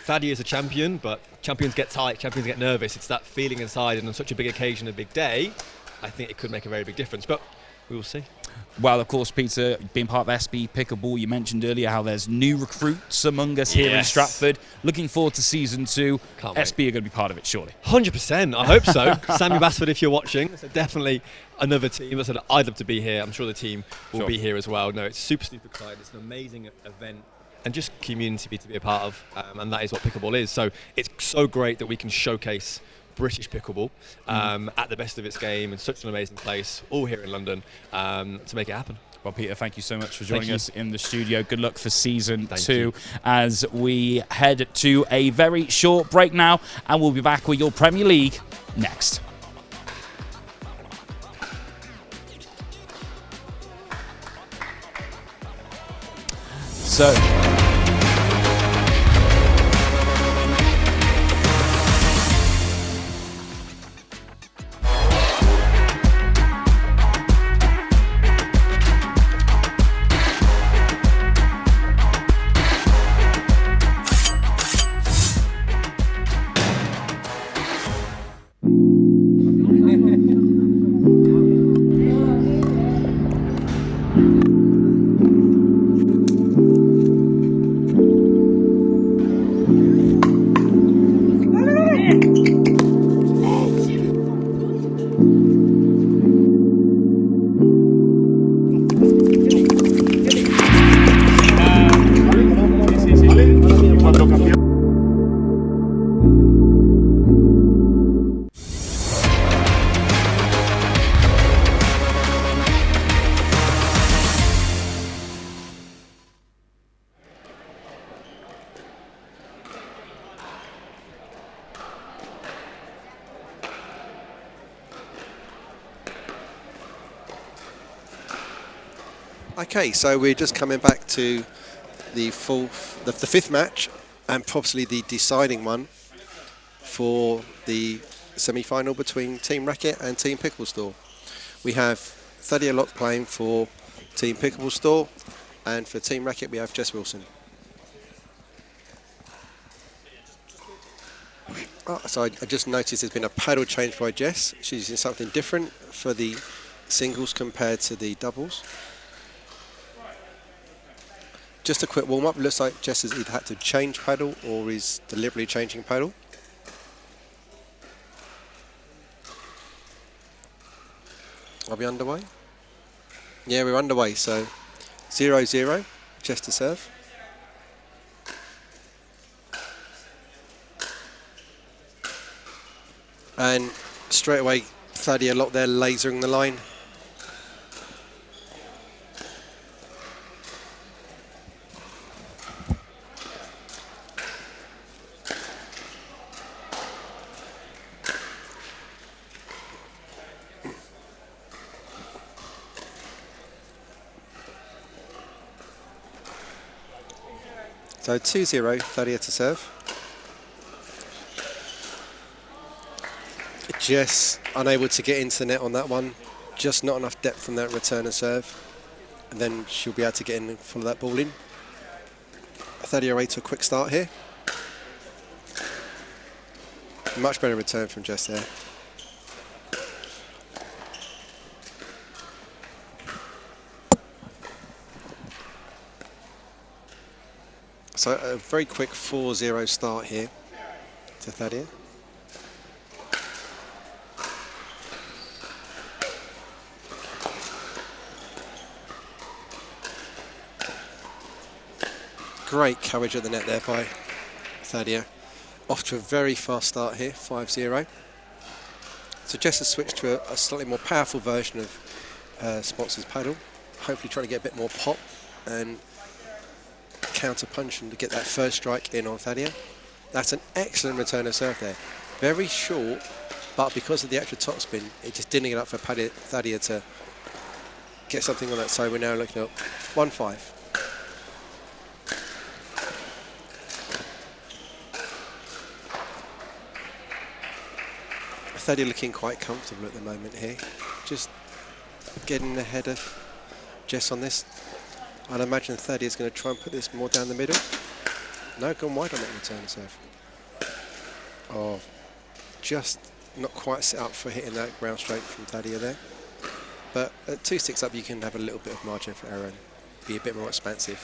Thadia is a champion, but champions get tight, champions get nervous. It's that feeling inside, and on such a big occasion, a big day, I think it could make a very big difference. But we will see. Well, of course, Peter, being part of SB Pickleball, you mentioned earlier how there's new recruits among us here in Stratford. Looking forward to season 2. Can't SB wait. are going to be part of it, surely. 100%. I hope so. Sammy Basford, if you're watching, so definitely another team. I said I'd love to be here. I'm sure the team will be here as well. No, it's super, super exciting. It's an amazing event and just community to be a part of, and that is what pickleball is. So it's so great that we can showcase British pickleball at the best of its game in such an amazing place, all here in London, to make it happen. Well, Peter, thank you so much for joining us in the studio. Good luck for season 2 as we head to a very short break now, and we'll be back with your Premier League next. So... Okay, so we're just coming back to the fifth match, and possibly the deciding one for the semi-final between Team RAQT and Team Pickleball Store. We have Thadia Locke playing for Team Pickleball Store, and for Team RAQT we have Jess Wilson. So I just noticed there's been a paddle change by Jess. She's using something different for the singles compared to the doubles. Just a quick warm-up. Looks like Jess has either had to change paddle or is deliberately changing paddle. Are we underway? Yeah, we're underway. So 0-0, Jess to serve. And straight away, Thadia Locke there lasering the line. So 2-0, Thadia to serve. Jess unable to get into the net on that one. Just not enough depth from that return and serve. And then she'll be able to get in and follow that ball in. Thadia away to a quick start here. Much better return from Jess there. So a very quick 4-0 start here to Thadia. Great coverage at the net there by Thadia. Off to a very fast start here, 5-0. So Jess has switched to a slightly more powerful version of Spots' paddle. Hopefully trying to get a bit more pop and counter punch and to get that first strike in on Thadia. That's an excellent return of serve there. Very short, but because of the extra topspin, it just didn't get up for Thadia to get something on that. So we're now looking at 1-5. Thadia looking quite comfortable at the moment here. Just getting ahead of Jess on this. I'd imagine Thadia's going to try and put this more down the middle. No, gone wide on that return serve. Oh, just not quite set up for hitting that ground straight from Thadia there. But at 2 sticks up, you can have a little bit of margin for error and be a bit more expansive.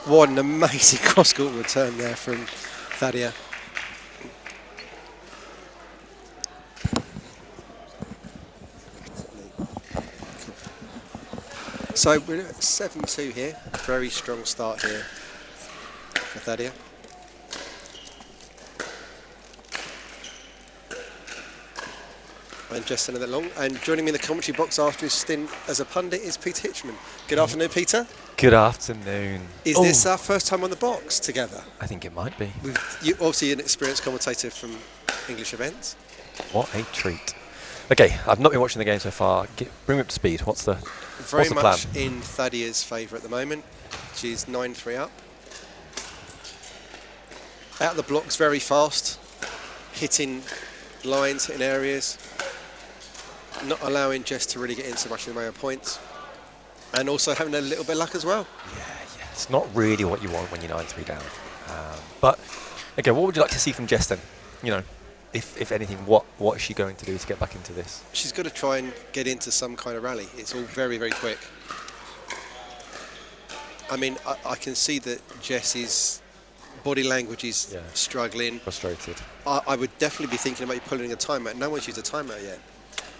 What an amazing cross-court return there from Thadia. So we're at 7-2 here. Very strong start here for Thadia. And just sending that long. And joining me in the commentary box after his stint as a pundit is Peter Hitchman. Good afternoon, Peter. Good afternoon. Is this our first time on the box together? I think it might be. You obviously an experienced commentator from English events. What a treat. Okay, I've not been watching the game so far. Bring me up to speed. What's the Very plan? much in Thadia's favour at the moment. She's 9-3 up. Out the blocks very fast. Hitting lines, hitting areas. Not allowing Jess to really get in so much in the way of points. And also having a little bit of luck as well. Yeah. It's not really what you want when you're 9-3 down. But, okay, what would you like to see from Jess then? You know, if anything, what is she going to do to get back into this? She's got to try and get into some kind of rally. It's all very, very quick. I mean, I can see that Jess's body language is struggling. Frustrated. I would definitely be thinking about pulling a timeout. No one's used a timeout yet.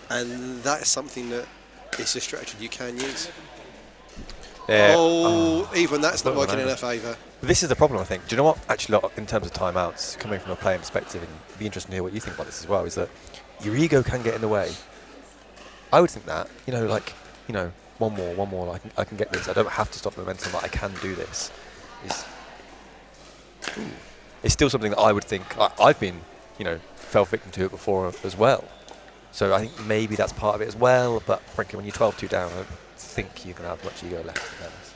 And that's something that is a strategy you can use. Yeah. Even that's not working in her favour. This is the problem, I think. Do you know what? Actually, in terms of timeouts, coming from a player perspective, and it'd be interesting to hear what you think about this as well, is that your ego can get in the way. I would think that, one more, I can get this. I don't have to stop the momentum, but I can do this. it's still something that I would think I've been, fell victim to it before as well. So I think maybe that's part of it as well. But frankly, when you're 12-2 down, I don't think you're going to have much ego left in tennis.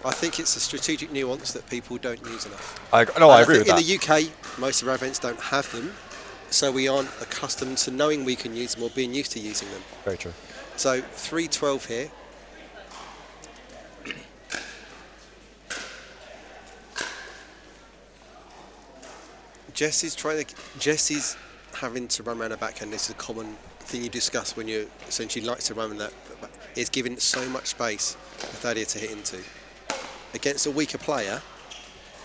I think it's a strategic nuance that people don't use enough. I agree with that. In the UK, most of our events don't have them, so we aren't accustomed to knowing we can use them or being used to using them. Very true. So 3-12 here. Jess is having to run around a backhand. This is a common thing you discuss when you essentially like to run that. It's giving so much space for Thaddeus to hit into. Against a weaker player,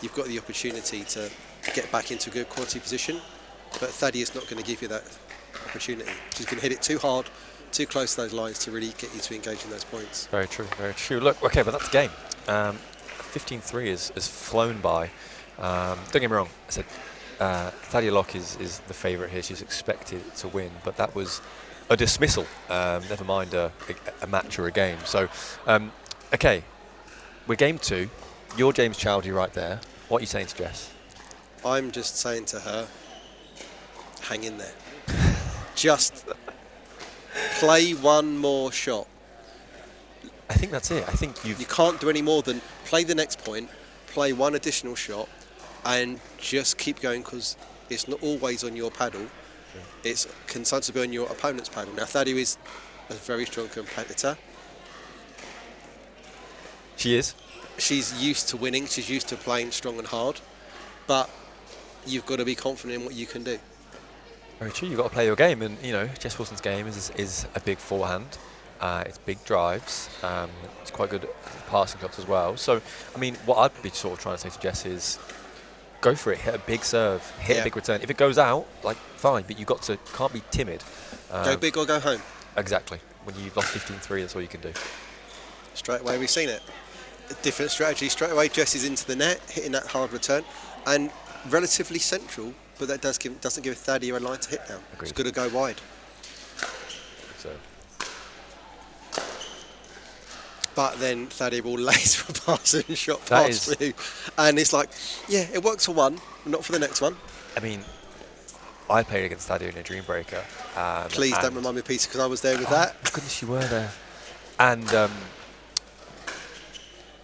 you've got the opportunity to get back into a good quality position, but Thaddeus not going to give you that opportunity. She's going to hit it too hard, too close to those lines to really get you to engage in those points. Very true, very true. Look, okay, but that's the game. 15-3 has flown by. Don't get me wrong, I said Thadia Locke is the favourite here. She's expected to win, but that was a dismissal, never mind a match or a game. So, okay, we're game 2. You're James Chowdhury right there. What are you saying to Jess? I'm just saying to her, hang in there. Just play one more shot. I think that's it. I think you can't do any more than play the next point, play one additional shot, and just keep going, because it's not always on your paddle. It can sometimes be on your opponent's paddle. Now, Thaddeus is a very strong competitor. She is. She's used to winning. She's used to playing strong and hard. But you've got to be confident in what you can do. Very true. You've got to play your game, and Jess Wilson's game is a big forehand. It's big drives. It's quite good passing shots as well. So, I mean, what I'd be sort of trying to say to Jess is, go for it. Hit a big serve. Hit a big return. If it goes out, fine. But can't be timid. Go big or go home. Exactly. When you've lost 15-3, that's all you can do. Straight away, we've seen it. A different strategy. Straight away, Jess is into the net, hitting that hard return, and relatively central. But that doesn't give Thaddeus a line to hit down. Agreed. It's got to go wide. So. But then Thaddeus will laser a pass and shot past through, and it's like, yeah, it works for one, but not for the next one. I mean, I played against Thaddeus in a Dream Breaker. Please don't remind me, Peter, because I was there with that. Goodness, you were there. And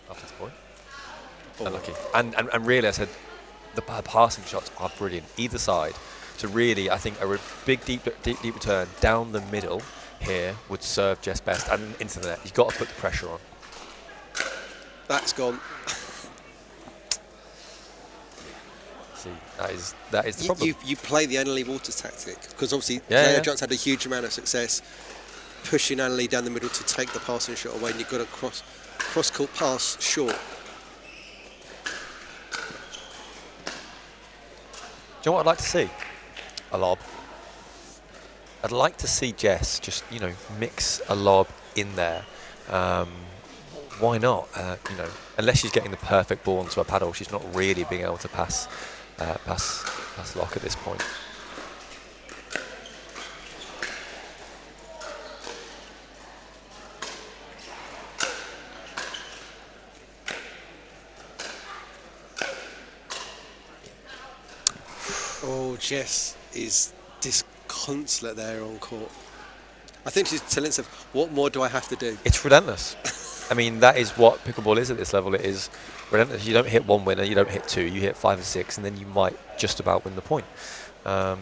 after the point, unlucky. And really, I said the passing shots are brilliant either side. So really, I think a big deep return down the middle here would serve Jess best, and into the net. You've got to put the pressure on. That's gone. See, that is the problem. You play the Annalie Waters tactic, because obviously Leah John's had a huge amount of success pushing Annalie down the middle to take the passing shot away, and you've got a cross-court pass short. Do you know what I'd like to see? A lob. I'd like to see Jess just, mix a lob in there. Why not? Unless she's getting the perfect ball onto her paddle, she's not really being able to pass Locke at this point. Oh, Jess is disconsolate there on court. I think she's telling herself, what more do I have to do? It's relentless. I mean, that is what pickleball is at this level. It is relentless. You don't hit one winner, you don't hit two, you hit 5 or 6, and then you might just about win the point. 5-1.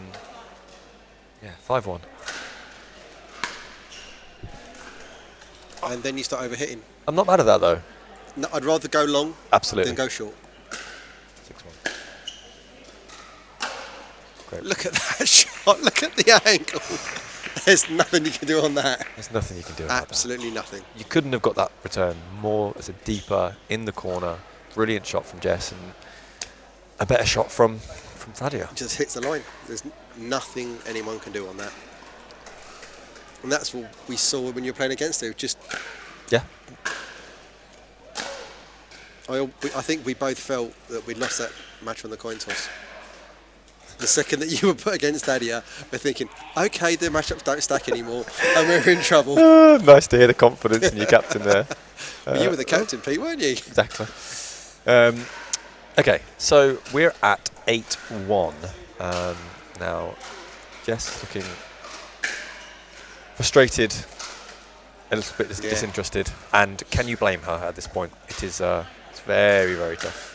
And then you start overhitting. I'm not mad at that, though. No, I'd rather go long Absolutely. than go short. 6-1. Great. Look at that shot. Look at the angle. There's nothing you can do on that. There's nothing you can do about that. Absolutely nothing. You couldn't have got that return more as a deeper in the corner. Brilliant shot from Jess, and a better shot from Thaddeus. Just hits the line. There's nothing anyone can do on that. And that's what we saw when you were playing against her. Just yeah. I think we both felt that we'd lost that match on the coin toss. The second that you were put against Thaddeus, we're thinking, okay, the matchups don't stack anymore, and we're in trouble. Nice to hear the confidence in your captain there. Well, you were the captain, Pete, weren't you? Exactly. Okay, so we're at 8-1. Now, Jess looking frustrated, a little bit disinterested, and can you blame her at this point? It is it's very, very tough.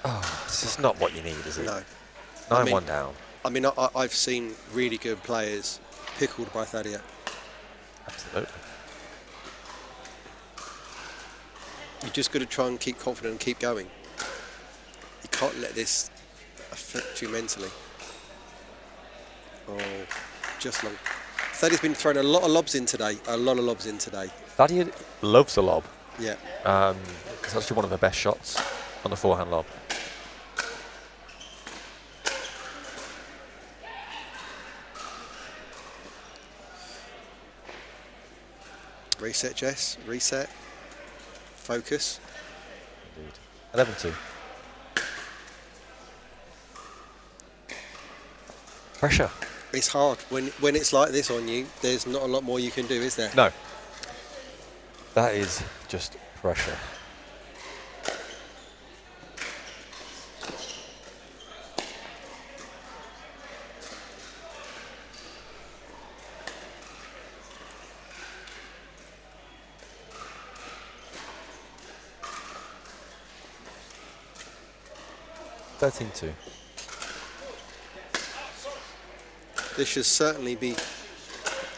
Oh, this is not what you need, is it? No. 9-1 down. I mean, I've seen really good players pickled by Thadia. Absolutely. You just got to try and keep confident and keep going. You can't let this affect you mentally. Oh, just long. Thadia's been throwing a lot of lobs in today. Thadia loves the lob. Yeah. It's actually one of her best shots on the forehand lob. Reset, Jess. Reset. Focus. Indeed. 11-2. Pressure. It's hard. When it's like this on you, there's not a lot more you can do, is there? No. That is just pressure. $13-2. This should certainly be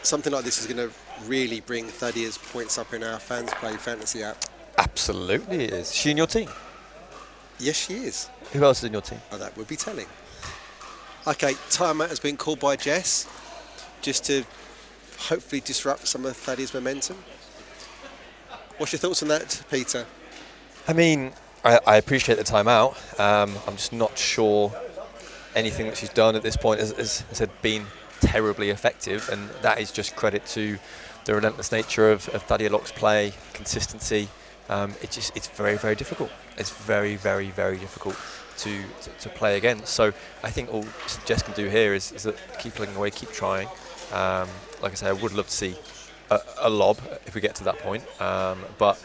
something like this is going to really bring Thadia's points up in our Fans Play Fantasy app. Absolutely it is. Is she in your team? Yes, she is. Who else is in your team? Oh, that would be telling. Okay, timeout has been called by Jess, just to hopefully disrupt some of Thadia's momentum. What's your thoughts on that, Peter? I mean, I appreciate the timeout. I'm just not sure anything that she's done at this point has been terribly effective, and that is just credit to the relentless nature of Thadia Locke's play, consistency. It's very, very difficult. It's very, very, very difficult to play against. So I think all Jess can do here is that keep plugging away, keep trying. Like I say, I would love to see a lob if we get to that point. But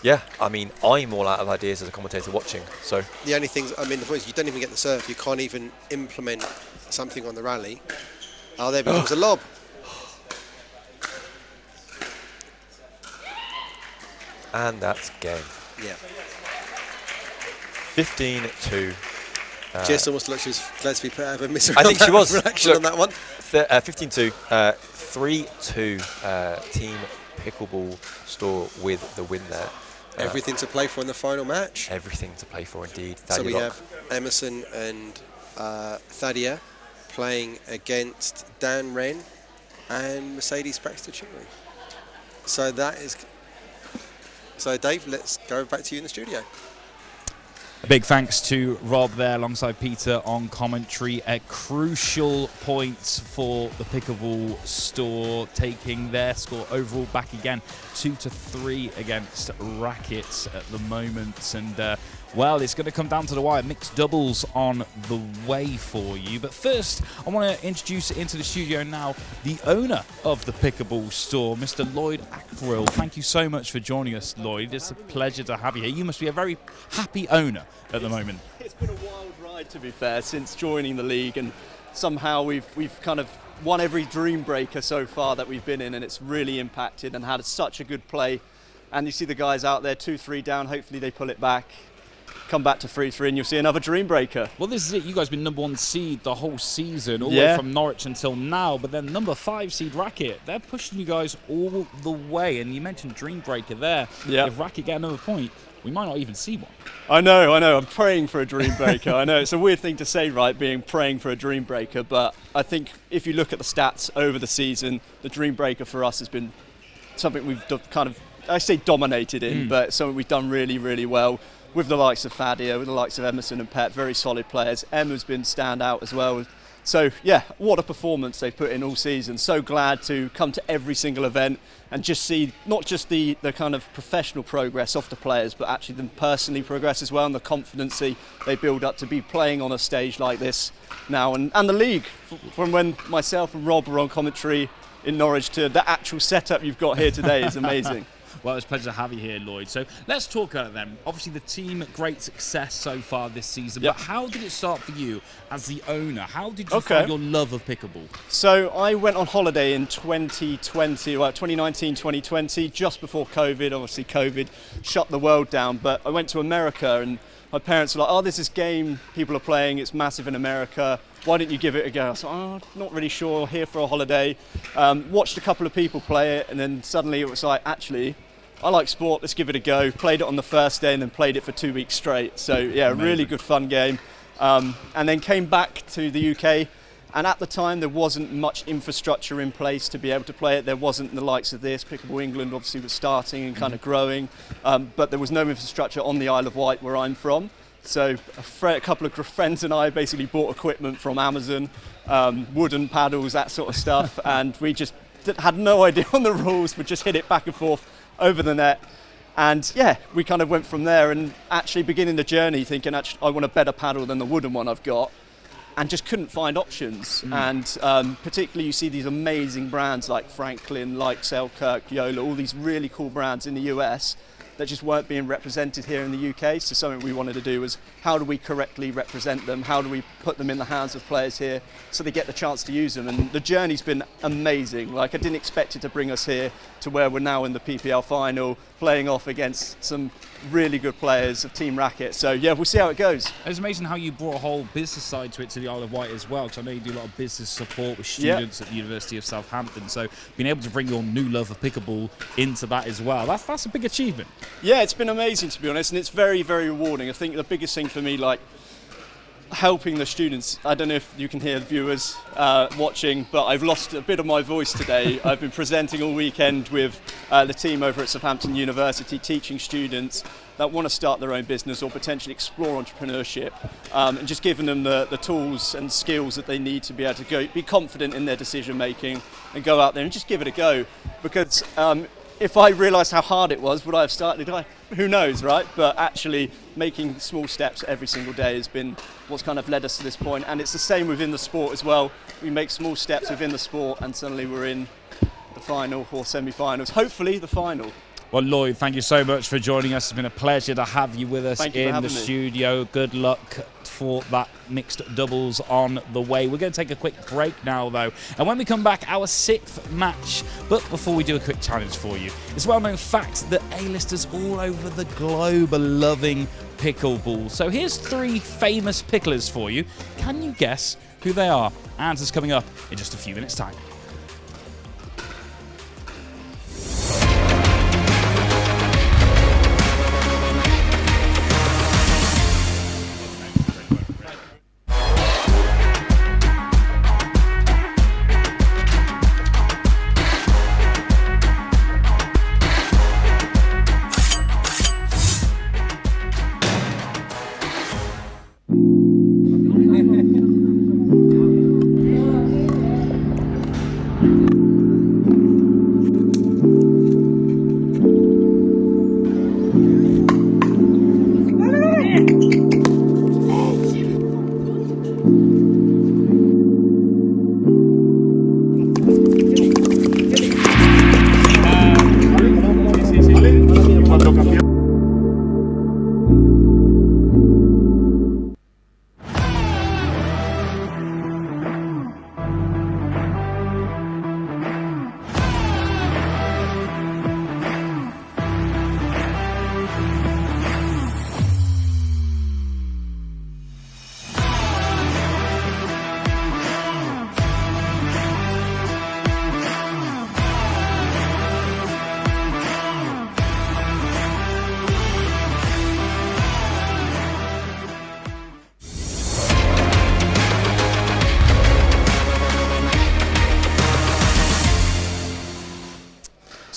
yeah, I mean, I'm all out of ideas as a commentator watching. So the only things, I mean, the point is you don't even get the serve. You can't even implement something on the rally. Oh, there becomes a lob. And that's game. Yeah. 15-2. Jess almost looked she was glad to be put out of a misery. I think she was. Reaction on that one. 15-2. 3-2. Team Pickleball Store with the win there. Everything to play for in the final match. Everything to play for indeed. So we have Emerson and Thadia playing against Dan Wren and Mercedes Baxter-Cheery. So that is. So Dave, let's go back to you in the studio. A big thanks to Rob there alongside Peter on commentary. A crucial points for the Pickleball Store, taking their score overall back again 2-3 against RAQT at the moment. And well, it's going to come down to the wire. Mixed doubles on the way for you. But first, I want to introduce into the studio now the owner of the Pickleball Store, Mr. Lloyd Ackrill. Thank you so much for joining us, Lloyd. It's a pleasure to have you here. You must be a very happy owner at the moment. It's been a wild ride, to be fair, since joining the league, and somehow we've kind of won every dream breaker so far that we've been in, and it's really impacted and had such a good play. And you see the guys out there 2-3 down, hopefully they pull it back, come back to 3-3, and you'll see another dream breaker. Well, this is it. You guys have been number 1 seed the whole season, all the way from Norwich until now. But then number 5 seed RAQT, they're pushing you guys all the way. And you mentioned dream breaker there. Yeah. If RAQT get another point, we might not even see one. I know. I'm praying for a dream breaker. I know it's a weird thing to say, right, being praying for a dream breaker. But I think if you look at the stats over the season, the dream breaker for us has been something we've kind of, I say dominated in, but something we've done really, really well. With the likes of Thadia, with the likes of Emerson and Pet, very solid players. Emma's been standout as well, with So yeah, what a performance they put in all season. So glad to come to every single event and just see not just the kind of professional progress of the players, but actually them personally progress as well, and the confidence they build up to be playing on a stage like this now. And the league, from when myself and Rob were on commentary in Norwich to the actual setup you've got here today is amazing. Well, it's a pleasure to have you here, Lloyd. So let's talk about it then. Obviously, the team, great success so far this season. Yep. But how did it start for you as the owner? How did you find your love of pickleball? So I went on holiday in 2019, 2020, just before COVID. Obviously, COVID shut the world down. But I went to America, and my parents were like, "Oh, there's this game people are playing. It's massive in America. Why don't you give it a go?" I was like, "Oh, not really sure. Here for a holiday." Watched a couple of people play it, and then suddenly it was like, actually, I like sport, let's give it a go. Played it on the first day and then played it for 2 weeks straight. So yeah, Amazing. really good fun game. And then came back to the UK, and at the time there wasn't much infrastructure in place to be able to play it. There wasn't the likes of this. Pickleball England obviously was starting and kind of growing, but there was no infrastructure on the Isle of Wight where I'm from. So a couple of friends and I basically bought equipment from Amazon, wooden paddles, that sort of stuff, and we just had no idea on the rules. We just hit it back and forth over the net, and yeah, we kind of went from there, and actually beginning the journey thinking, actually, I want a better paddle than the wooden one I've got, and just couldn't find options. And particularly you see these amazing brands like Franklin, like Selkirk, Yola, all these really cool brands in the US that just weren't being represented here in the UK. So something we wanted to do was, how do we correctly represent them? How do we put them in the hands of players here so they get the chance to use them? And the journey's been amazing. Like, I didn't expect it to bring us here to where we're now in the PPL final, playing off against some really good players of Team RAQT. So yeah, we'll see how it goes. It's amazing how you brought a whole business side to it, to the Isle of Wight as well, because I know you do a lot of business support with students at the University of Southampton. So being able to bring your new love of pickleball into that as well, that's a big achievement. Yeah, it's been amazing, to be honest, and it's very, very rewarding. I think the biggest thing for me, like, helping the students. I don't know if you can hear the viewers watching, but I've lost a bit of my voice today. I've been presenting all weekend with the team over at Southampton University, teaching students that want to start their own business or potentially explore entrepreneurship, and just giving them the tools and skills that they need to be able to be confident in their decision making and go out there and just give it a go. Because if I realised how hard it was, would I have started? Who knows, right? But actually making small steps every single day has been what's kind of led us to this point. And it's the same within the sport as well. We make small steps within the sport and suddenly we're in the final or semi-finals, hopefully the final. Well, Lloyd, thank you so much for joining us. It's been a pleasure to have you with us in the studio. Good luck for that mixed doubles on the way. We're going to take a quick break now, though. And when we come back, our 6th match. But before we do a quick challenge for you, it's a well-known fact that A-listers all over the globe are loving pickleball. So here's 3 famous picklers for you. Can you guess who they are? Answers coming up in just a few minutes' time.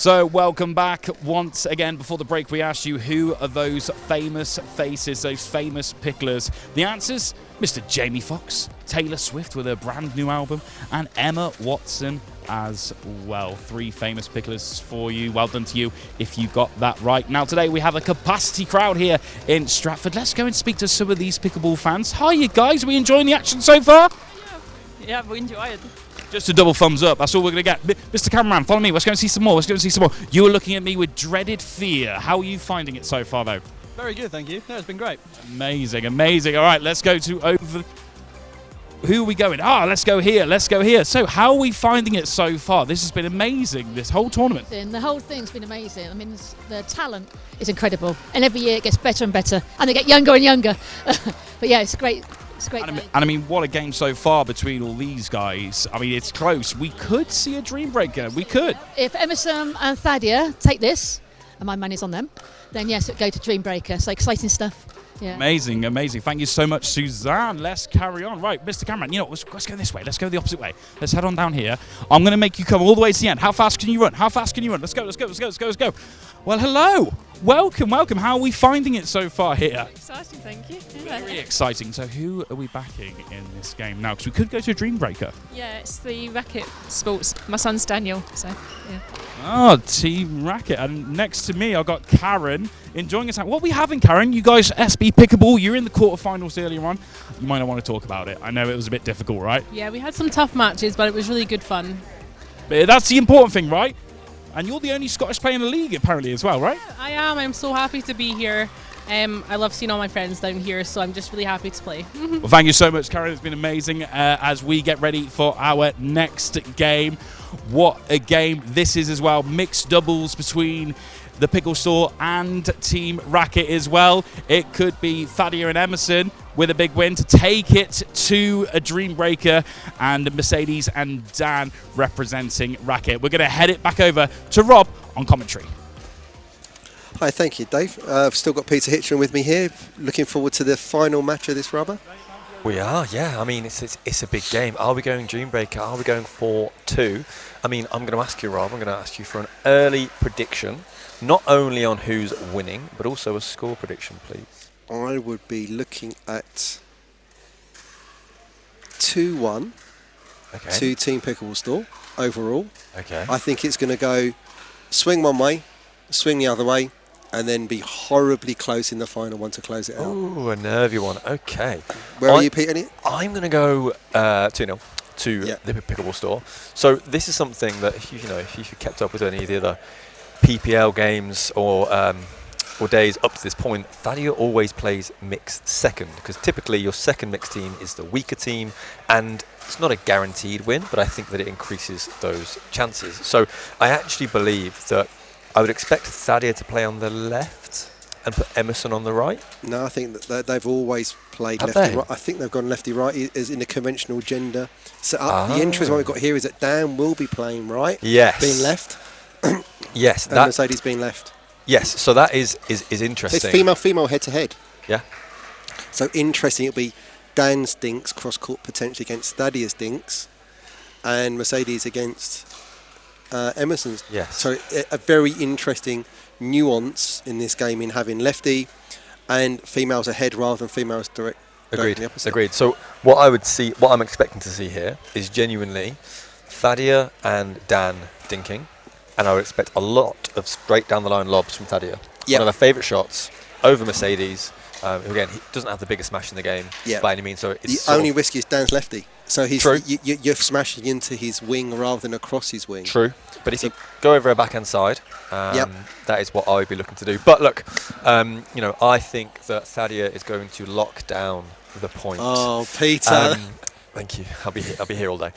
So welcome back once again. Before the break, we asked you who are those famous faces, those famous picklers. The answers: Mr. Jamie Foxx, Taylor Swift with her brand new album, and Emma Watson as well. 3 famous picklers for you. Well done to you if you got that right. Now today we have a capacity crowd here in Stratford. Let's go and speak to some of these pickleball fans. Hi you guys, are we enjoying the action so far? Yeah, we enjoy it. Just a double thumbs up, that's all we're going to get. Mr. Cameraman, follow me, let's go and see some more, You were looking at me with dreaded fear. How are you finding it so far though? Very good, thank you. No, it's been great. Amazing. All right, let's go to over... Who are we going? Let's go here. So how are we finding it so far? This has been amazing, this whole tournament. The whole thing's been amazing. I mean, the talent is incredible. And every year it gets better and better. And they get younger and younger. But yeah, it's great. It's a great game. And I mean, what a game so far between all these guys. I mean, it's close. We could see a dream breaker. We could. If Emerson and Thadia take this, and my money's on them, then yes, it'll go to dream breaker. So exciting stuff. Yeah. Amazing. Thank you so much, Suzanne. Let's carry on. Right, Mr. Cameron, let's go this way. Let's go the opposite way. Let's head on down here. I'm going to make you come all the way to the end. How fast can you run? Let's go. Well, hello. Welcome. How are we finding it so far here? Exciting, thank you. Very exciting. So who are we backing in this game now? Because we could go to a dream breaker. Yeah, it's the RAQT Sports. My son's Daniel, so yeah. Oh, Team RAQT. And next to me, I've got Karen enjoying it. What are we having, Karen? You guys, SB Pickleball, you're in the quarterfinals earlier on. You might not want to talk about it. I know it was a bit difficult, right? Yeah, we had some tough matches, but it was really good fun. But that's the important thing, right? And you're the only Scottish player in the league, apparently, as well, right? Yeah, I am. I'm so happy to be here. I love seeing all my friends down here, so I'm just really happy to play. Well, thank you so much, Karen. It's been amazing as we get ready for our next game. What a game this is as well. Mixed doubles between the Pickle Store and Team RAQT as well. It could be Thadia and Emerson with a big win to take it to a dream breaker, and Mercedes and Dan representing RAQT. We're going to head it back over to Rob on commentary. Hi, thank you, Dave. I've still got Peter Hitchman with me here. Looking forward to the final match of this rubber. We are, yeah. I mean, it's a big game. Are we going dream breaker? Are we going 4-2? I mean, I'm going to ask you, Rob, I'm going to ask you for an early prediction, not only on who's winning, but also a score prediction, please. I would be looking at 2-1 to Team Pickleball Store overall. Okay. I think it's going to go swing one way, swing the other way, and then be horribly close in the final one to close it out. Ooh, a nervy one. Okay. Where are you, Peter? I'm going to go 2-0 to the Pickleball Store. So this is something that, if you've kept up with any of the other PPL games or days up to this point, Thadia always plays mixed second, because typically your second mixed team is the weaker team, and it's not a guaranteed win, but I think that it increases those chances. So I actually believe that I would expect Thadia to play on the left and put Emerson on the right. No, I think that they've always played Have lefty they? right. I think they've gone lefty right as in the conventional gender setup. The interesting one we've got here is that Dan will be playing right, being left. Yes, and Mercedes being left. Yes, so that is interesting. It's female head to head. Yeah. So interesting. It'll be Dan's dinks cross court potentially against Thadia's dinks, and Mercedes against Emerson's. Yes. So a very interesting nuance in this game in having lefty and females ahead rather than females direct. Agreed. So what I'm expecting to see here is genuinely Thadia and Dan dinking, and I would expect a lot of straight down the line lobs from Thadia. Yep. One of my favourite shots over Mercedes. Who again, he doesn't have the biggest smash in the game by any means. So it's the only risk is Dan's lefty. So he's you're smashing into his wing rather than across his wing. True. But if you go over a backhand side, that is what I would be looking to do. But look, I think that Thadia is going to lock down the point. Oh, Peter. Thank you. I'll be here all day.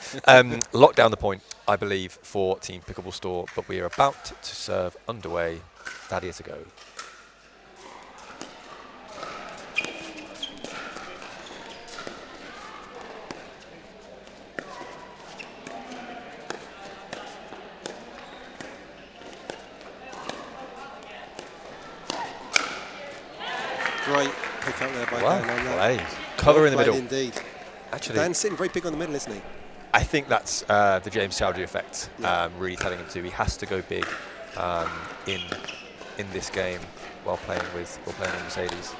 Lock down the point, I believe, for Team Pickleball Store. But we are about to serve underway. Thadia to go. Great pick up there by Dan. Cover in the middle. Indeed. Actually, Dan's sitting very big on the middle, isn't he? I think that's the James Chowdhury effect really telling him to. He has to go big in this game while playing with Mercedes.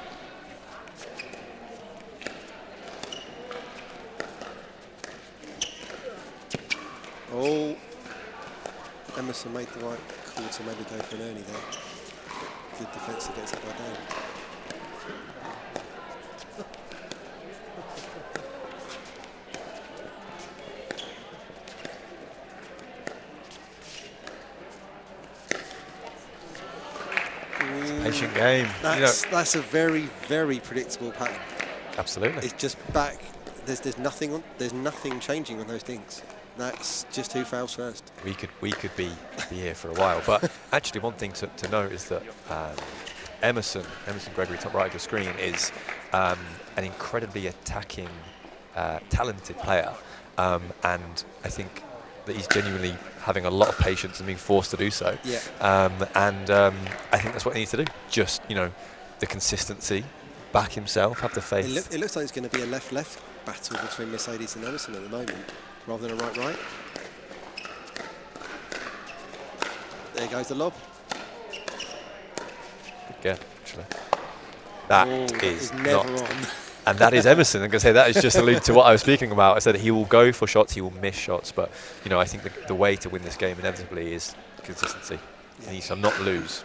Oh, Emerson made the right call to maybe go for an early there. Good defence against that by down. Patient game. That's a very, very predictable pattern. Absolutely. It's just back. There's nothing changing on those things. That's just who fouls first. We could be here for a while, but actually one thing to note is that Emerson Gregory, top right of your screen, is an incredibly attacking, talented player, and I think that he's genuinely having a lot of patience and being forced to do so. Yeah. I think that's what he needs to do. Just the consistency, back himself, have the faith. It looks like it's going to be a left-left battle between Mercedes and Emerson at the moment, rather than a right-right. There goes the lob. Good, actually. That is never not on. And that is Emerson. I'm going to say that is just alluded to what I was speaking about. I said he will go for shots, he will miss shots, but I think the way to win this game inevitably is consistency. He needs to not lose.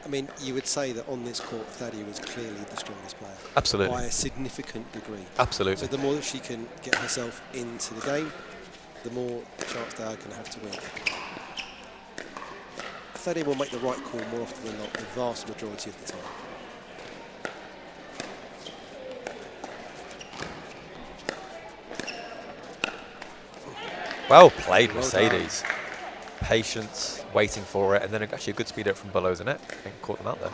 I mean, you would say that on this court, Thaddeus was clearly the strongest player. Absolutely. By a significant degree. Absolutely. So the more that she can get herself into the game, the more chance they are going to have to win. Thaddeus will make the right call more often than not, the vast majority of the time. Well played, Well Mercedes. done. Patience, waiting for it, and then actually a good speed up from below the net. I think caught them out there.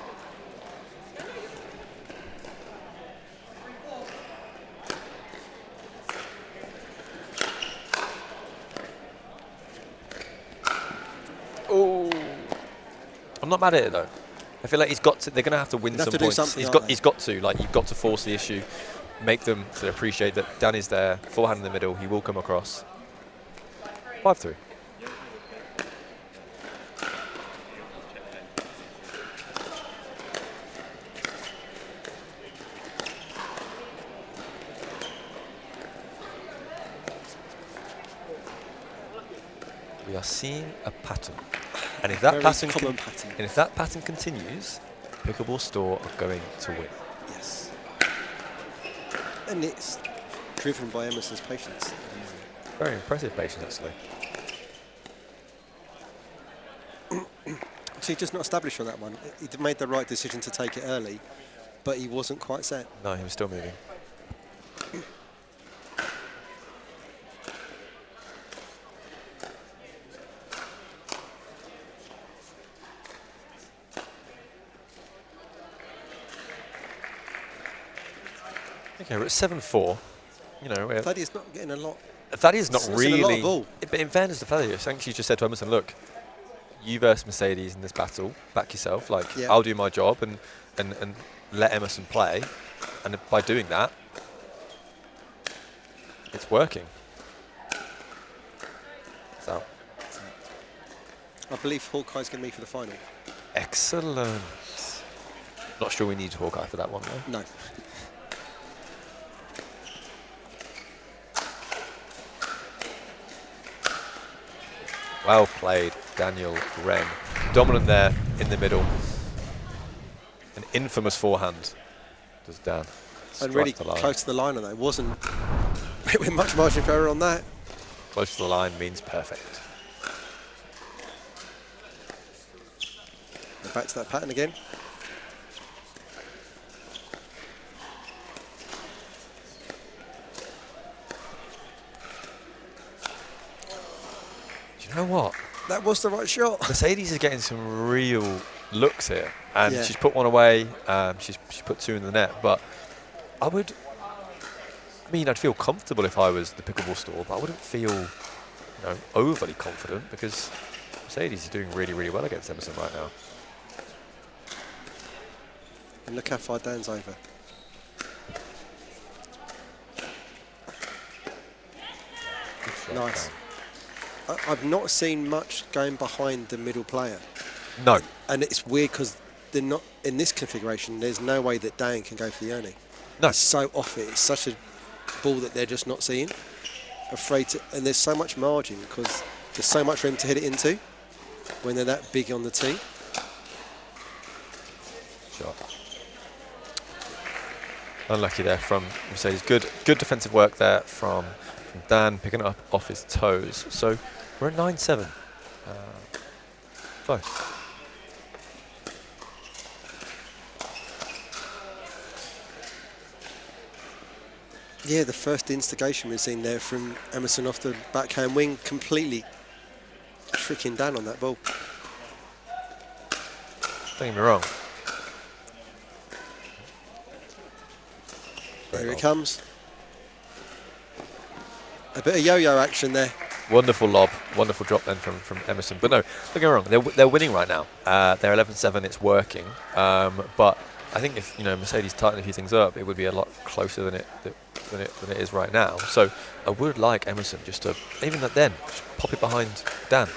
Oh, I'm not mad at it though. I feel like he's got to. They're going to have to win some points. He's got to. Like, you've got to force the issue, make them to appreciate that Danny's there, forehand in the middle. He will come across. 5-3. We are seeing a pattern, and if that pattern, and if that pattern continues, Pickleball Store are going to win. Yes, and it's driven by Emerson's patience. Very impressive patience, actually. So he's just not established on that one. He made the right decision to take it early, but he wasn't quite set. No, he was still moving. Okay, we're at 7-4. Thaddeus not getting a lot. Thaddeus not really. A lot of ball. But in fairness to Thaddeus, I think she just said to Emerson, "Look, you versus Mercedes in this battle. Back yourself. Like, I'll do my job and let Emerson play, and by doing that, it's working." So, I believe Hawkeye's going to be for the final. Excellent. Not sure we need Hawkeye for that one though. No. Well played, Daniel Wren. Dominant there in the middle. An infamous forehand does Dan. And really close to the line on that. It wasn't with much margin for error on that. Close to the line means perfect. Back to that pattern again. Do you know what? That was the right shot. Mercedes is getting some real looks here, and she's put one away. She's put two in the net, but I'd feel comfortable if I was the Pickleball Store, but I wouldn't feel overly confident because Mercedes is doing really, really well against Emerson right now. And look how far Dan's over. Nice. I've not seen much going behind the middle player. No. And it's weird because they're not in this configuration. There's no way that Dan can go for the Ernie. No. It's so off it. It's such a ball that they're just not seeing. Afraid to, and there's so much margin because there's so much room to hit it into when they're that big on the tee. Shot. Unlucky there from Mercedes. Good defensive work there from Dan, picking it up off his toes. So we're at 9-7. Close. Yeah, the first instigation we've seen there from Emerson off the backhand wing, completely tricking Dan on that ball. Don't get me wrong. Here it comes. A bit of yo-yo action there. Wonderful lob, wonderful drop then from Emerson. But no, don't get me wrong, they're winning right now. They're 11-7, it's working. But I think if Mercedes tighten a few things up, it would be a lot closer than it is right now. So I would like Emerson just to, even then, just pop it behind Dan.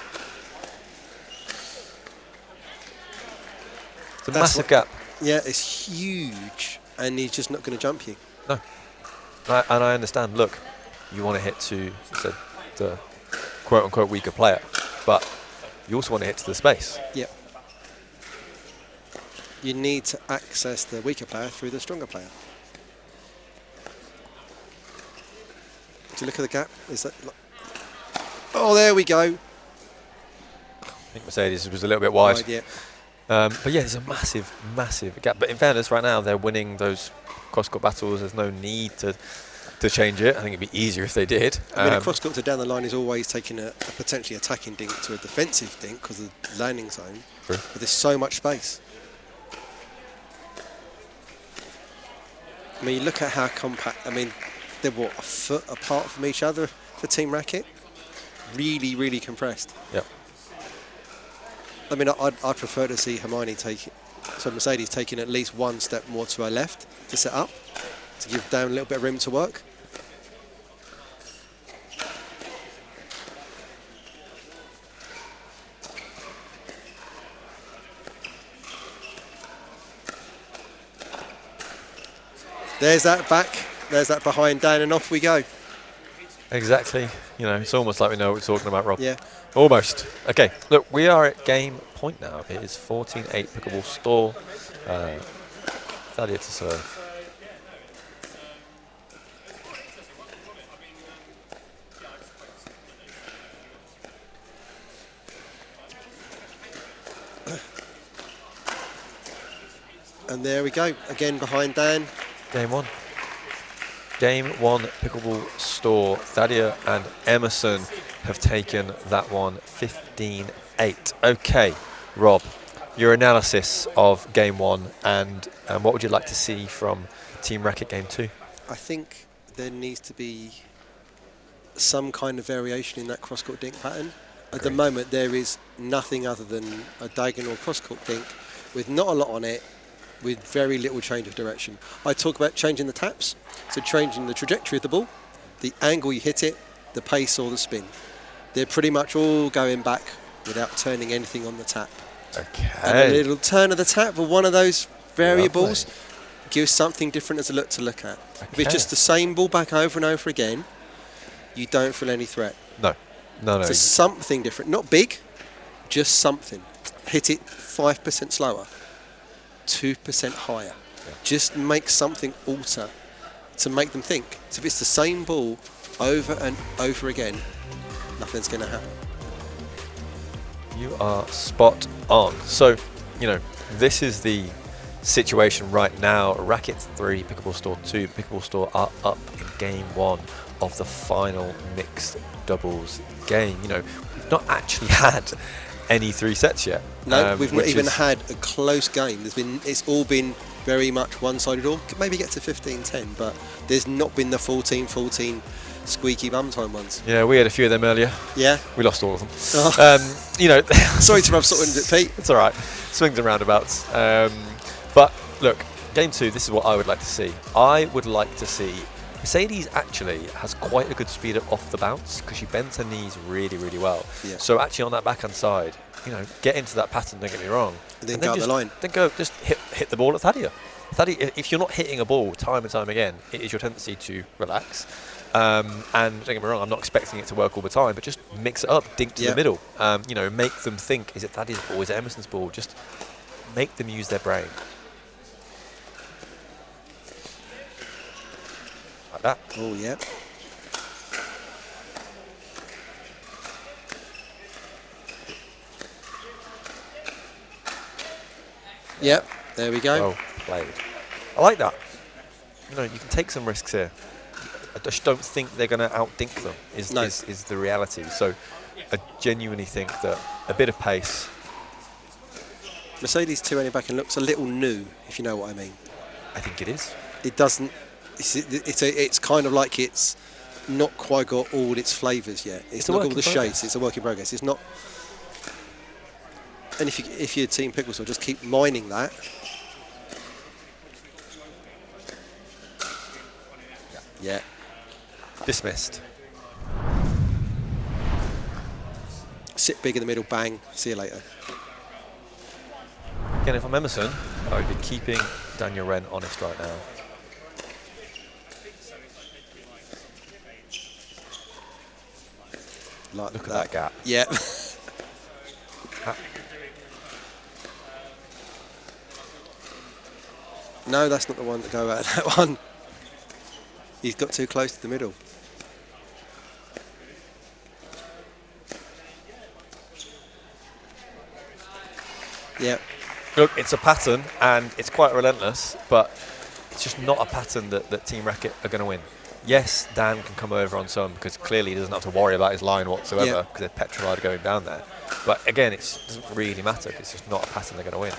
It's a massive gap. Yeah, it's huge, and he's just not going to jump you. No. And I understand, look, you want to hit to the quote-unquote weaker player, but you also want to hit to the space. Yep. You need to access the weaker player through the stronger player. Do you look at the gap? Is that? Oh, there we go. I think Mercedes was a little bit wide. Yeah. But yeah, there's a massive gap. But in fairness, right now they're winning those cross-court battles. There's no need to change it. I think it'd be easier if they did. I mean, a cross-court to down the line is always taking a potentially attacking dink to a defensive dink because of the landing zone. True. But there's so much space. I mean, you look at how compact. I mean, they're what, a foot apart from each other for Team RAQT. Really, really compressed. Yep. I mean, I prefer to see Mercedes taking at least one step more to her left to set up, to give Dan a little bit of room to work. There's that back, there's that behind Dan, and off we go. Exactly. It's almost like we know what we're talking about, Rob. Yeah. Almost. Okay, look, we are at game point now. It is 14-8 Pickleball Store. Thalia to serve. And there we go, again behind Dan. Game one. Game one, Pickleball Store. Thalia and Emerson have taken that one 15-8. Okay, Rob, your analysis of game one and what would you like to see from Team RAQT game two? I think there needs to be some kind of variation in that cross-court dink pattern. At the moment, there is nothing other than a diagonal cross-court dink with not a lot on it, with very little change of direction. I talk about changing the taps, so changing the trajectory of the ball, the angle you hit it, the pace or the spin. They're pretty much all going back without turning anything on the tap. Okay. And a little turn of the tap for one of those variables gives something different as a look to look at. Okay. If it's just the same ball back over and over again, you don't feel any threat. No. So something different, not big, just something. Hit it 5% slower. 2% higher. Yeah. Just make something alter to make them think. So if it's the same ball over and over again, nothing's going to happen. You are spot on. So, this is the situation right now. RAQT 3, Pickleball Store 2. Pickleball Store are up in game one of the final mixed doubles game. We've not actually had any 3 sets yet. No, we've not even had a close game. It's all been very much one-sided, or could maybe get to 15-10, but there's not been the 14-14 squeaky bum time ones. Yeah, we had a few of them earlier. Yeah. We lost all of them. Oh. Sorry to rub salt in it, Pete. It's all right. Swings and roundabouts. But look, game two, this is what I would like to see. I would like to see Mercedes actually has quite a good speed off the bounce because she bends her knees really, really well. Yeah. So actually on that backhand side, get into that pattern, don't get me wrong. And then go up the line. Then just hit the ball at Thadia. If you're not hitting a ball time and time again, it is your tendency to relax. And don't get me wrong, I'm not expecting it to work all the time, but just mix it up, dink to the middle. Make them think, is it Thadia's ball, is it Emerson's ball? Just make them use their brain. Like that. Oh, yeah. Yep, there we go. Well played. I like that. You can take some risks here. I just don't think they're going to outdink them, is the reality. So I genuinely think that a bit of pace. Mercedes two-handed backhand looks a little new, if you know what I mean. I think it is. It doesn't. It's kind of like it's not quite got all its flavours yet. It's not got all the shades. It's a work in progress. It's not. And if you're Team Pickleball Store, just keep mining that. Yeah. Dismissed. Sit big in the middle, bang, see you later. Again, if I'm Emerson, I would be keeping Daniel Wren honest right now. Look at that gap. Yeah. No, that's not the one to go at. That one. He's got too close to the middle. Yeah. Look, it's a pattern and it's quite relentless, but it's just not a pattern that Team RAQT are going to win. Yes, Dan can come over on some because clearly he doesn't have to worry about his line whatsoever because they're petrified going down there. But again, it doesn't really matter. It's just not a pattern they're going to win.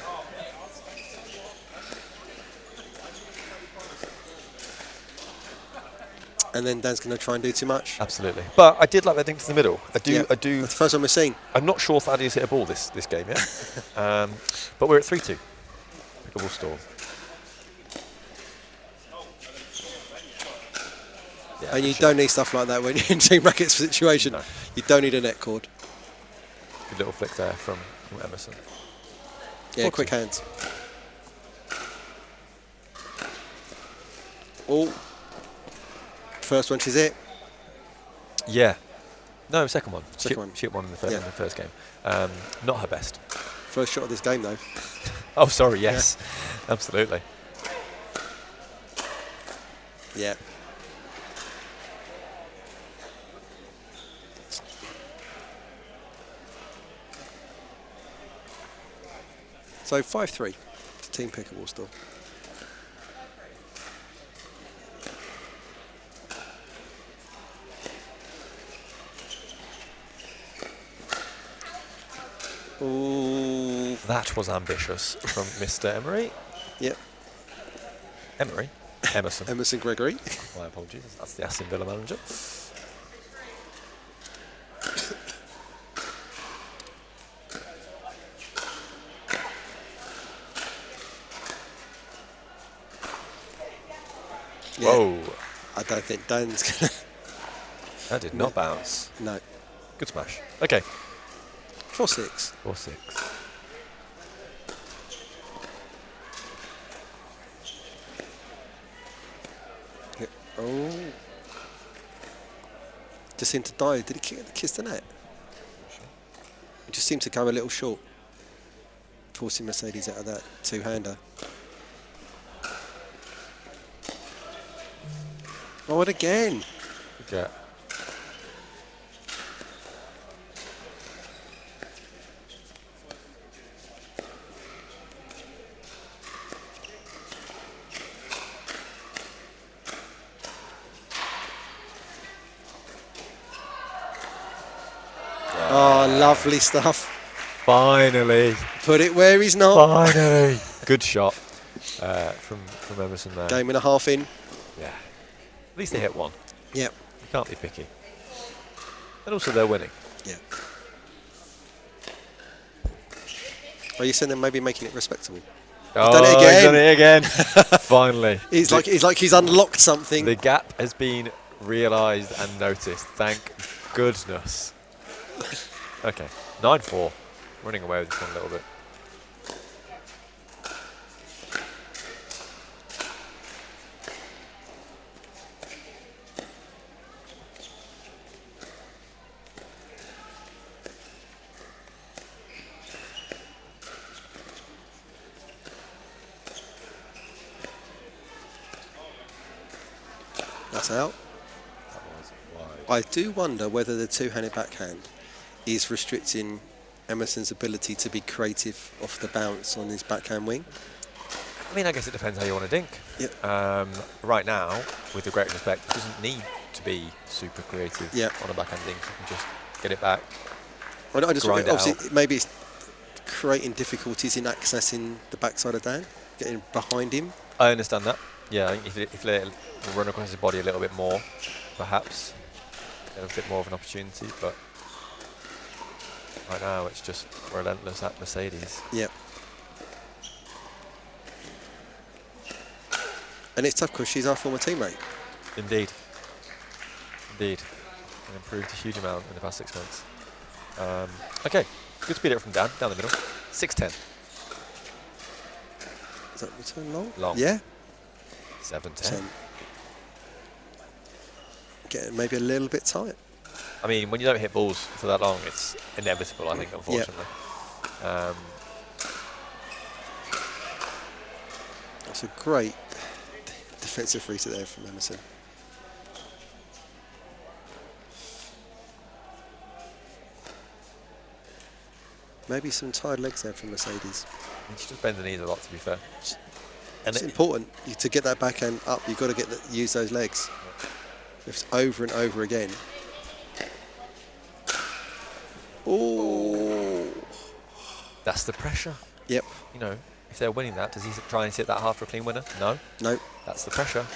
And then Dan's going to try and do too much. Absolutely. But I did like that dink to the middle. I do. That's the first one we've seen. I'm not sure Thaddeus hit a ball this game yet. But we're at 3-2. Pickleball Store. Yeah, and you don't need stuff like that when you're in Team RAQT's situation. No. You don't need a net cord. Good little flick there from Emerson. Yeah, quick hands. Oh. First one, she's it. Yeah. No, second one. Second one. She hit one in the first game. Not her best. First shot of this game, though. Oh, sorry, yes. Yeah. Absolutely. Yeah. So 5-3 to Team Pickleball Store. Ooh, that was ambitious from Mr. Emery. Yep. Emery? Emerson. Emerson Gregory. My apologies. That's the Aston Villa manager. Yeah. Whoa. I don't think Dan's going to... That did not bounce. No. Good smash. Okay. 4-6. 4-6. Yeah. Oh. Just seemed to die. Did he kiss the net? It just seemed to come a little short. Forcing Mercedes out of that two-hander. Oh, and again. Yeah. Oh, lovely stuff. Finally. Put it where he's not. Finally. Good shot from Emerson there. Game and a half in. Yeah. At least they hit one. Yep. You can't be picky. And also they're winning. Yeah. Are you saying they're maybe making it respectable? Oh, done it again. He's done it again. Finally. He's unlocked something. The gap has been realised and noticed. Thank goodness. Okay, 9-4. Running away with this one a little bit. That's out. I do wonder whether the two-handed backhand is restricting Emerson's ability to be creative off the bounce on his backhand wing. I mean, I guess it depends how you want to dink. Yep. Right now, with the great respect, it doesn't need to be super creative on a backhand dink. You can just get it back. I just grind it obviously out. maybe it's creating difficulties in accessing the backside of Dan, getting behind him. I understand that. Yeah, I think if they run across his body a little bit more, perhaps a bit more of an opportunity. But right now, it's just relentless at Mercedes. Yep. And it's tough because she's our former teammate. Indeed. Indeed. And improved a huge amount in the past 6 months. Okay, good speed up from Dan, down the middle. 6-10. Is that return long? Long. Yeah. 7-10. Getting maybe a little bit tight. I mean, when you don't hit balls for that long, it's inevitable, I think, unfortunately. That's a great defensive reset there from Emerson. Maybe some tired legs there from Mercedes. I mean, she just bends the knees a lot, to be fair. And it's important to get that backhand up. You've got to use those legs. If it's over and over again. Oh, that's the pressure. Yep. You know, if they're winning that, does he try and hit that hard for a clean winner? No. No. That's the pressure.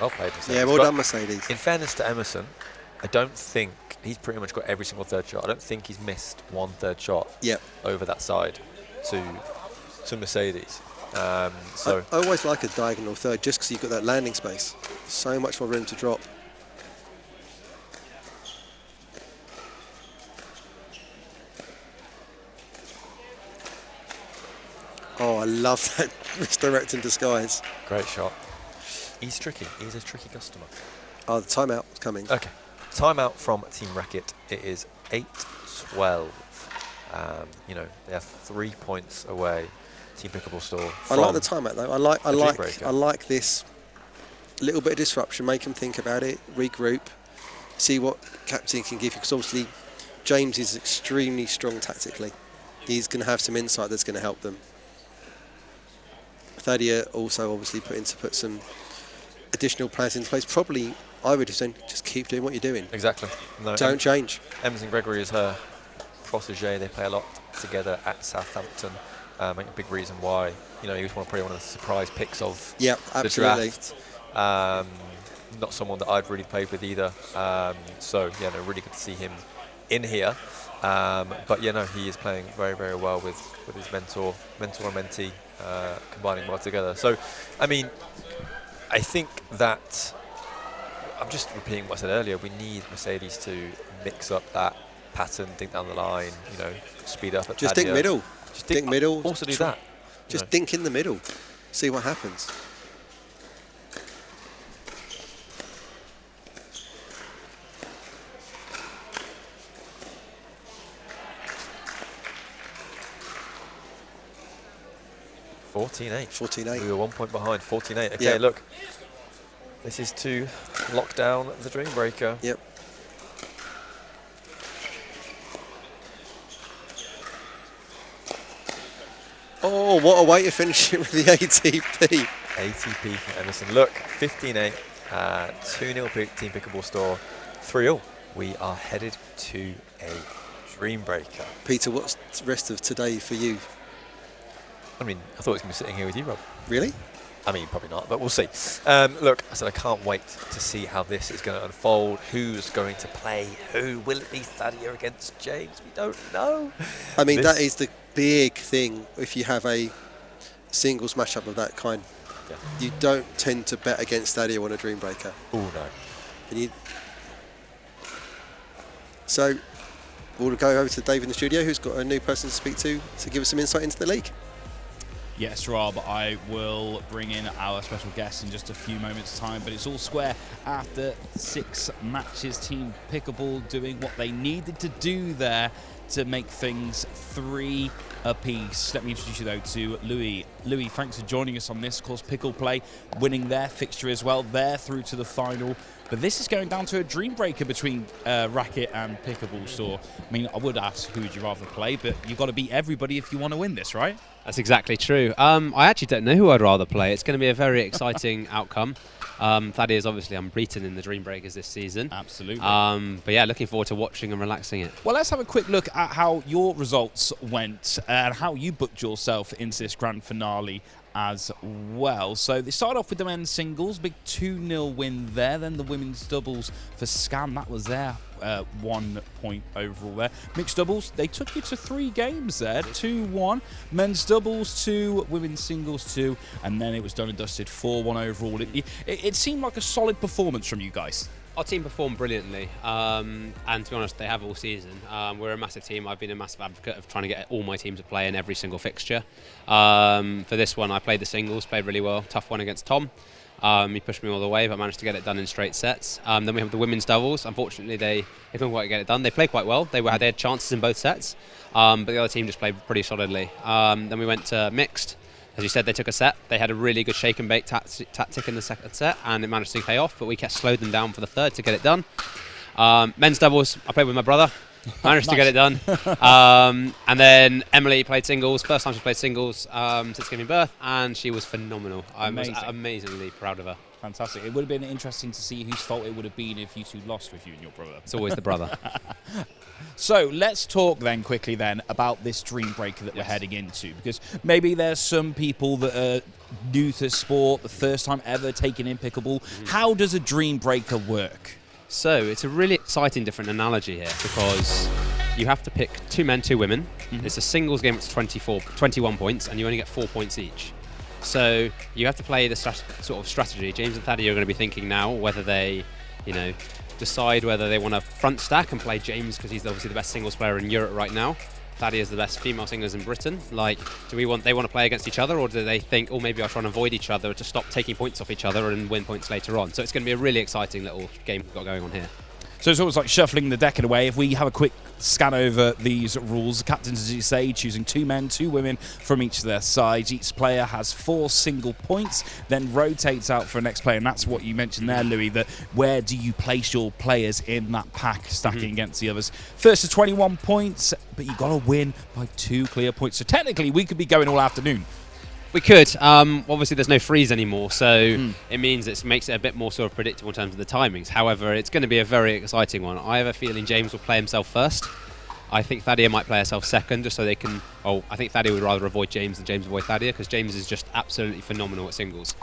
Well played, Mercedes. Yeah, well done, Mercedes. In fairness to Emerson, I don't think he's pretty much got every single third shot. I don't think he's missed one third shot over that side to Mercedes. So I always like a diagonal third just because you've got that landing space. So much more room to drop. Oh, I love that misdirect in disguise. Great shot. He's tricky. He's a tricky customer. Oh, the timeout is coming. Okay. Timeout from Team RAQT. It is 8-12. You know, they are 3 points away. Team Pickleball Store. I like the timeout though. I like this little bit of disruption. Make them think about it. Regroup. See what captain can give you. Because obviously, James is extremely strong tactically. He's going to have some insight that's going to help them. Thadia also obviously put some additional plans in place. Probably, I would have said, just keep doing what you're doing. Exactly. No, don't change. Emerson Gregory is her protege. They play a lot together at Southampton. I think a big reason why, you know, he was probably one of the surprise picks of the draft. Not someone that I've really played with either. So, yeah, no, really good to see him in here. But, yeah, no, he is playing very, very well with his mentor and mentee combining well together. So, I mean, I think that, I'm just repeating what I said earlier, we need Mercedes to mix up that pattern, dink down the line, you know, speed up at Just Thadia. dink middle. Just dink middle. Also do that. Just dink in the middle. See what happens. $14-8. 14-8. We were 1 point behind. 14-8. Okay, look. This is to lock down the Dream Breaker. Yep. Oh, what a way to finish it with the ATP. ATP from Emerson. Look, 15-8. 2-0 Team Pickleball Store. 3-0. We are headed to a Dream Breaker. Peter, what's the rest of today for you? I mean, I thought I was going to be sitting here with you, Rob. Really? I mean, probably not, but we'll see. Look, I said I can't wait to see how this is going to unfold. Who's going to play who? Will it be Thadia against James? We don't know. I mean, that is the big thing if you have a singles matchup of that kind. Yeah. You don't tend to bet against Thadia on a Dream Breaker. Oh, no. And so we'll go over to Dave in the studio, who's got a new person to speak to give us some insight into the league. Yes, Rob, I will bring in our special guest in just a few moments' time, but it's all square after 6 matches. Team Pickleball doing what they needed to do there to make things 3 apiece. Let me introduce you, though, to Louis. Louis, thanks for joining us on this. Of course, Pickle Play winning their fixture as well. They're through to the final. But this is going down to a dream breaker between RAQT and Pickleball Store. I mean, I would ask who would you rather play, but you've got to beat everybody if you want to win this, right? That's exactly true. I actually don't know who I'd rather play. It's going to be a very exciting outcome. Thadia is obviously unbeaten in the Dream Breakers this season. Absolutely. But yeah, looking forward to watching and relaxing it. Well, let's have a quick look at how your results went and how you booked yourself into this grand finale as well. So they started off with the men's singles, big 2-0 win there. Then the women's doubles for Scam, that was their 1 point overall there. Mixed doubles, they took you to 3 games there, 2-1. Men's doubles 2, women's singles 2, and then it was done and dusted 4-1 overall. It seemed like a solid performance from you guys. Our team performed brilliantly, and to be honest, they have all season. We're a massive team. I've been a massive advocate of trying to get all my team to play in every single fixture. For this one, I played the singles, played really well. Tough one against Tom. He pushed me all the way, but managed to get it done in straight sets. Then we have the women's doubles. Unfortunately, they couldn't quite get it done. They played quite well. They had chances in both sets, but the other team just played pretty solidly. Then we went to mixed. As you said, they took a set. They had a really good shake and bake tactic in the second set, and it managed to pay off, but we slowed them down for the third to get it done. Men's doubles, I played with my brother. Managed to get it done. And then Emily played singles. First time she played singles since giving birth, and she was phenomenal. I was amazingly proud of her. Fantastic. It would have been interesting to see whose fault it would have been if you two lost with you and your brother. It's always the brother. So let's talk then quickly then about this dream breaker that we're heading into, because maybe there's some people that are new to sport, the first time ever taking in pickleball. How does a dream breaker work? So it's a really exciting different analogy here, because you have to pick 2 men, 2 women. It's a singles game, it's 21 points, and you only get 4 points each. So you have to play the sort of strategy. James and Thadia are going to be thinking now whether they, decide whether they want to front stack and play James because he's obviously the best singles player in Europe right now. Thadia is the best female singles in Britain. Like, they want to play against each other, or do they think, oh, maybe I'll try and avoid each other to stop taking points off each other and win points later on? So it's going to be a really exciting little game we've got going on here. So it's almost like shuffling the deck in a way. If we have a quick scan over these rules, the captains, as you say, choosing 2 men, 2 women from each of their sides. Each player has 4 single points, then rotates out for a next player. And that's what you mentioned there, Louis, that where do you place your players in that pack, stacking against the others? First to 21 points, but you've got to win by 2 clear points. So technically, we could be going all afternoon. We could. Obviously, there's no freeze anymore, so it means it makes it a bit more sort of predictable in terms of the timings. However, it's going to be a very exciting one. I have a feeling James will play himself first. I think Thadia might play herself second, just so they can... Oh, I think Thadia would rather avoid James than James avoid Thadia, because James is just absolutely phenomenal at singles.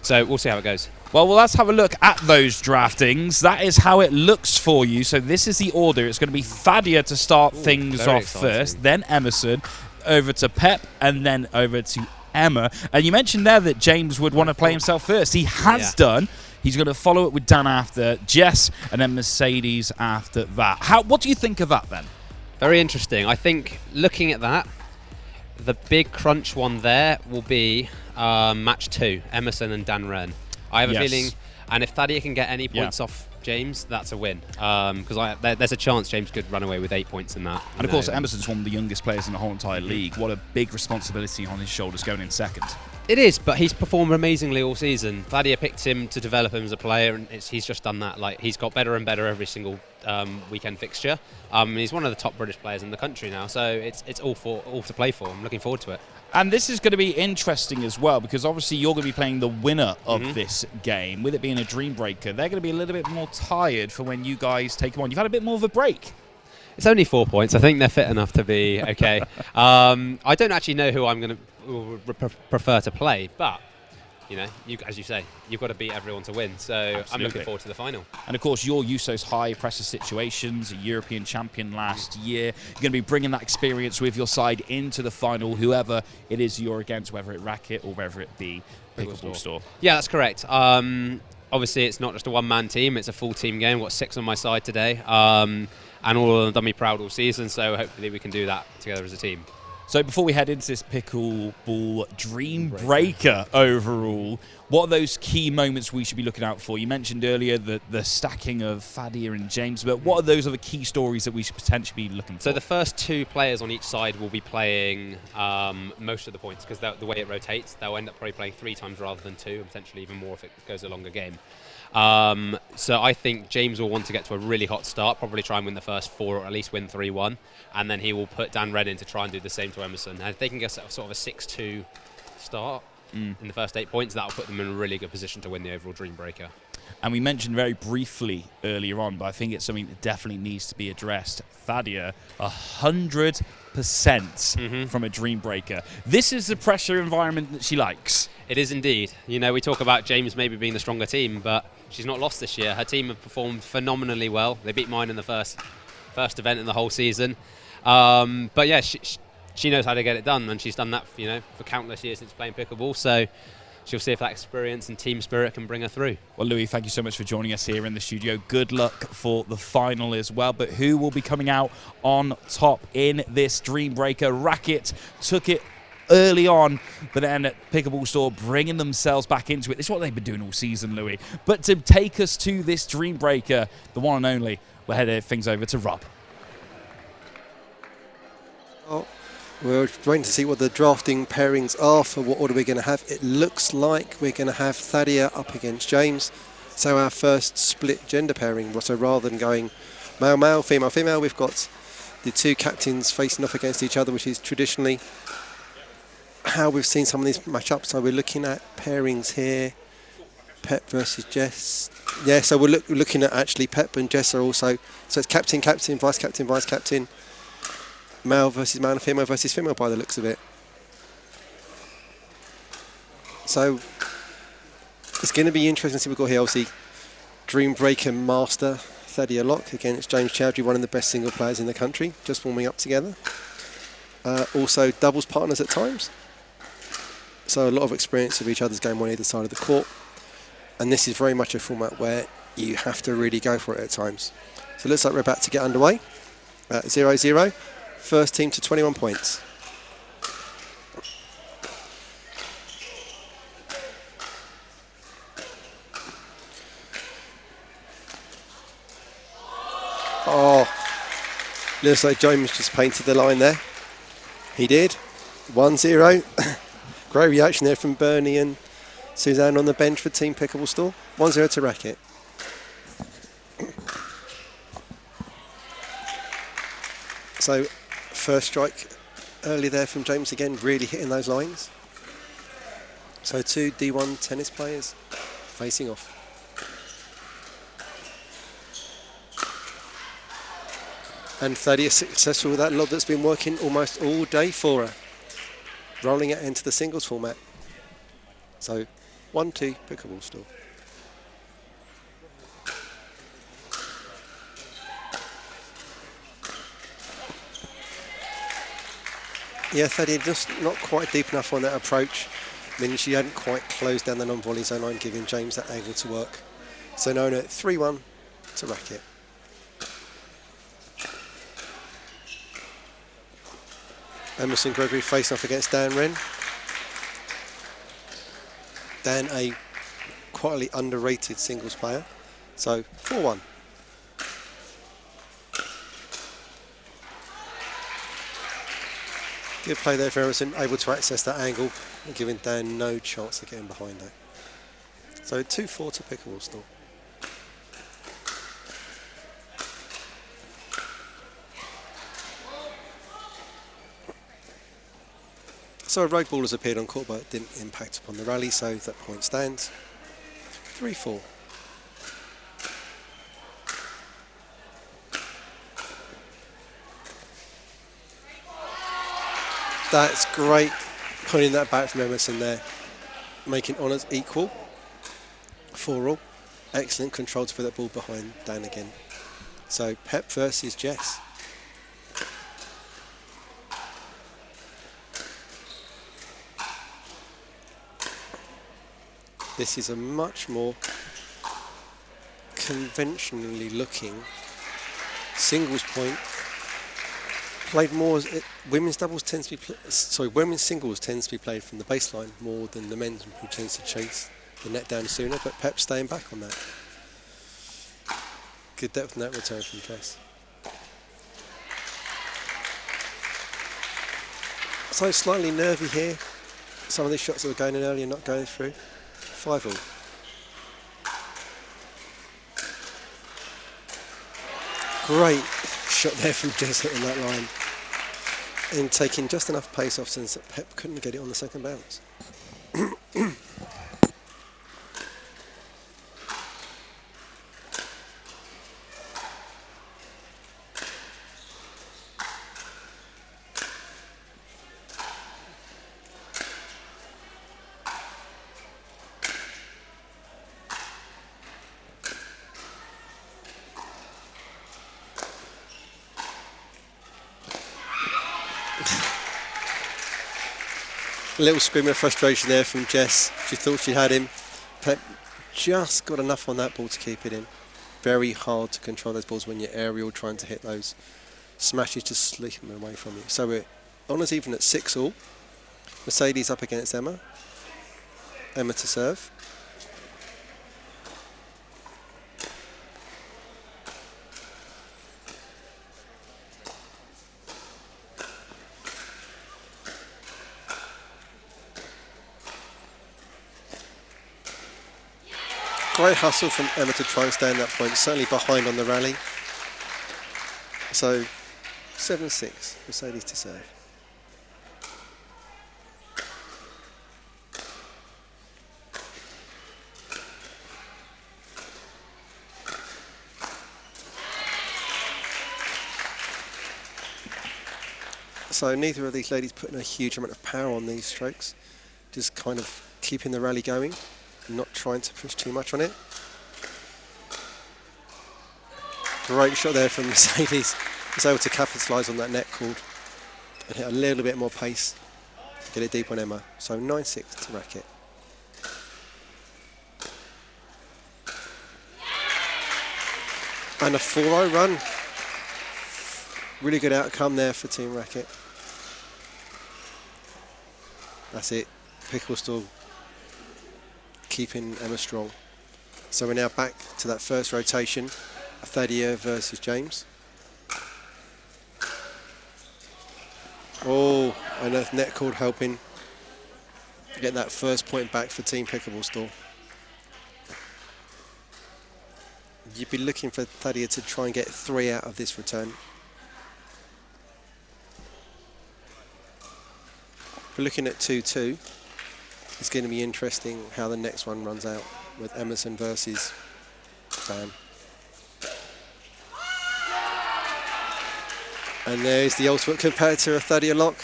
So we'll see how it goes. Well, let's have a look at those draftings. That is how it looks for you. So this is the order. It's going to be Thadia to start things off first, then Emerson, over to Pep, and then over to Emma. And you mentioned there that James would want to play himself first. He has done. He's going to follow it with Dan after, Jess, and then Mercedes after that. What do you think of that then? Very interesting. I think looking at that, the big crunch one there will be match 2, Emerson and Dan Wren. I have a feeling, and if Thadia can get any points off James, that's a win. Because there's a chance James could run away with 8 points in that. And of course, Emerson's one of the youngest players in the whole entire league. What a big responsibility on his shoulders going in second. It is, but he's performed amazingly all season. Thadia picked him to develop him as a player, and he's just done that. Like, he's got better and better every single weekend fixture. He's one of the top British players in the country now, so it's all to play for. I'm looking forward to it. And this is going to be interesting as well, because obviously you're going to be playing the winner of this game. With it being a dream breaker, they're going to be a little bit more tired for when you guys take them on. You've had a bit more of a break. It's only 4 points. I think they're fit enough to be okay. I don't actually know who I'm going to prefer to play, but as you say, you've got to beat everyone to win. So Absolutely. I'm looking forward to the final. And of course, you're used to those high pressure situations, a European champion last year. You're going to be bringing that experience with your side into the final, whoever it is you're against, whether it RAQT or whether it be Pickleball Store. Yeah, that's correct. Obviously, it's not just a one-man team, it's a full team game. I've got 6 on my side today, and all of them done me proud all season, so hopefully we can do that together as a team. So before we head into this pickleball dream breaker overall, what are those key moments we should be looking out for? You mentioned earlier the stacking of Thadia and James, but what are those other key stories that we should potentially be looking for? So the first 2 players on each side will be playing most of the points, because the way it rotates, they'll end up probably playing 3 times rather than 2, and potentially even more if it goes a longer game. So I think James will want to get to a really hot start, probably try and win the first 4 or at least win 3-1, and then he will put Dan Red in to try and do the same to Emerson. And if they can get sort of a 6-2 start in the first 8 points, that will put them in a really good position to win the overall Dream Breaker. And we mentioned very briefly earlier on, but I think it's something that definitely needs to be addressed. Thadia, 100% from a Dream Breaker. This is the pressure environment that she likes. It is indeed. We talk about James maybe being the stronger team, but she's not lost this year. Her team have performed phenomenally well. They beat mine in the first event in the whole season. But yeah, she knows how to get it done, and she's done that for countless years since playing pickleball. So she'll see if that experience and team spirit can bring her through. Well, Louis, thank you so much for joining us here in the studio. Good luck for the final as well. But who will be coming out on top in this Dream Breaker? RAQT took it early on, but then at Pickleball Store bringing themselves back into it. This is what they've been doing all season, Louis. But to take us to this Dream Breaker, the one and only, we'll head things over to Rob. Oh, we're waiting to see what the drafting pairings are for what order we're going to have. It looks like we're going to have Thadia up against James. So our first split gender pairing. So rather than going male-male, female-female, we've got the 2 captains facing off against each other, which is traditionally how we've seen some of these match-ups. So we're looking at pairings here. Pep versus Jess. Yeah, so we're looking at actually Pep and Jess are also. So it's captain, captain, vice captain, vice captain. Male versus male and female versus female by the looks of it. So it's going to be interesting to see what we've got here. Obviously, Dream Breaker Master Thadia Locke against James Chowdhury, one of the best single players in the country, just warming up together. Also doubles partners at times. So a lot of experience of each other's game on either side of the court. And this is very much a format where you have to really go for it at times. So it looks like we're about to get underway. 0-0. First team to 21 points. Oh, looks like James just painted the line there. He did. 1-0. Great reaction there from Bernie and Suzanne on the bench for Team Pickleball Store. 1-0 to RAQT. So, first strike early there from James again, really hitting those lines. So 2 D1 tennis players facing off. And Thadia successful with that lob that's been working almost all day for her. Rolling it into the singles format. So 1-2 Pickleball Store. Yeah, Thadia just not quite deep enough on that approach. I mean, she hadn't quite closed down the non-volley zone line, giving James that angle to work. So no, 3-1 to RAQT. Emerson Gregory facing off against Dan Wren. Dan, a quietly underrated singles player. So 4-1. Good play there for Emerson, able to access that angle and giving Dan no chance of getting behind that. So 2-4 to Pickleball Store. So a rogue ball has appeared on court, but it didn't impact upon the rally, so that point stands. 3-4. That's great, pulling that back from Emerson there. making honours equal. 4-all. Excellent control to put that ball behind Dan again. So Pep versus Jess. This is a much more conventionally looking singles point. Played more as women's doubles tends to be women's singles tends to be played from the baseline more than the men's, who tends to chase the net down sooner. But Pep's staying back on that. Good depth in that return from Jess. So slightly nervy here. Some of these shots that were going in earlier not going through. 5-all. Great shot there from Jess hitting that line and taking just enough pace off since Pep couldn't get it on the second bounce. A little scream of frustration there from Jess. She thought she had him. Pep just got enough on that ball to keep it in. Very hard to control those balls when you're aerial trying to hit those smashes to slip them away from you. So we're honours even at 6-all. Mercedes up against Emma. Emma to serve. Great hustle from Emma to try and stay in that point, certainly behind on the rally. So 7-6, Mercedes to serve. So neither of these ladies putting a huge amount of power on these strokes, just kind of keeping the rally going. Not trying to push too much on it. Great shot there from Mercedes. Was able to capitalise on that net cord and hit a little bit more pace. Get it deep on Emma. So 9-6 to RAQT. And a 4-0 run. Really good outcome there for Team RAQT. That's it. Pickleball Store keeping Emma strong. So we're now back to that first rotation. Thadia versus James. Oh, and a net cord helping get that first point back for Team Pickleball Store. You'd be looking for Thadia to try and get 3 out of this return. We're looking at 2-2. It's going to be interesting how the next one runs out with Emerson versus Dan. And there's the ultimate competitor of Thadia Lock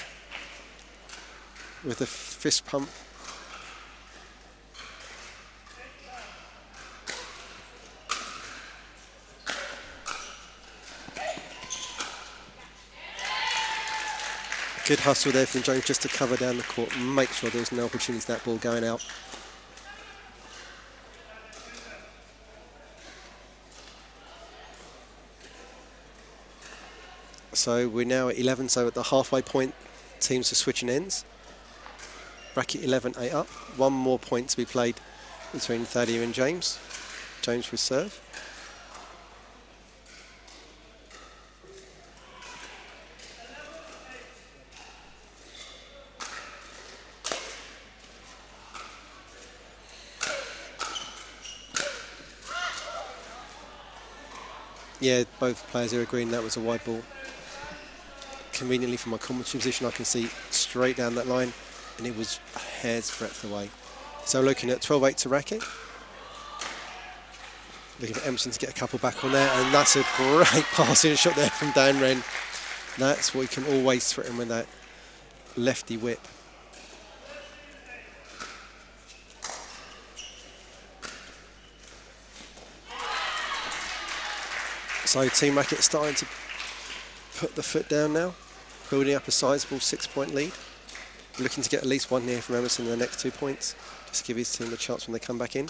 with the fist pump. Good hustle there from James just to cover down the court and make sure there was no opportunity for that ball going out. So we're now at 11, so at the halfway point, teams are switching ends. RAQT 11, 8 up. One more point to be played between Thadia and James. James with serve. Yeah, both players are agreeing that was a wide ball. Conveniently from my commentary position, I can see straight down that line, and it was a hair's breadth away. So looking at 12-8 to RAQT. Looking for Emerson to get a couple back on there, and that's a great passing shot there from Dan Wren. That's what you can always threaten with that lefty whip. So Team RAQT starting to put the foot down now, building up a sizable 6-point lead. Looking to get at least one here from Emerson in the next 2 points, just to give his team a chance when they come back in.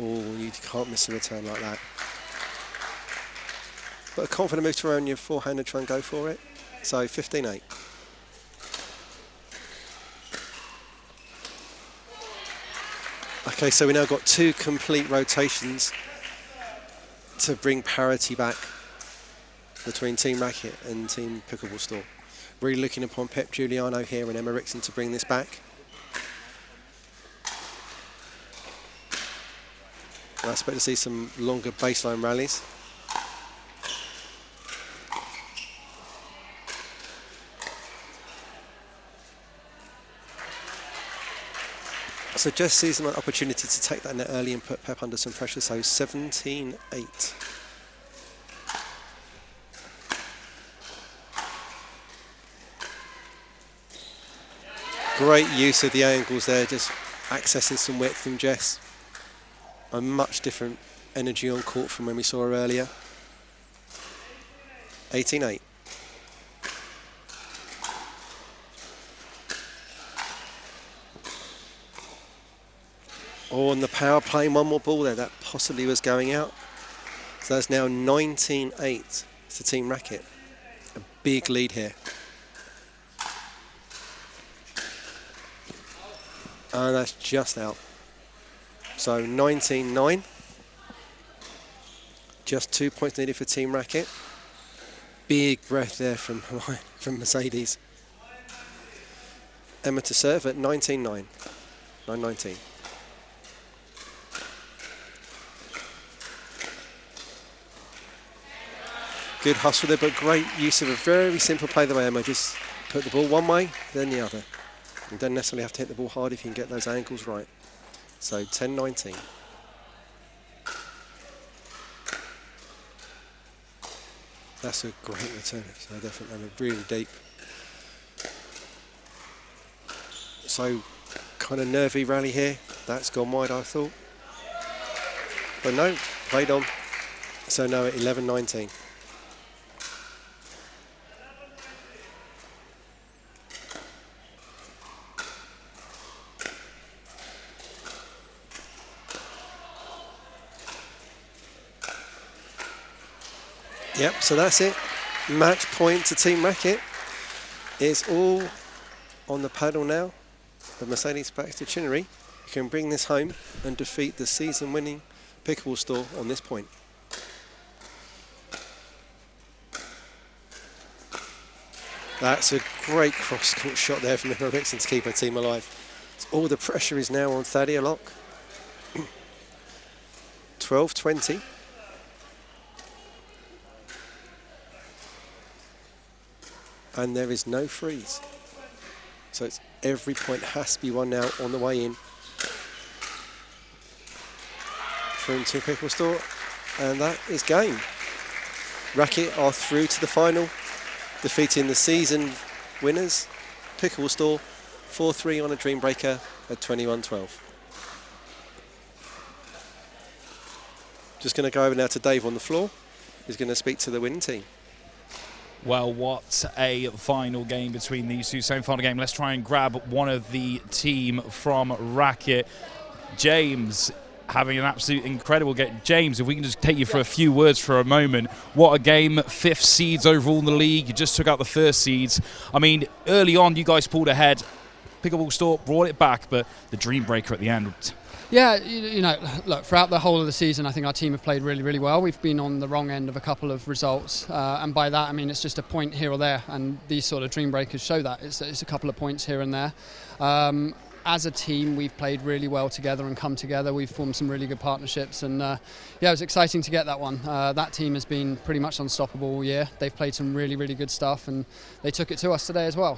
Oh, you can't miss a return like that. But a confident move to around your forehand and try and go for it. So 15-8. Okay, so we now got 2 complete rotations to bring parity back between Team RAQT and Team Pickleball Store. Really looking upon Pep Giuliano here and Emma Rickson to bring this back. I expect to see some longer baseline rallies. So Jess sees an opportunity to take that net early and put Pep under some pressure, so 17-8. Great use of the angles there, just accessing some width from Jess. A much different energy on court from when we saw her earlier. 18-8. Oh, and the power play, one more ball there, that possibly was going out. So that's now 19-8 to Team RAQT. A big lead here. And that's just out. So 19-9. Just 2 points needed for Team RAQT. Big breath there from Mercedes. Emma to serve at 19-9. 9-19. Good hustle there, but great use of a very simple play the way Emma. Just put the ball one way, then the other. You don't necessarily have to hit the ball hard if you can get those angles right. So 10-19. That's a great return. So definitely really deep. So kind of nervy rally here. That's gone wide, I thought. But no, played on. So now at 11-19. Yep, so that's it. Match point to Team RAQT. It's all on the paddle now. The Mercedes Baxter Chinnery. You can bring this home and defeat the season-winning Pickleball Store on this point. That's a great cross-court shot there from Emma Rickson to keep her team alive. So all the pressure is now on Thadia Locke. 12-20. And there is no freeze. So it's every point has to be won now on the way in from Team Pickleball Store. And that is game. RAQT are through to the final, defeating the season winners, Pickleball Store, 4-3 on a dream breaker at 21-12. Just going to go over now to Dave on the floor, who's going to speak to the winning team. Well, what a final game between these two. Semi-final game. Let's try and grab one of the team from RAQT. James, having an absolute incredible game. James, if we can just take you for a few words for a moment. What a game. 5th seeds overall in the league. You just took out the 1st seeds. I mean, early on, you guys pulled ahead. Pickleball Store brought it back, but the dream breaker at the end. Yeah, you know, look, throughout the whole of the season, I think our team have played really, really well. We've been on the wrong end of a couple of results, and by that I mean it's just a point here or there, and these sort of dream breakers show that. It's a couple of points here and there. As a team, we've played really well together and come together. We've formed some really good partnerships, and yeah, it was exciting to get that one. That team has been pretty much unstoppable all year. They've played some really, really good stuff, and they took it to us today as well.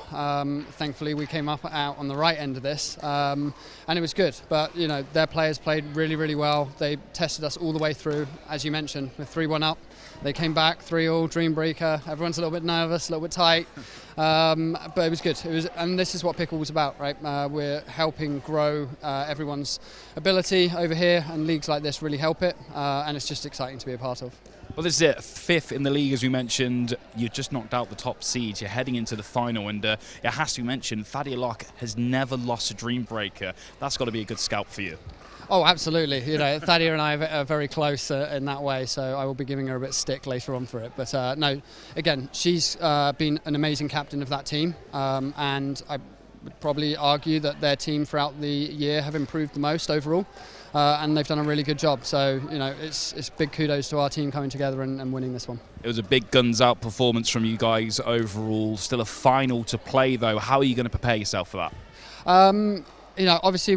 Thankfully, we came out on the right end of this, and it was good. But you know, their players played really, really well. They tested us all the way through, as you mentioned, with 3-1 up. They came back 3-all, dream breaker. Everyone's a little bit nervous, a little bit tight, but it was good. And this is what pickleball's about, right? We're helping grow everyone's ability over here, and leagues like this really help it, and it's just exciting to be a part of. Well, this is it. 5th in the league, as we mentioned. You've just knocked out the top seeds. You're heading into the final, and it has to be mentioned, Thadia Locke has never lost a Dream Breaker. That's got to be a good scalp for you. Oh, absolutely. You know, Thadia and I are very close in that way, so I will be giving her a bit of stick later on for it. But no, again, she's been an amazing captain of that team, and I would probably argue that their team throughout the year have improved the most overall. And they've done a really good job. So, you know, it's big kudos to our team coming together and winning this one. It was a big guns out performance from you guys overall. Still a final to play, though. How are you going to prepare yourself for that? You know, obviously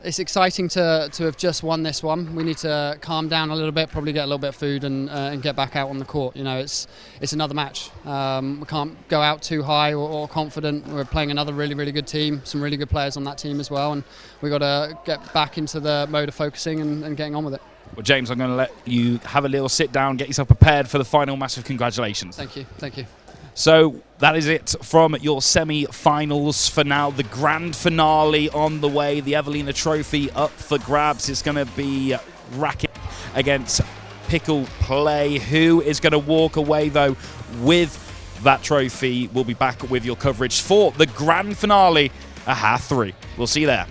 it's exciting to have just won this one. We need to calm down a little bit, probably get a little bit of food and get back out on the court. You know, it's another match. We can't go out too high or confident. We're playing another really, really good team, some really good players on that team as well, and we've got to get back into the mode of focusing and getting on with it. Well, James, I'm going to let you have a little sit down, get yourself prepared for the final. Massive congratulations. Thank you. Thank you. So that is it from your semi-finals. For now, the grand finale on the way. The Evelina Trophy up for grabs. It's going to be RAQT against Pickle Play. Who is going to walk away, though, with that trophy? We'll be back with your coverage for the grand finale at 3:30. We'll see you there.